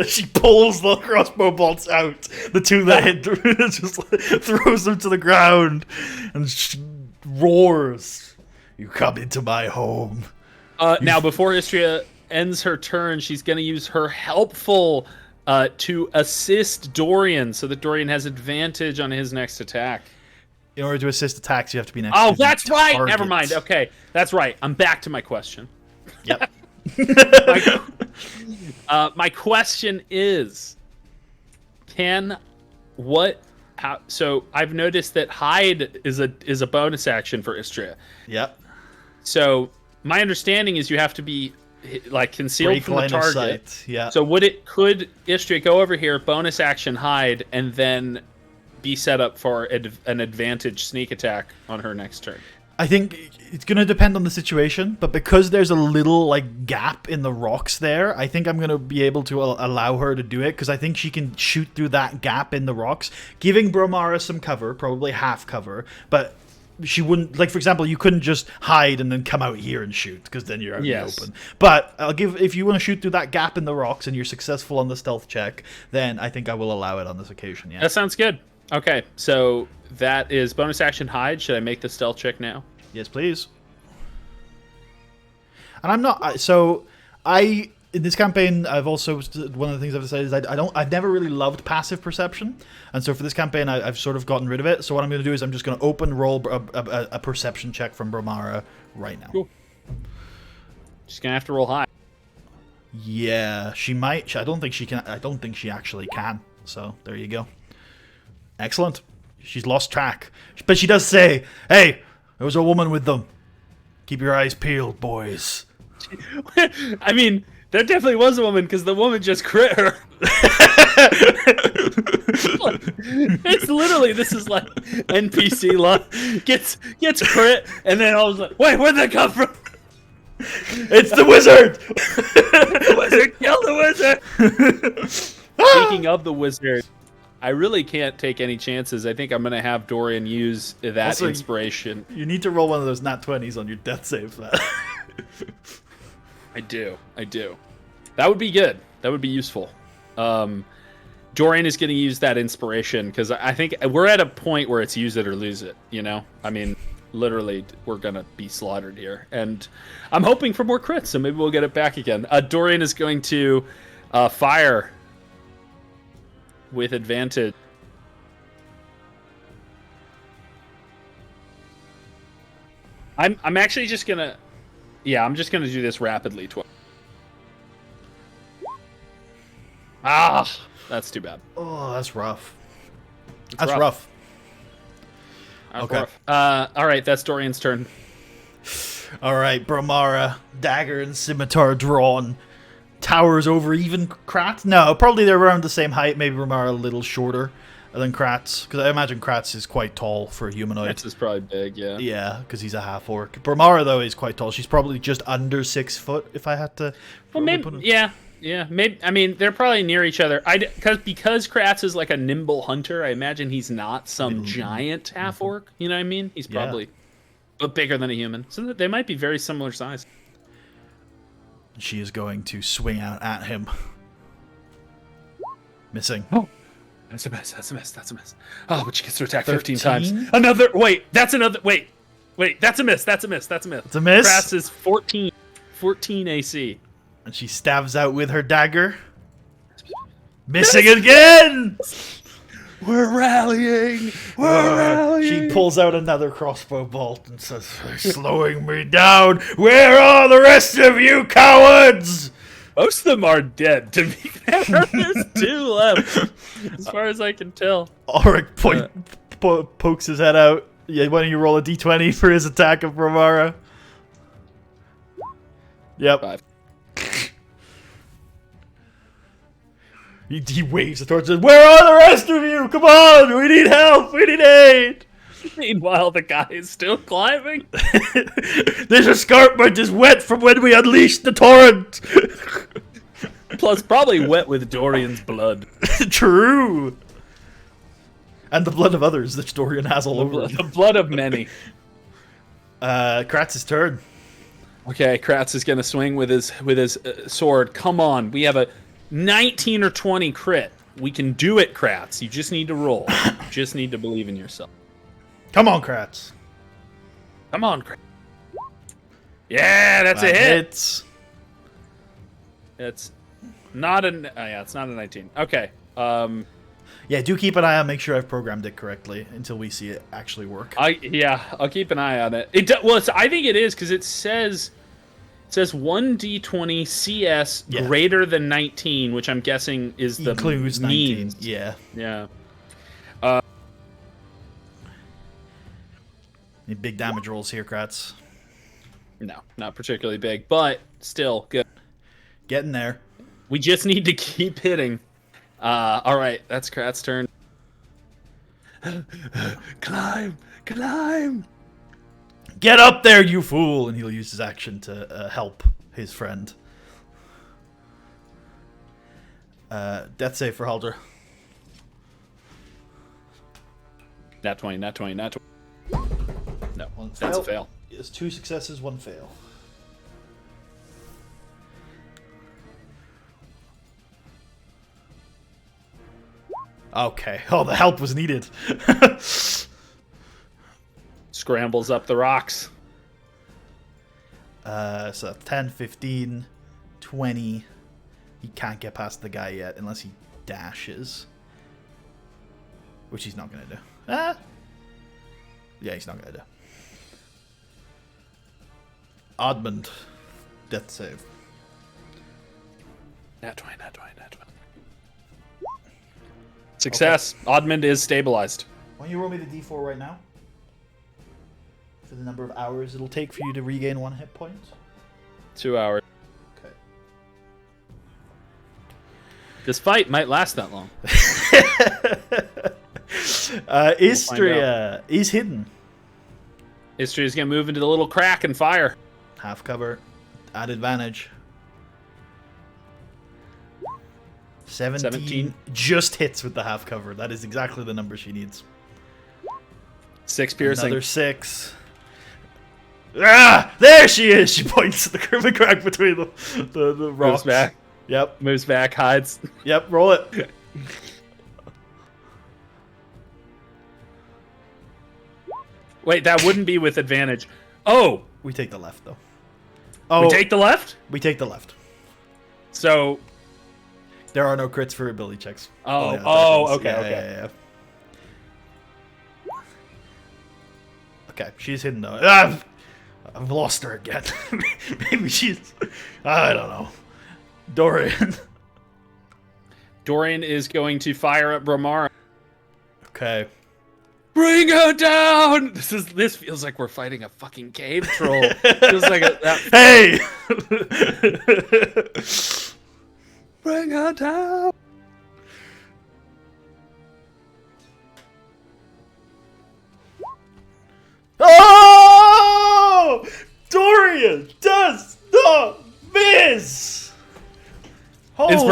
She pulls the crossbow bolts out. The two that hit just throws them to the ground and roars. You come into my home. Now, before Istria ends her turn, she's going to use her helpful to assist Dorian so that Dorian has advantage on his next attack. In order to assist attacks, you have to be next Oh, to that's the right. target. Never mind. Okay, that's right. I'm back to my question. Yep. My question is, so I've noticed that hide is a bonus action for Istria. Yep. So my understanding is you have to be like concealed Break from the line of target. sight. Yeah. So could Istria go over here, bonus action hide, and then be set up for an advantage sneak attack on her next turn? I think it's going to depend on the situation, but because there's a little like gap in the rocks there, I think I'm going to be able to allow her to do it because I think she can shoot through that gap in the rocks, giving Bromara some cover, probably half cover, but she wouldn't, like, for example, you couldn't just hide and then come out here and shoot because then you're out in the open. But if you want to shoot through that gap in the rocks and you're successful on the stealth check, then I think I will allow it on this occasion. Yeah. That sounds good. Okay, so that is bonus action hide. Should I make the stealth check now? Yes, please. And I'm not. In this campaign, I've also, one of the things I've decided is I've never really loved passive perception, and so for this campaign I've sort of gotten rid of it. So what I'm going to do is I'm just going to open roll a perception check from Bromara right now. Cool. She's gonna have to roll high. Yeah, she might. I don't think she can. I don't think she actually can. So there you go. Excellent. She's lost track, but she does say, "Hey, there was a woman with them. Keep your eyes peeled, boys." I mean, there definitely was a woman because the woman just crit her. It's literally, this is like NPC luck. Gets crit, and then I was like, wait, where'd that come from? It's the wizard! The wizard! Kill the wizard! Speaking of the wizard, I really can't take any chances. I think I'm going to have Dorian use that Also, inspiration. You need to roll one of those nat 20s on your death save. I do. That would be good. That would be useful. Dorian is going to use that inspiration because I think we're at a point where it's use it or lose it, I mean, literally, we're going to be slaughtered here. And I'm hoping for more crits, so maybe we'll get it back again. Dorian is going to fire with advantage. I'm actually just going to... Yeah, I'm just going to do this rapidly. That's too bad. Oh, that's rough. That's rough. Okay. All right, that's Dorian's turn. All right, Bromara, dagger and scimitar drawn, towers over even Krat. No, probably they're around the same height. Maybe Bromara a little shorter. And then Kratz, because I imagine Kratz is quite tall for a humanoid. Kratz is probably big, yeah. Yeah, because he's a half-orc. Bramara, though, is quite tall. She's probably just under 6 foot, if I had to... Well, maybe, yeah, maybe. I mean, they're probably near each other. Because Kratz is like a nimble hunter, I imagine he's not some giant half-orc, you know what I mean? He's probably but bigger than a human. So they might be very similar size. She is going to swing out at him. Missing. Oh. That's a miss. That's a miss. That's a miss. Oh, but she gets to attack 13? 15 times. Another. Wait. That's another. Wait. That's a miss. That's a miss. That's a miss. It's a miss. Kratz is 14 AC. And she stabs out with her dagger. Missing again. We're rallying. We're rallying. She pulls out another crossbow bolt and says, "They're slowing me down. Where are the rest of you cowards?" Most of them are dead, to be fair. There's 2 left, as far as I can tell. Auric pokes his head out. Yeah, why don't you roll a d20 for his attack of Bramara? Yep. 5. He waves the torch and says, "Where are the rest of you? Come on! We need help! We need aid!" Meanwhile, the guy is still climbing. This escarpment is wet from when we unleashed the torrent! Plus, probably wet with Dorian's blood. True! And the blood of others that Dorian has all over him. The blood of many. Kratz's turn. Okay, Kratz is going to swing with his sword. Come on, we have a 19 or 20 crit. We can do it, Kratz. You just need to roll. You just need to believe in yourself. Come on, Kratz. Come on, Kratz. Yeah, that's a hit. Hits. It's not it's not a 19. Okay. Yeah, do keep an eye on. Make sure I've programmed it correctly until we see it actually work. I'll keep an eye on it. I think it is because it says 1d20 CS greater than 19, which I'm guessing is the includes 19. Yeah. Yeah. Any big damage rolls here, Kratz? No, not particularly big, but still good. Getting there. We just need to keep hitting. All right, that's Kratz's turn. Climb! Get up there, you fool! And he'll use his action to help his friend. Death save for Haldra. Nat 20. No, One that's a fail. It's 2 successes, 1 fail. Okay. Oh, the help was needed. Scrambles up the rocks. So 10, 15, 20. He can't get past the guy yet unless he dashes. Which he's not going to do. Yeah, he's not going to do. Admand. Death save. Nat 20. Success. Okay. Admand is stabilized. Why don't you roll me the d4 right now? For the number of hours it'll take for you to regain 1 hit point. 2 hours. Okay. This fight might last that long. Istria is hidden. Istria is going to move into the little crack and fire. Half cover. At advantage. 17 just hits with the half cover. That is exactly the number she needs. 6 piercing. Another 6. Ah! There she is! She points at the criminal crack between the rocks. Moves back. Yep. Moves back, hides. Yep, roll it. Wait, that wouldn't be with advantage. Oh! We take the left, though. Oh, we take the left? We take the left. So... There are no crits for ability checks. Okay. Yeah. Okay, she's hidden, though. I've lost her again. Maybe she's... I don't know. Dorian. Dorian is going to fire at Bramara. Okay. Bring her down! This feels like we're fighting a fucking cave troll. Feels like Hey! Bring her down!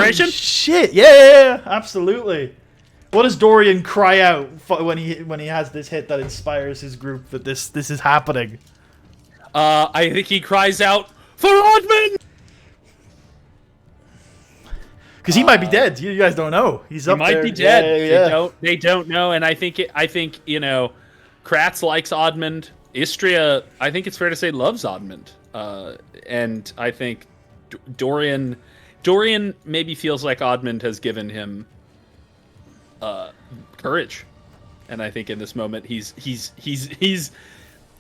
Inspiration? Shit! Yeah, absolutely. What does Dorian cry out when he has this hit that inspires his group that this is happening? I think he cries out for Admand. Because he might be dead. You guys don't know. He's up there. He might be dead. Yeah. They don't know, and I think Kratz likes Admand. Istria, I think it's fair to say, loves Admand. And I think Dorian maybe feels like Admand has given him courage, and I think in this moment he's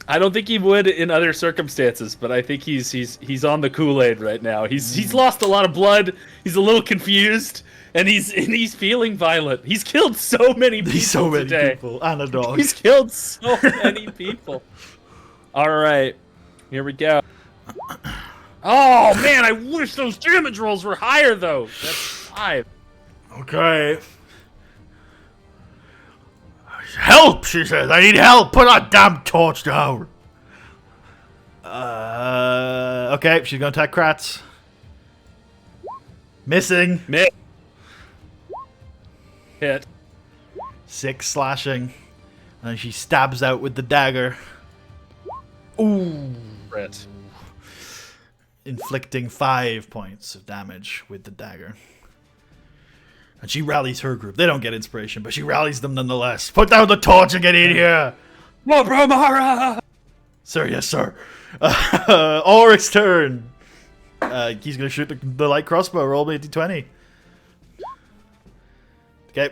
I don't think he would in other circumstances, but I think he's on the Kool-Aid right now. He's lost a lot of blood. He's a little confused, and he's feeling violent. He's killed so many people today. People and a dog. He's killed so many people. All right, here we go. Oh man, I wish those damage rolls were higher though. That's 5. Okay. Help, she says. I need help. Put that damn torch down. Okay, she's gonna attack Kratz. Missing. Hit. 6 slashing. And she stabs out with the dagger. Ooh. Crit. Inflicting 5 points of damage with the dagger. And she rallies her group. They don't get inspiration, but she rallies them nonetheless. Put down the torch and get in here! More Bromara! Sir, yes, sir. Ulrich's turn. He's going to shoot the light crossbow. Roll me a d20. Okay.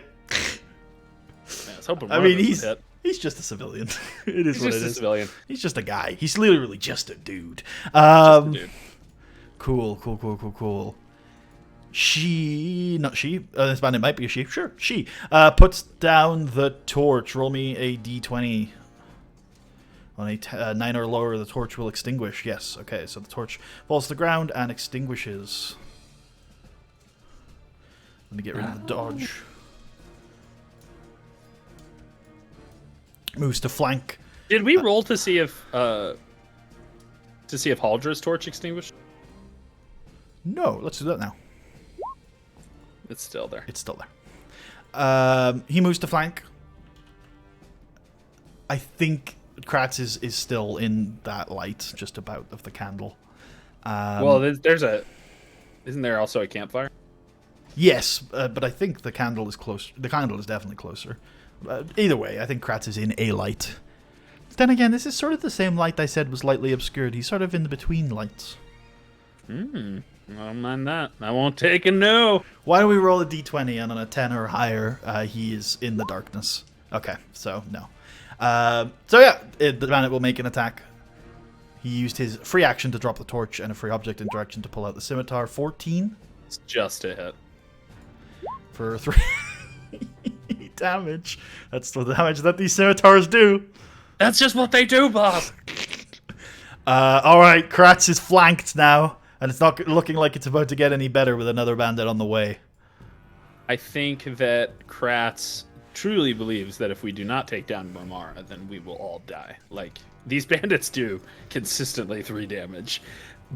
I mean, he's just a civilian. It is what it is. He's just a civilian. He's just a guy. He's literally just a dude. Just a dude. Cool. This bandit might be a she. Sure, she puts down the torch. Roll me a d20. On a 9 or lower, the torch will extinguish. Yes, okay, so the torch falls to the ground and extinguishes. Let me get rid of the dodge. Moves to flank. Did we roll to see if Haldra's torch extinguished? No, let's do that now. It's still there. It's still there. He moves to flank. I think Kratz is still in that light, just about, of the candle. Well, isn't there also a campfire? Yes, but I think the candle is close. The candle is definitely closer. Either way, I think Kratz is in a light. Then again, this is sort of the same light I said was lightly obscured. He's sort of in the between lights. I don't mind that. I won't take a no. Why don't we roll a d20, and on a 10 or higher, he is in the darkness. Okay, so no. The bandit will make an attack. He used his free action to drop the torch and a free object in direction to pull out the scimitar. 14. It's just a hit. For 3 damage. That's the damage that these scimitars do. That's just what they do, boss. Alright, Kratz is flanked now. And it's not looking like it's about to get any better with another bandit on the way. I think that Kratz truly believes that if we do not take down Bromara, then we will all die. Like, these bandits do consistently 3 damage.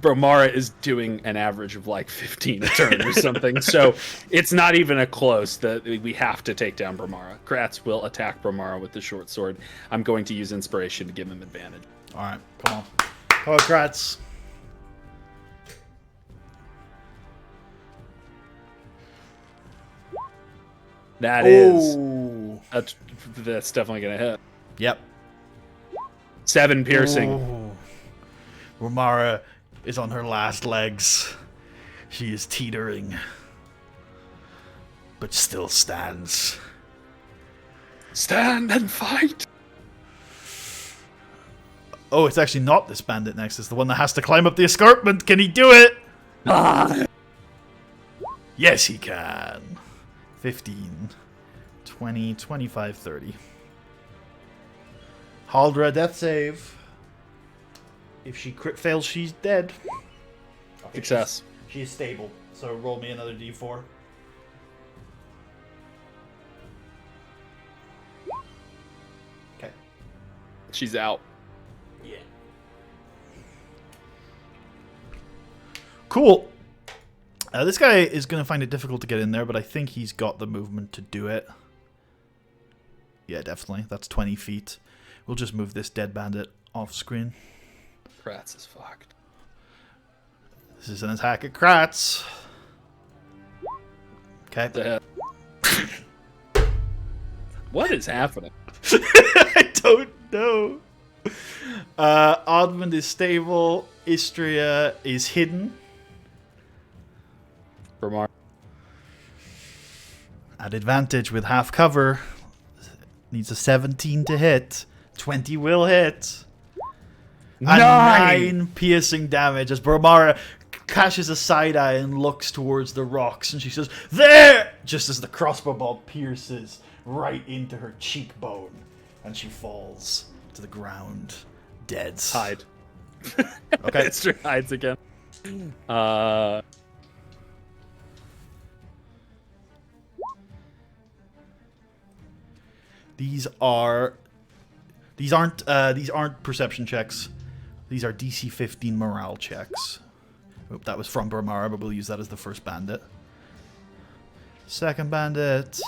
Bromara is doing an average of like 15 a turn or something, so it's not even a close that we have to take down Bromara. Kratz will attack Bromara with the short sword. I'm going to use inspiration to give him advantage. Alright, come on. Come on, Kratz. That's definitely gonna hit. Yep. 7 piercing. Ooh. Bromara is on her last legs. She is teetering, but still stands. Stand and fight. Oh, it's actually not this bandit next. It's the one that has to climb up the escarpment. Can he do it? Yes, he can. 15, 20, 25, 30. Haldra, death save. If she crit fails, she's dead. Success. She is stable, so roll me another d4. Okay. She's out. Yeah. Cool. This guy is going to find it difficult to get in there, but I think he's got the movement to do it. Yeah, definitely. That's 20 feet. We'll just move this dead bandit off screen. Kratz is fucked. This is an attack at Kratz. Okay. What is happening? I don't know. Admand is stable. Istria is hidden. Bramar. At advantage with half cover. Needs a 17 to hit. 20 will hit. And 9 piercing damage as Bramara catches a side eye and looks towards the rocks, and she says, "There!" Just as the crossbow bolt pierces right into her cheekbone, and she falls to the ground, dead. Hide. Okay. Esther hides again. These aren't perception checks. These are DC 15 morale checks. Oop, that was from Bramara, but we'll use that as the first bandit. Second bandit.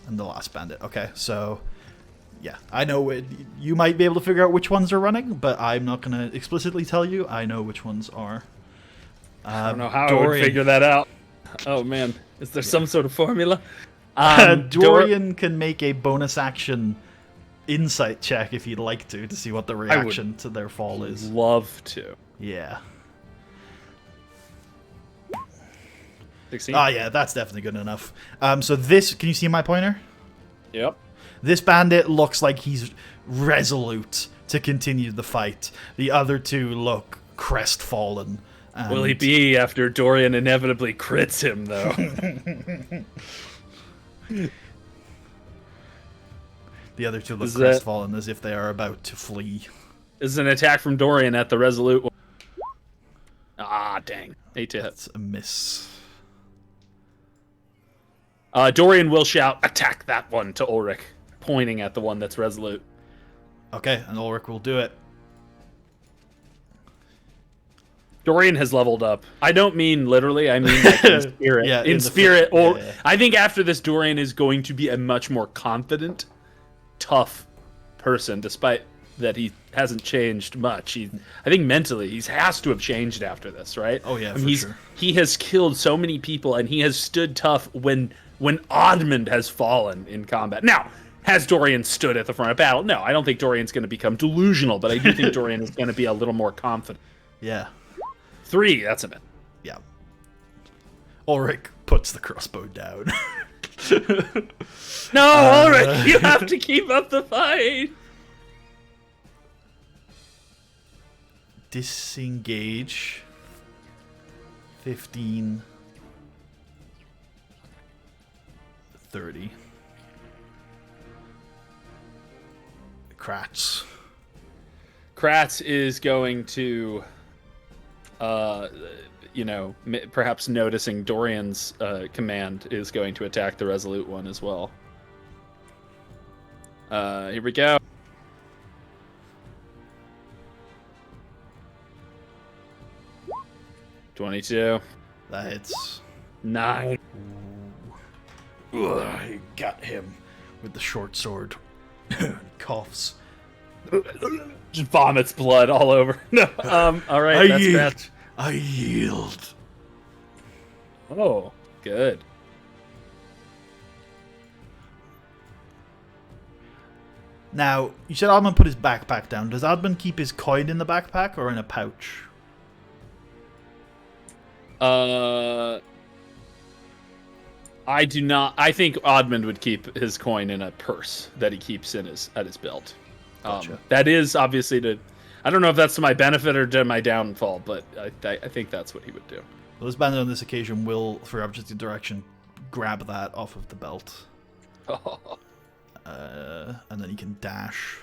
And the last bandit. Okay, so yeah, I know you might be able to figure out which ones are running, but I'm not going to explicitly tell you. I know which ones are. I don't know how I would figure that out. Oh man, is there some sort of formula? Dorian can make a bonus action insight check if you'd like to see what the reaction to their fall is. Love to. Yeah. 16? Ah, yeah, that's definitely good enough. So this, can you see my pointer? Yep. This bandit looks like he's resolute to continue the fight. The other two look crestfallen. Will he be after Dorian inevitably crits him, though? The other two look crestfallen as if they are about to flee. This is an attack from Dorian at the resolute one. Ah, dang. 8 to hit. That's a miss. Dorian will shout, "Attack that one," to Ulrich, pointing at the one that's resolute. Okay, and Ulrich will do it. Dorian has leveled up. I don't mean literally, I mean like in spirit. Yeah, in spirit. yeah. I think after this, Dorian is going to be a much more confident, tough person, despite that he hasn't changed much. I think mentally, he has to have changed after this, right? Oh, yeah, sure. He has killed so many people, and he has stood tough when Admand has fallen in combat. Now, has Dorian stood at the front of battle? No, I don't think Dorian's going to become delusional, but I do think Dorian is going to be a little more confident. Yeah. 3, that's a bit. Yeah. Ulrich puts the crossbow down. No, Ulrich, you have to keep up the fight. Disengage. 15. 30. Kratz. Kratz is going to, perhaps noticing Dorian's command, is going to attack the resolute one as well. Here we go. $22. That hits. 9. Ugh, I got him with the short sword. Coughs. Just vomits blood all over. No. All right. That's Kratz. I yield. Oh, good. Now, you said Admand put his backpack down. Does Admand keep his coin in the backpack or in a pouch? I do not. I think Admand would keep his coin in a purse that he keeps at his belt. Gotcha. That is obviously to. I don't know if that's to my benefit or to my downfall, but I think that's what he would do. Well, this bandit on this occasion will, for objective direction, grab that off of the belt. And then he can dash.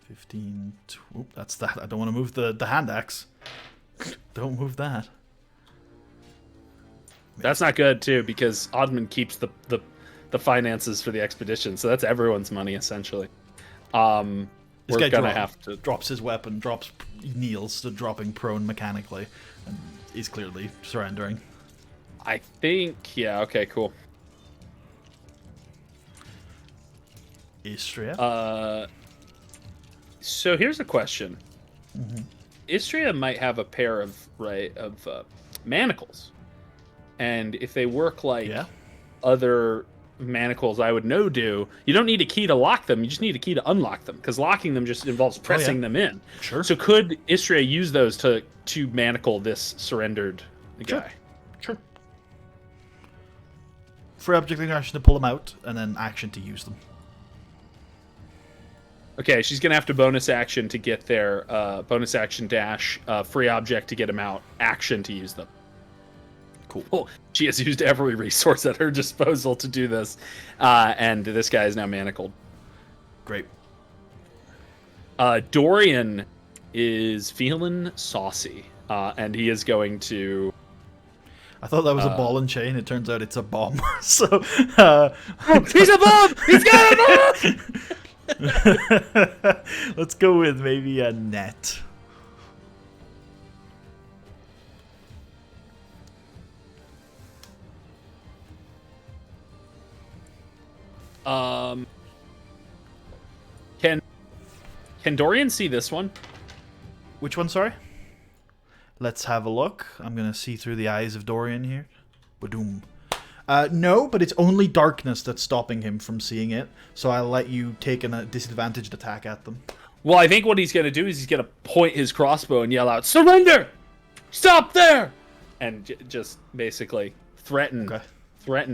15. Oop, that's that. I don't want to move the hand axe. Don't move that. That's not good too, because Admand keeps the finances for the expedition, so that's everyone's money essentially. This We're guy gonna have to drops his weapon, kneels to dropping prone mechanically, and is clearly surrendering. I think, yeah, okay, cool. Istria. So here's a question. Mm-hmm. Istria might have a pair of manacles, and if they work like other manacles I would know do, you don't need a key to lock them. You just need a key to unlock them, because locking them just involves pressing them in. Sure. So could Istria use those to manacle this surrendered guy? Sure. Free object action to pull them out, and then action to use them. Okay, she's gonna have to bonus action to get there. Bonus action dash, free object to get him out. Action to use them. Cool. Well, she has used every resource at her disposal to do this, and this guy is now manacled. Great. Dorian is feeling saucy, and he is going to. I thought that was a ball and chain. It turns out it's a bomb. So he's a bomb. He's got a bomb. Let's go with maybe a net. Can Dorian see this one? Which one, sorry? Let's have a look. I'm gonna see through the eyes of Dorian here. Badoom. No, but it's only darkness that's stopping him from seeing it, so I'll let you take a disadvantaged attack at them. Well, I think what he's going to do is he's going to point his crossbow and yell out, "Surrender! Stop there!" And just basically threaten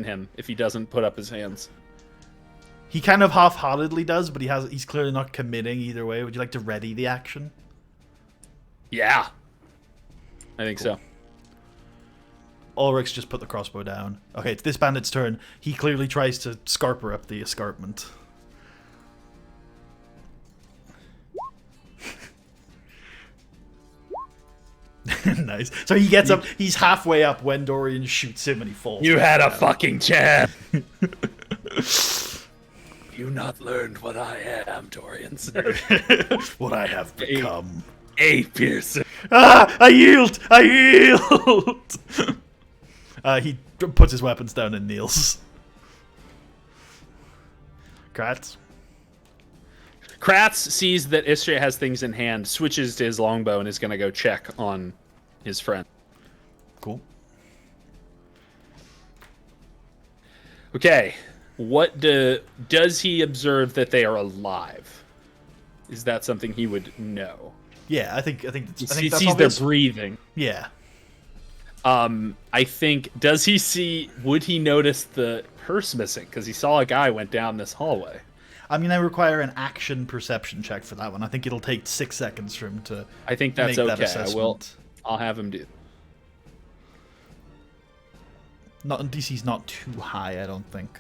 him if he doesn't put up his hands. He kind of half-heartedly does, but he's clearly not committing either way. Would you like to ready the action? Yeah. I think so. Ulrich's just put the crossbow down. Okay, it's this bandit's turn. He clearly tries to scarper up the escarpment. Nice. So he gets up. He's halfway up when Dorian shoots him and he falls. You had a fucking chance. You not learned what I am, Dorian said. What I have become. A piercer. Ah! I yield! I yield! He puts his weapons down and kneels. Kratz? Kratz sees that Istria has things in hand, switches to his longbow, and is going to go check on his friend. Cool. Okay. Does he observe that they are alive? Is that something he would know? Yeah, I think He that's sees obvious. their breathing. Yeah. I think, would he notice the purse missing? Because he saw a guy went down this hallway. I'm going to require an action perception check for that one. I think it'll take 6 seconds for him to I think that's make okay. that assessment. I'll have him do. DC's not too high, I don't think.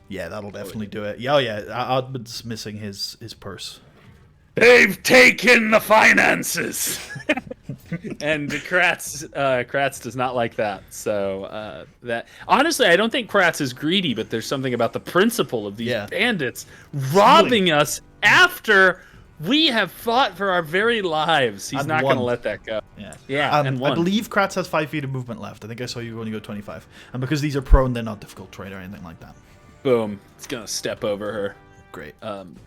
Yeah, that'll definitely do it. Yeah, Admand's missing his purse. They've taken the finances! And Kratz does not like that. So that honestly, I don't think Kratz is greedy, but there's something about the principle of these bandits robbing us after we have fought for our very lives. He's not going to let that go. Yeah. And I believe Kratz has 5 feet of movement left. I think I saw you only go 25. And because these are prone, they're not difficult terrain or anything like that. Boom! It's gonna step over her. Great.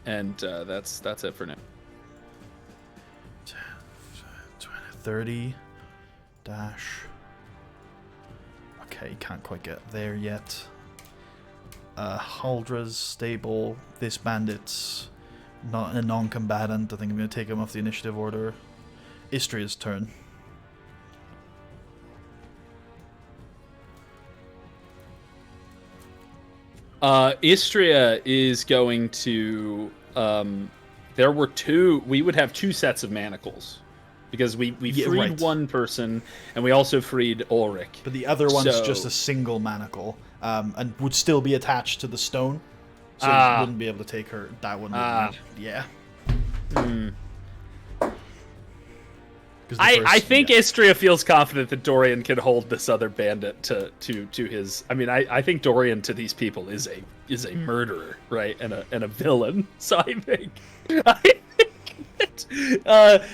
And that's it for now. 30 dash. Okay, can't quite get there yet. Haldra's stable. This bandit's not a non-combatant. I think I'm going to take him off the initiative order. Istria's turn. Istria is going to. We would have 2 sets of manacles. Because we freed one person, and we also freed Ulrich. But the other one's just a single manacle, and would still be attached to the stone, so you wouldn't be able to take her. That one would yeah. I think Istria feels confident that Dorian can hold this other bandit to his. I mean, I think Dorian to these people is a murderer, right, and a villain. So I think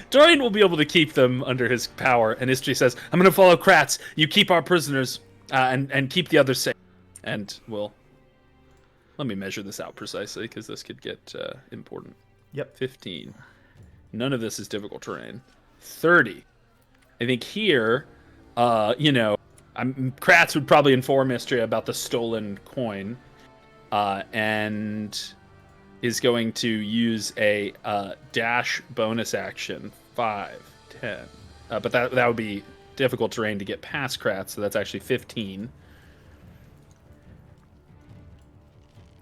Dorian will be able to keep them under his power, and Istri says, I'm going to follow Kratz. You keep our prisoners, and keep the others safe. And we'll... Let me measure this out precisely, because this could get important. Yep. 15. None of this is difficult terrain. 30. I think here, Kratz would probably inform Istria about the stolen coin, and is going to use a dash bonus action. 5, 10. But that would be difficult terrain to get past Kratz, so that's actually 15.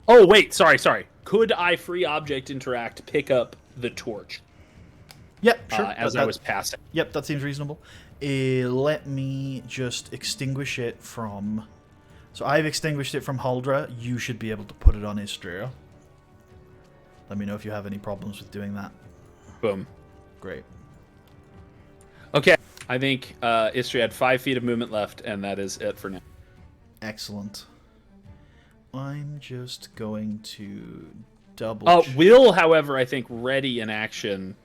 Oh, wait, sorry. Could I free object interact pick up the torch? Yep, sure. As I was passing. Yep, that seems reasonable. Let me just extinguish it from... So I've extinguished it from Huldra. You should be able to put it on Istria. Let me know if you have any problems with doing that. Boom. Great. Okay, I think Istria had 5 feet of movement left, and that is it for now. Excellent. I'm just going to double... Will, however, I think, ready in action...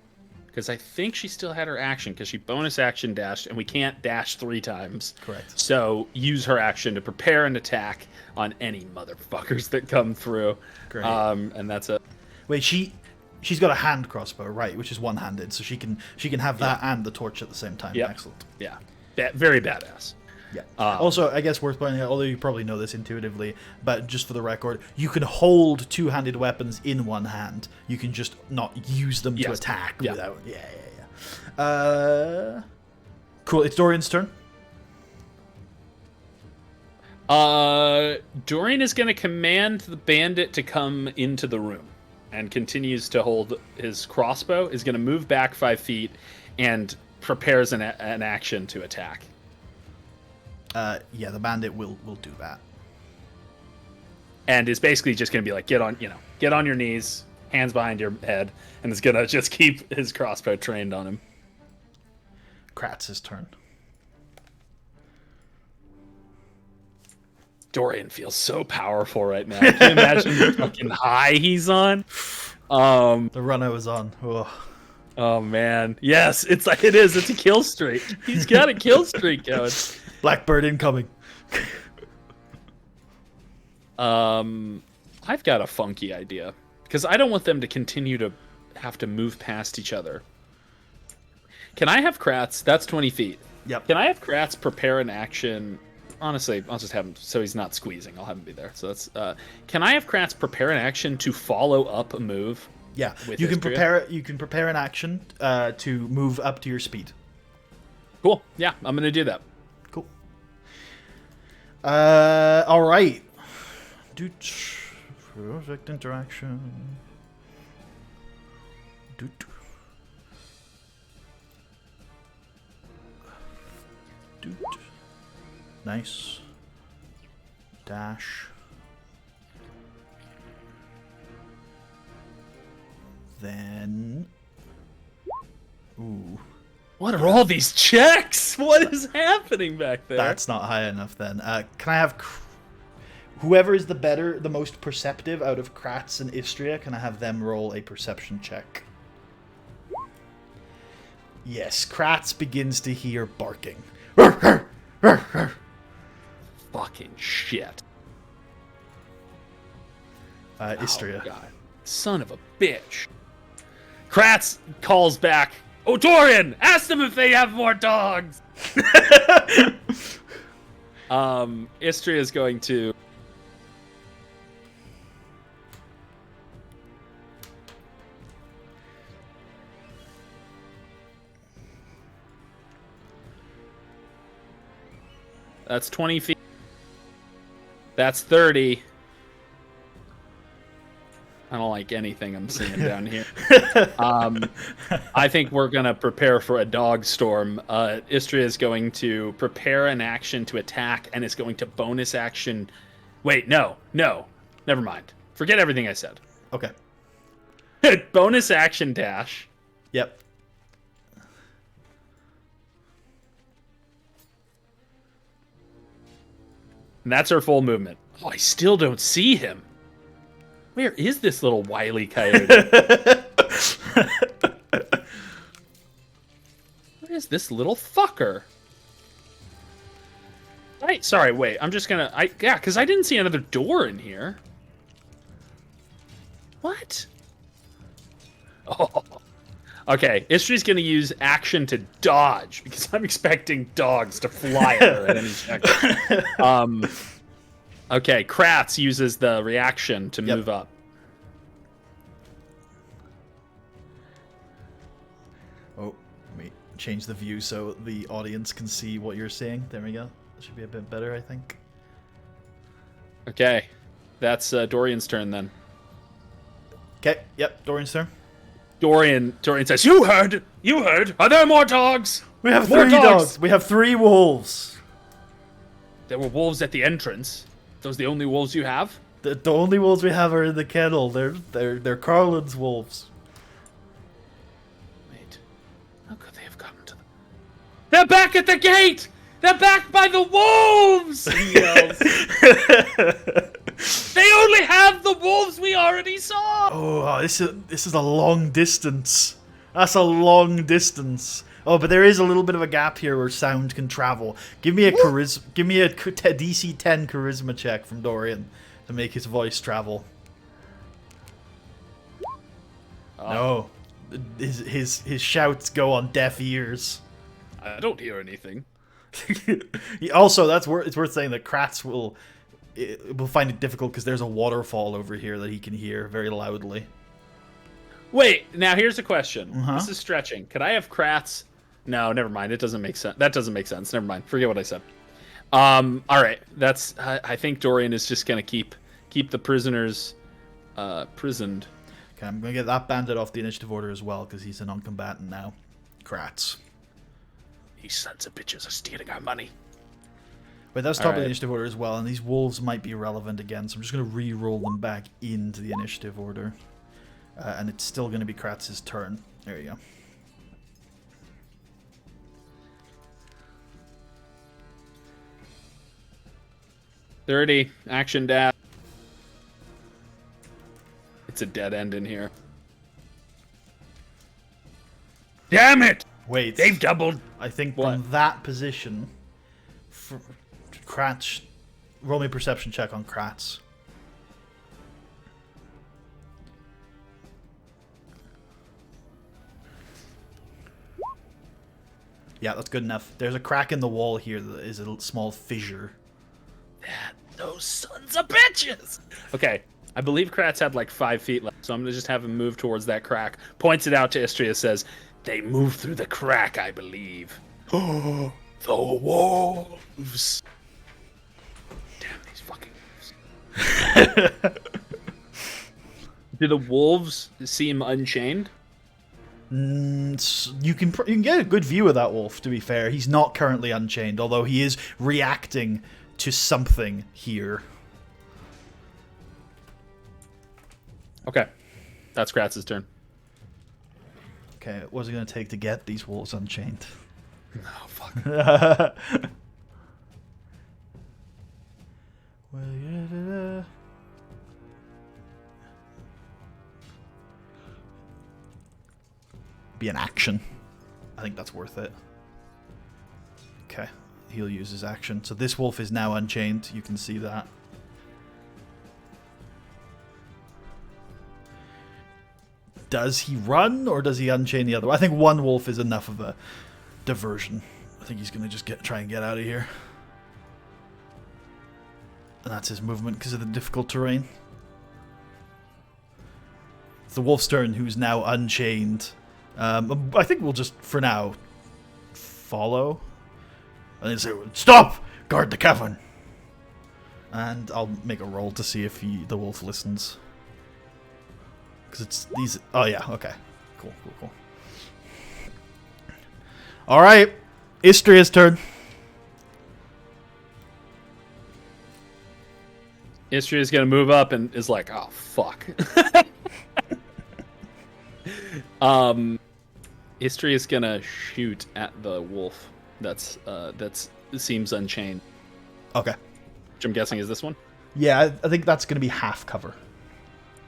Because I think she still had her action, because she bonus action dashed, and we can't dash 3 times. Correct. So use her action to prepare an attack on any motherfuckers that come through. Great. And that's it. Wait, she's got a hand crossbow, right? Which is one-handed, so she can have that and the torch at the same time. Yep. Excellent. Yeah, very badass. Yeah. Also, I guess worth pointing out, although you probably know this intuitively, but just for the record, you can hold two-handed weapons in one hand. You can just not use them to attack without... Yeah. Cool. It's Dorian's turn. Dorian is going to command the bandit to come into the room and continues to hold his crossbow, is going to move back 5 feet and prepares an action to attack. Yeah, the bandit will do that. And is basically just going to be like, get on your knees, hands behind your head, and is going to just keep his crossbow trained on him. Kratz's turn. Dorian feels so powerful right now. Can you imagine the fucking high he's on? The run I was on. Ugh. Oh man, yes, it's a kill streak. He's got a kill streak going. Blackbird incoming. I've got a funky idea, because I don't want them to continue to have to move past each other. Can I have Kratz? That's 20 feet. Yep. Can I have Kratz prepare an action? Honestly, I'll just have him so he's not squeezing. I'll have him be there. So that's. Can I have Kratz prepare an action to follow up a move? Yeah, you can prepare. You can prepare an action to move up to your speed. Cool. Yeah, I'm gonna do that. Cool. All right. Project interaction. Nice. Dash. Then. Ooh. What are all these checks? What is happening back there? That's not high enough then. Can I have whoever is the most perceptive out of Kratz and Istria, can I have them roll a perception check? Yes, Kratz begins to hear barking. Fucking shit. Istria. Oh, God. Son of a bitch. Kratz calls back, "Oh, Dorian, ask them if they have more dogs." Istria is going to... That's 20 feet. That's 30. I don't like anything I'm seeing down here. I think we're going to prepare for a dog storm. Istria is going to prepare an action to attack and is going to bonus action... Wait, no. Never mind. Forget everything I said. Okay. Bonus action dash. Yep. And that's her full movement. Oh, I still don't see him. Where is this little wily coyote? is this little fucker? Right, sorry, wait. I'm just gonna... Yeah, because I didn't see another door in here. What? Oh. Okay, Istri's gonna use action to dodge, because I'm expecting dogs to fly at her at any second. Okay, Kratz uses the reaction to move up. Oh, let me change the view so the audience can see what you're seeing. There we go. Should be a bit better, I think. Okay, that's Dorian's turn then. Okay, yep, Dorian's turn. Dorian says, "You heard! You heard! Are there more dogs? We have more 3 dogs. We have 3 wolves. There were wolves at the entrance. Those the only wolves you have? The only wolves we have are in the kennel. They're Carlin's wolves. Wait, how could they have come to the... They're back at the gate! They're back by the wolves! He yells. They only have the wolves we already saw! Oh, this is a long distance. That's a long distance. Oh, but there is a little bit of a gap here where sound can travel. Give me a DC 10 charisma check from Dorian to make his voice travel. No, his shouts go on deaf ears. I don't hear anything. Also, it's worth saying that Kratz will find it difficult because there's a waterfall over here that he can hear very loudly. Wait, now here's a question. Uh-huh. This is stretching. Could I have Kratz? No, never mind. It doesn't make sense. That doesn't make sense. Never mind. Forget what I said. All right. That's. I think Dorian is just gonna keep the prisoners prisoned. Okay, I'm gonna get that bandit off the initiative order as well because he's a non-combatant now. Kratz. These sons of bitches are stealing our money. But that's top of the initiative order as well, and these wolves might be relevant again, so I'm just going to re-roll them back into the initiative order. And it's still going to be Kratz's turn. There you go. .30 action dash. It's a dead end in here. Damn it! Wait. They've doubled. I think from that position, Kratz, roll me a perception check on Kratz. Yeah, that's good enough. There's a crack in the wall here that is a small fissure. Those sons of bitches! Okay, I believe Kratz had like 5 feet left, so I'm gonna just have him move towards that crack. Points it out to Istria, says, "They move through the crack, I believe." Oh, the wolves! Damn these fucking wolves! Do the wolves seem unchained? You can get a good view of that wolf, to be fair. He's not currently unchained, although he is reacting to something here. Okay. That's Kratz's turn. Okay, what's it going to take to get these wolves unchained? Oh, fuck. Be an action. I think that's worth it. Okay, he'll use his action. So this wolf is now unchained. You can see that. Does he run or does he unchain the other one? I think one wolf is enough of a diversion. I think he's going to just try and get out of here. And that's his movement because of the difficult terrain. It's the wolf's turn, who's now unchained. I think we'll just, for now, follow. And then say, "Stop! Guard the cavern!" And I'll make a roll to see if the wolf listens. Because it's these... Oh, yeah, okay. Cool. Alright. Istria's turn. Istria's gonna move up and is like, "Oh, fuck." Istria's gonna shoot at the wolf that's seems unchained. Okay. Which I'm guessing is this one? Yeah, I think that's going to be half cover.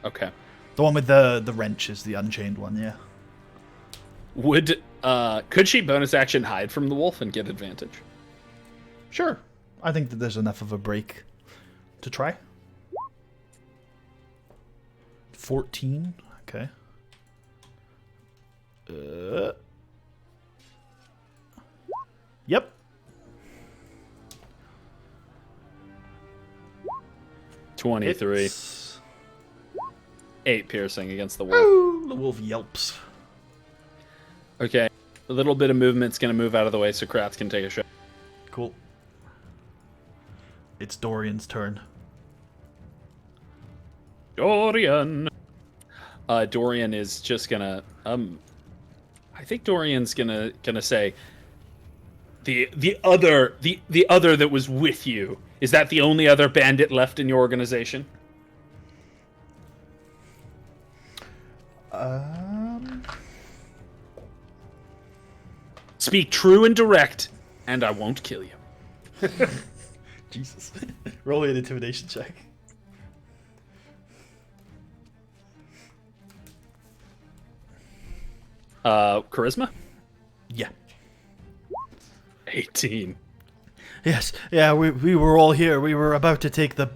Okay. The one with the wrench is the unchained one, yeah. Would Could she bonus action hide from the wolf and get advantage? Sure. I think that there's enough of a break to try. 14. Okay. Yep. $23. It's... 8 piercing against the wolf. Woo! The wolf yelps. Okay. A little bit of movement's going to move out of the way so Kratz can take a shot. Cool. It's Dorian's turn. Dorian. Dorian is just gonna I think Dorian's gonna say the other that was with you. Is that the only other bandit left in your organization? Speak true and direct, and I won't kill you. Jesus. Roll an intimidation check. Charisma? Yeah. 18. Yes. Yeah, we were all here. We were about to take the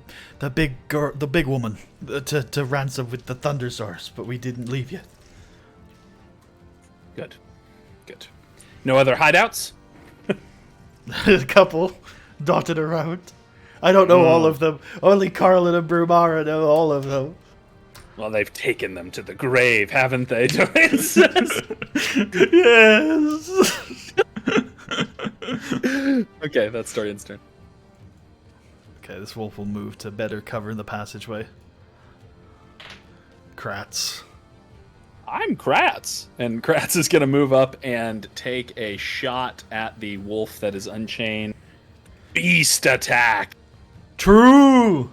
big woman to ransom with the Thundersars, but we didn't leave yet. Good. No other hideouts? A couple dotted around. I don't know all of them. Only Carlin and Brumara know all of them. Well, they've taken them to the grave, haven't they, Dorian says? Yes. Okay, that's Dorian's turn. Okay, this wolf will move to better cover the passageway. Kratz. I'm Kratz. And Kratz is going to move up and take a shot at the wolf that is unchained. Beast attack. True.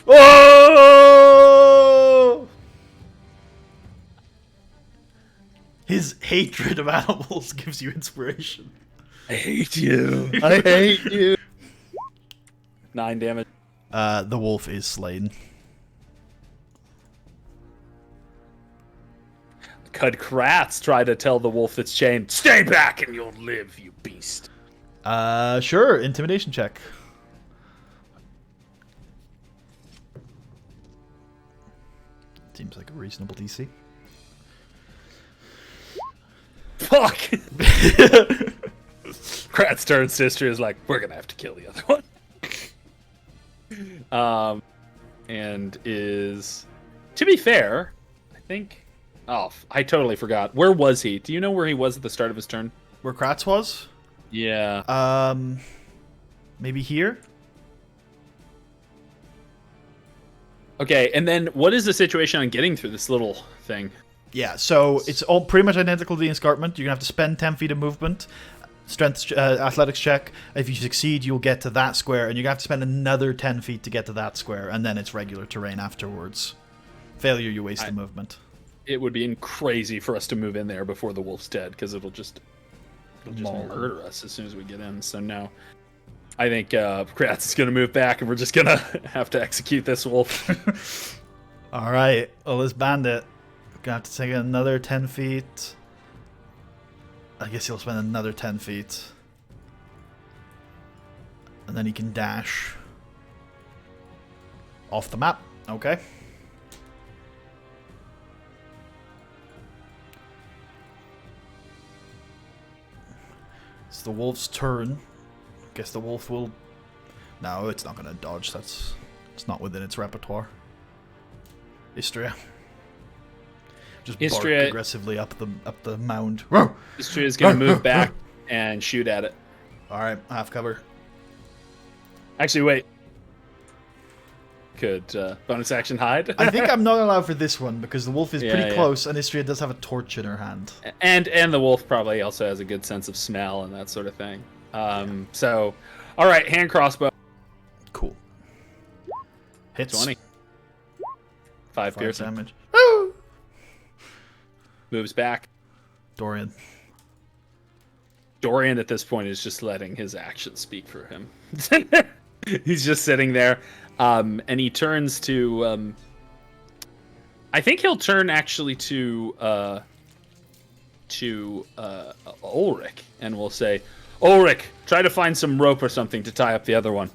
Oh! His hatred of animals gives you inspiration. I hate you. I hate you. 9 damage. The wolf is slain. Could Kratz try to tell the wolf that's chained, stay back and you'll live, you beast? Sure. Intimidation check. Seems like a reasonable DC. Fuck! Kratz turns to History is like, we're gonna have to kill the other one. And is, to be fair, I think, I totally forgot. Where was he? Do you know where he was at the start of his turn? Where Kratz was? Yeah. Maybe here? Okay, and then what is the situation on getting through this little thing? Yeah, so it's all pretty much identical to the escarpment. You're going to have to spend 10 feet of movement, strength, athletics check. If you succeed, you'll get to that square, and you're going to have to spend another 10 feet to get to that square, and then it's regular terrain afterwards. Failure, you waste the movement. It would be crazy for us to move in there before the wolf's dead, because it'll just murder us as soon as we get in. So no. I think Kratz is going to move back, and we're just going to have to execute this wolf. All right. Well, this bandit got to take another 10 feet. I guess he'll spend another 10 feet. And then he can dash off the map. Okay. It's the wolf's turn. Guess the wolf will... No, it's not going to dodge. It's not within its repertoire. Istria. Just bark aggressively up the mound. Istria is going to move back and shoot at it. All right, half cover. Actually, wait. Could bonus action hide? I think I'm not allowed for this one because the wolf is pretty close, and Istria does have a torch in her hand. And the wolf probably also has a good sense of smell and that sort of thing. So, all right, hand crossbow. Cool. Hits. 20. 5 piercing damage. Moves back. Dorian. Dorian at this point is just letting his actions speak for him. He's just sitting there, and he turns to. I think he'll turn actually to to Ulrich, and we'll say, Ulrich, try to find some rope or something to tie up the other one.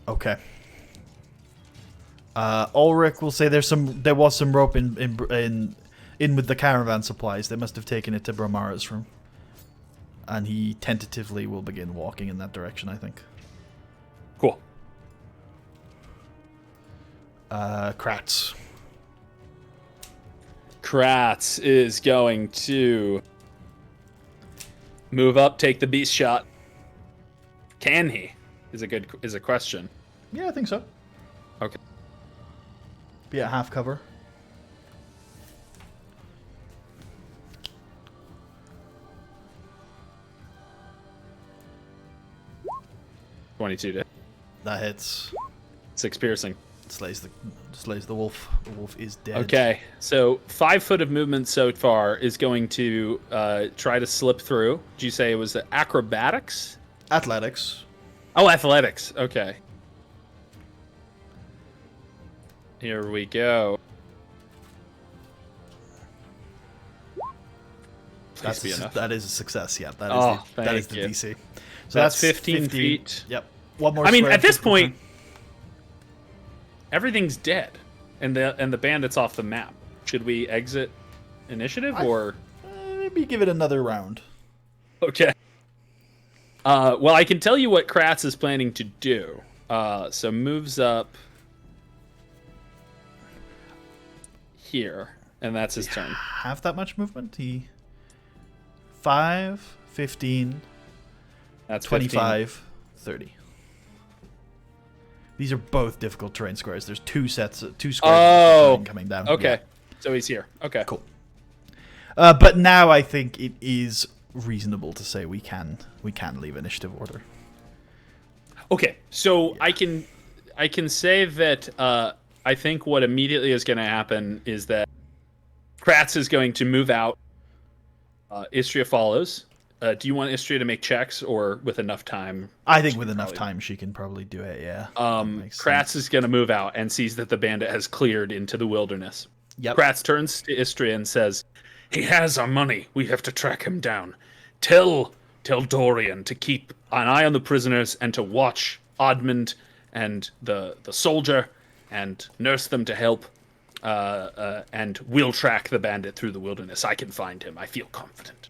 Okay. Ulrich will say there was some rope in with the caravan supplies. They must have taken it to Bramara's room. And he tentatively will begin walking in that direction, I think. Cool. Kratz. Kratz is going to move up, take the beast shot. Can he? Is a question. Yeah, I think so. Okay. Be at half cover. $22 That hits. 6 piercing. Slays the wolf. The wolf is dead. Okay, so 5 foot of movement so far is going to try to slip through. Did you say it was acrobatics? Athletics. Oh, athletics. Okay. Here we go. That is a success. Yeah, that is the DC. So that's 15 feet. Yep. One more. I mean, at this point, everything's dead, and the bandit's off the map. Should we exit initiative or maybe give it another round? Okay. Well, I can tell you what Kratz is planning to do. So moves up here, and that's his turn. Have that much movement? He 5, 15, that's 25, 15. 30. These are both difficult terrain squares. There's two squares of terrain coming down. Okay. Yeah. So he's here. Okay. Cool. But now I think it is reasonable to say we can leave initiative order. Okay. So yeah. I can say that I think what immediately is going to happen is that Kratz is going to move out. Istria follows. Do you want Istria to make checks or with enough time? I think with enough time she can probably do it, yeah. Kratz is going to move out and sees that the bandit has cleared into the wilderness. Yep. Kratz turns to Istria and says, he has our money. We have to track him down. Tell Dorian to keep an eye on the prisoners and to watch Admand and the soldier and nurse them to help. And we'll track the bandit through the wilderness. I can find him. I feel confident.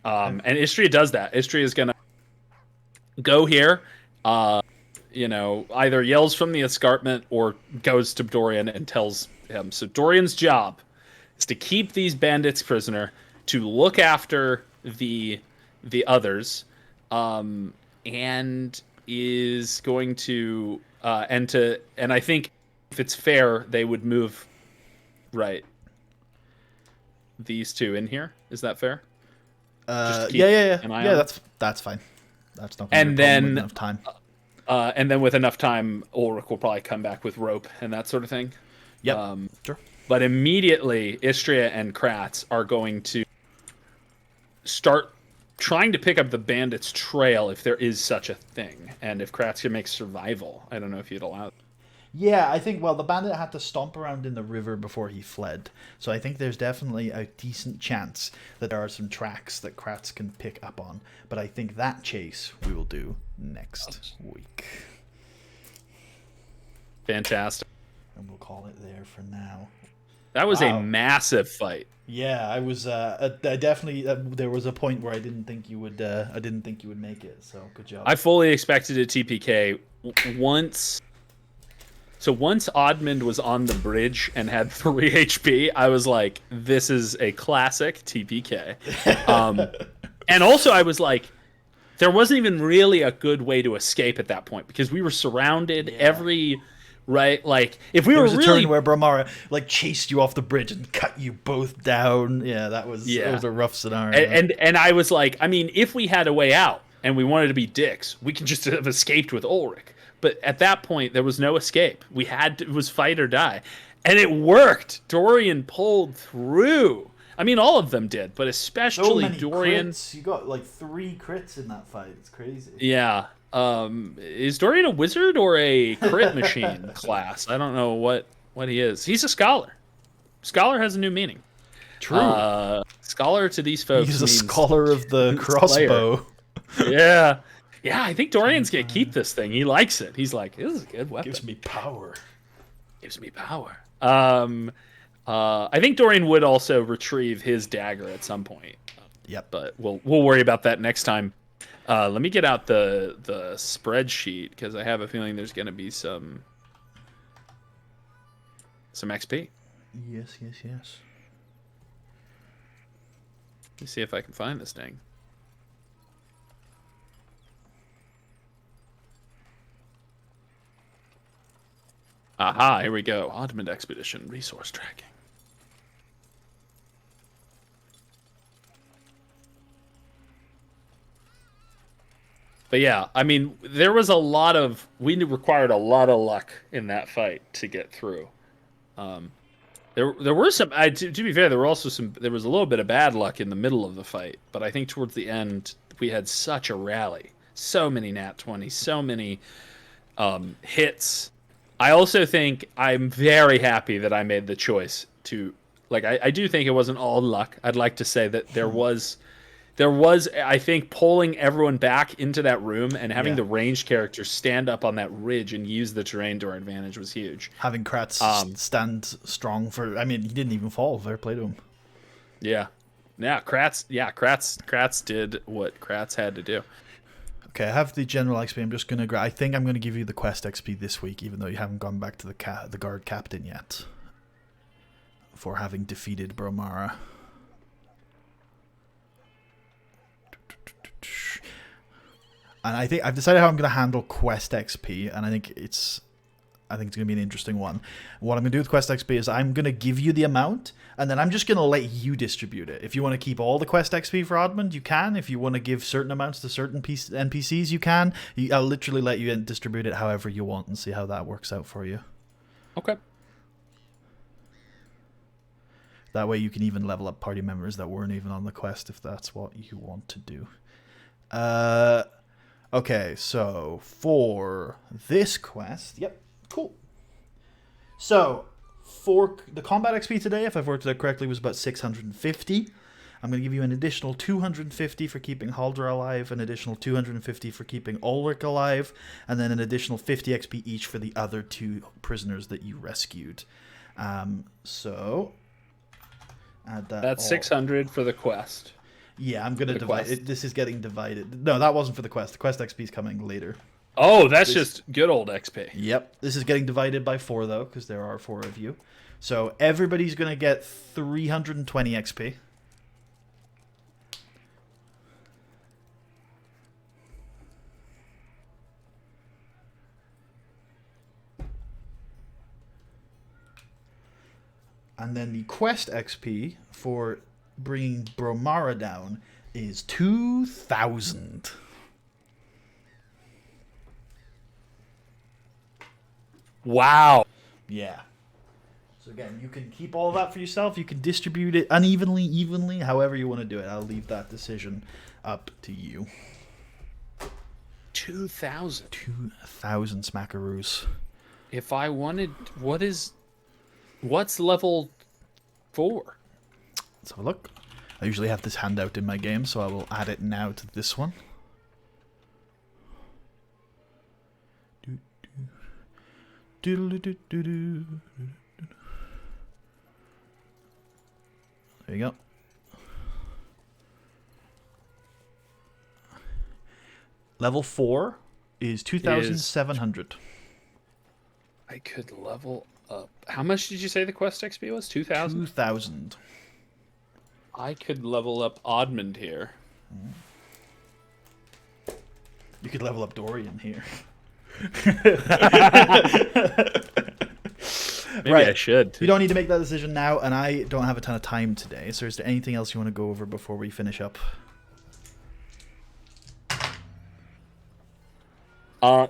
And Istria does that. Istria is gonna go here, either yells from the escarpment or goes to Dorian and tells him. So Dorian's job is to keep these bandits prisoner, to look after the others, and is going to and I think if it's fair, they would move right these two in here. Is that fair? Yeah. That's fine. That's not going to be enough time. And then with enough time, Ulrich will probably come back with rope and that sort of thing. Yep. Sure. But immediately, Istria and Kratz are going to start trying to pick up the bandit's trail if there is such a thing, and if Kratz can make survival. I don't know if you'd allow it. Yeah, I think, the bandit had to stomp around in the river before he fled. So I think there's definitely a decent chance that there are some tracks that Kratz can pick up on. But I think that chase we will do next week. Fantastic. And we'll call it there for now. That was a massive fight. Yeah, I was. I definitely. There was a point where I didn't think you would. I didn't think you would make it. So good job. I fully expected a TPK once. So once Admand was on the bridge and had 3 HP, I was like, "This is a classic TPK." And also, I was like, there wasn't even really a good way to escape at that point because we were surrounded. Yeah. Like if we were really, turn where Bramara chased you off the bridge and cut you both down. Yeah, that was a rough scenario. And I was like, I mean, if we had a way out and we wanted to be dicks, we could just have escaped with Ulrich. But at that point, there was no escape. It was fight or die, and it worked. Dorian pulled through. I mean, all of them did, but especially so many Dorian. Crits. You got 3 crits in that fight. It's crazy. Yeah. Is Dorian a wizard or a crit machine class? I don't know what he is. He's a scholar. scholar has a new meaning. True. Scholar to these folks He's a means scholar of the crossbow. Yeah. Yeah, I think Dorian's gonna keep this thing. He likes it. He's like, this is a good weapon. Gives me power. Gives me power. I think Dorian would also retrieve his dagger at some point. Yep. But we'll worry about that next time. Let me get out the spreadsheet because I have a feeling there's gonna be some XP. Yes. Let me see if I can find this thing. Aha, here we go. Admand Expedition, resource tracking. But yeah, I mean, there was we required a lot of luck in that fight to get through. There were some, to be fair, there was a little bit of bad luck in the middle of the fight, but I think towards the end, we had such a rally. So many nat 20s, so many hits. I also think I'm very happy that I made the choice to, like, I do think it wasn't all luck. I'd like to say that there was, I think, pulling everyone back into that room and having the ranged characters stand up on that ridge and use the terrain to our advantage was huge. Having Kratz stand strong for, I mean, he didn't even fall. Fair play to him. Yeah. Kratz did what Kratz had to do. Okay, I have the general XP. I'm just going to... I think I'm going to give you the quest XP this week, even though you haven't gone back to the guard captain yet. For having defeated Bromara. And I think I've decided how I'm going to handle quest XP, and I think it's going to be an interesting one. What I'm going to do with quest XP is I'm going to give you the amount, and then I'm just going to let you distribute it. If you want to keep all the quest XP for Admand, you can. If you want to give certain amounts to certain NPCs, you can. I'll literally let you distribute it however you want and see how that works out for you. Okay. That way you can even level up party members that weren't even on the quest if that's what you want to do. Okay, so for this quest, yep, cool. So for the combat XP today, if I've worked it out correctly, was about 650. I'm going to give you an additional 250 for keeping Haldra alive, an additional 250 for keeping Ulrich alive, and then an additional 50 XP each for the other 2 prisoners that you rescued. So add that. That's 600 for the quest. Yeah, I'm going to divide it. This is getting divided. No, that wasn't for the quest. The quest XP is coming later. Oh, that's just good old XP. Yep. This is getting divided by 4, though, because there are 4 of you. So everybody's going to get 320 XP. And then the quest XP for bringing Bromara down is 2,000. Wow. Yeah. So again, you can keep all of that for yourself. You can distribute it unevenly, evenly, however you want to do it. I'll leave that decision up to you. 2,000. 2,000 smackaroos. If I wanted, what's level 4? Let's have a look. I usually have this handout in my game, so I will add it now to this one. There you go. Level 4 is 2,700. I could level up. How much did you say the quest XP was? 2,000? 2,000. I could level up Admand here. You could level up Dorian here. Maybe I should. You don't need to make that decision now, and I don't have a ton of time today. So is there anything else you want to go over before we finish up?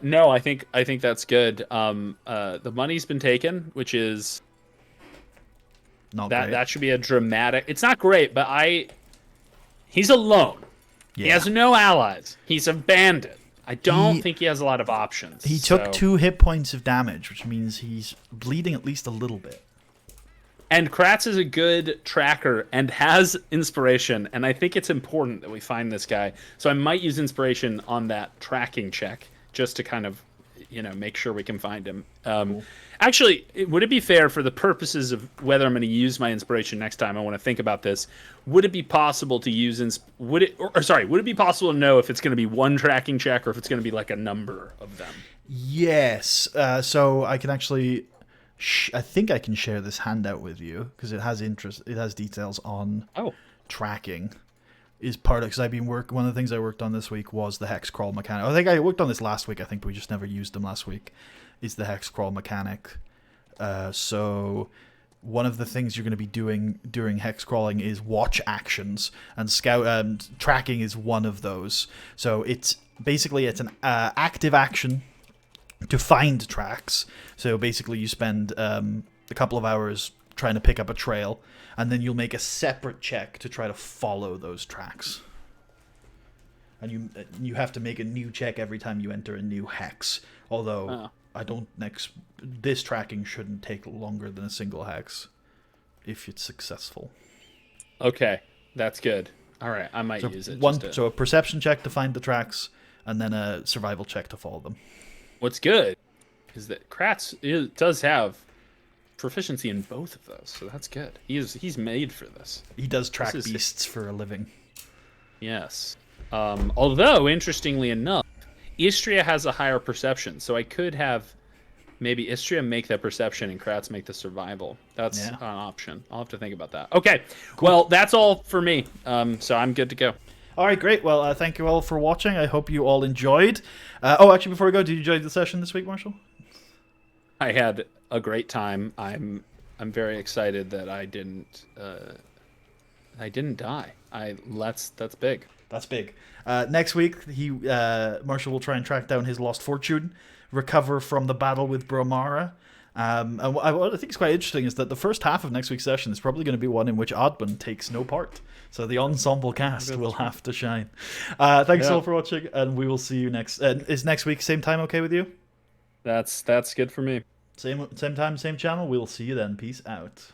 No, I think that's good. The money's been taken, which is Not great. that should be a dramatic. It's not great, but he's alone. Yeah. He has no allies. He's a bandit. I don't think he has a lot of options. He took 2 hit points of damage, which means he's bleeding at least a little bit. And Kratz is a good tracker and has inspiration, and I think it's important that we find this guy. So I might use inspiration on that tracking check just to kind of, make sure we can find him. Cool. Actually, would it be fair for the purposes of whether I'm going to use my inspiration next time? I want to think about this. Would it be possible to use would it be possible to know if it's going to be one tracking check or if it's going to be like a number of them? Yes. So I can actually, I think I can share this handout with you because it has details on tracking. Is part of, because I've been one of the things I worked on this week was the hex crawl mechanic. I think I worked on this last week. I think we just never used them last week. Is the hex crawl mechanic. So one of the things you're going to be doing during hex crawling is watch actions, and tracking is one of those. So it's an active action to find tracks. So basically you spend a couple of hours trying to pick up a trail, and then you'll make a separate check to try to follow those tracks. And you have to make a new check every time you enter a new hex. Although this tracking shouldn't take longer than a single hex if it's successful. Okay, that's good. All right, I might use it. So a perception check to find the tracks, and then a survival check to follow them. What's good is that Kratz does have proficiency in both of those, so that's good. He's made for this. He does track beasts for a living. Yes. Although, interestingly enough, Istria has a higher perception, so I could have maybe Istria make that perception and Kratz make the survival. That's an option. I'll have to think about that. Okay, cool. Well, that's all for me, so I'm good to go. All right, great. Well, thank you all for watching. I hope you all enjoyed. Actually, before we go, did you enjoy the session this week, Marshall? I had a great time. I'm very excited that I didn't die. That's big. That's big. Next week, Marshall will try and track down his lost fortune, recover from the battle with Bromara. And what I think is quite interesting is that the first half of next week's session is probably going to be one in which Admand takes no part. So the ensemble cast will have to shine. Thanks all for watching, and we will see you next. Is next week same time okay with you? That's good for me. Same time, same channel. We'll see you then. Peace out.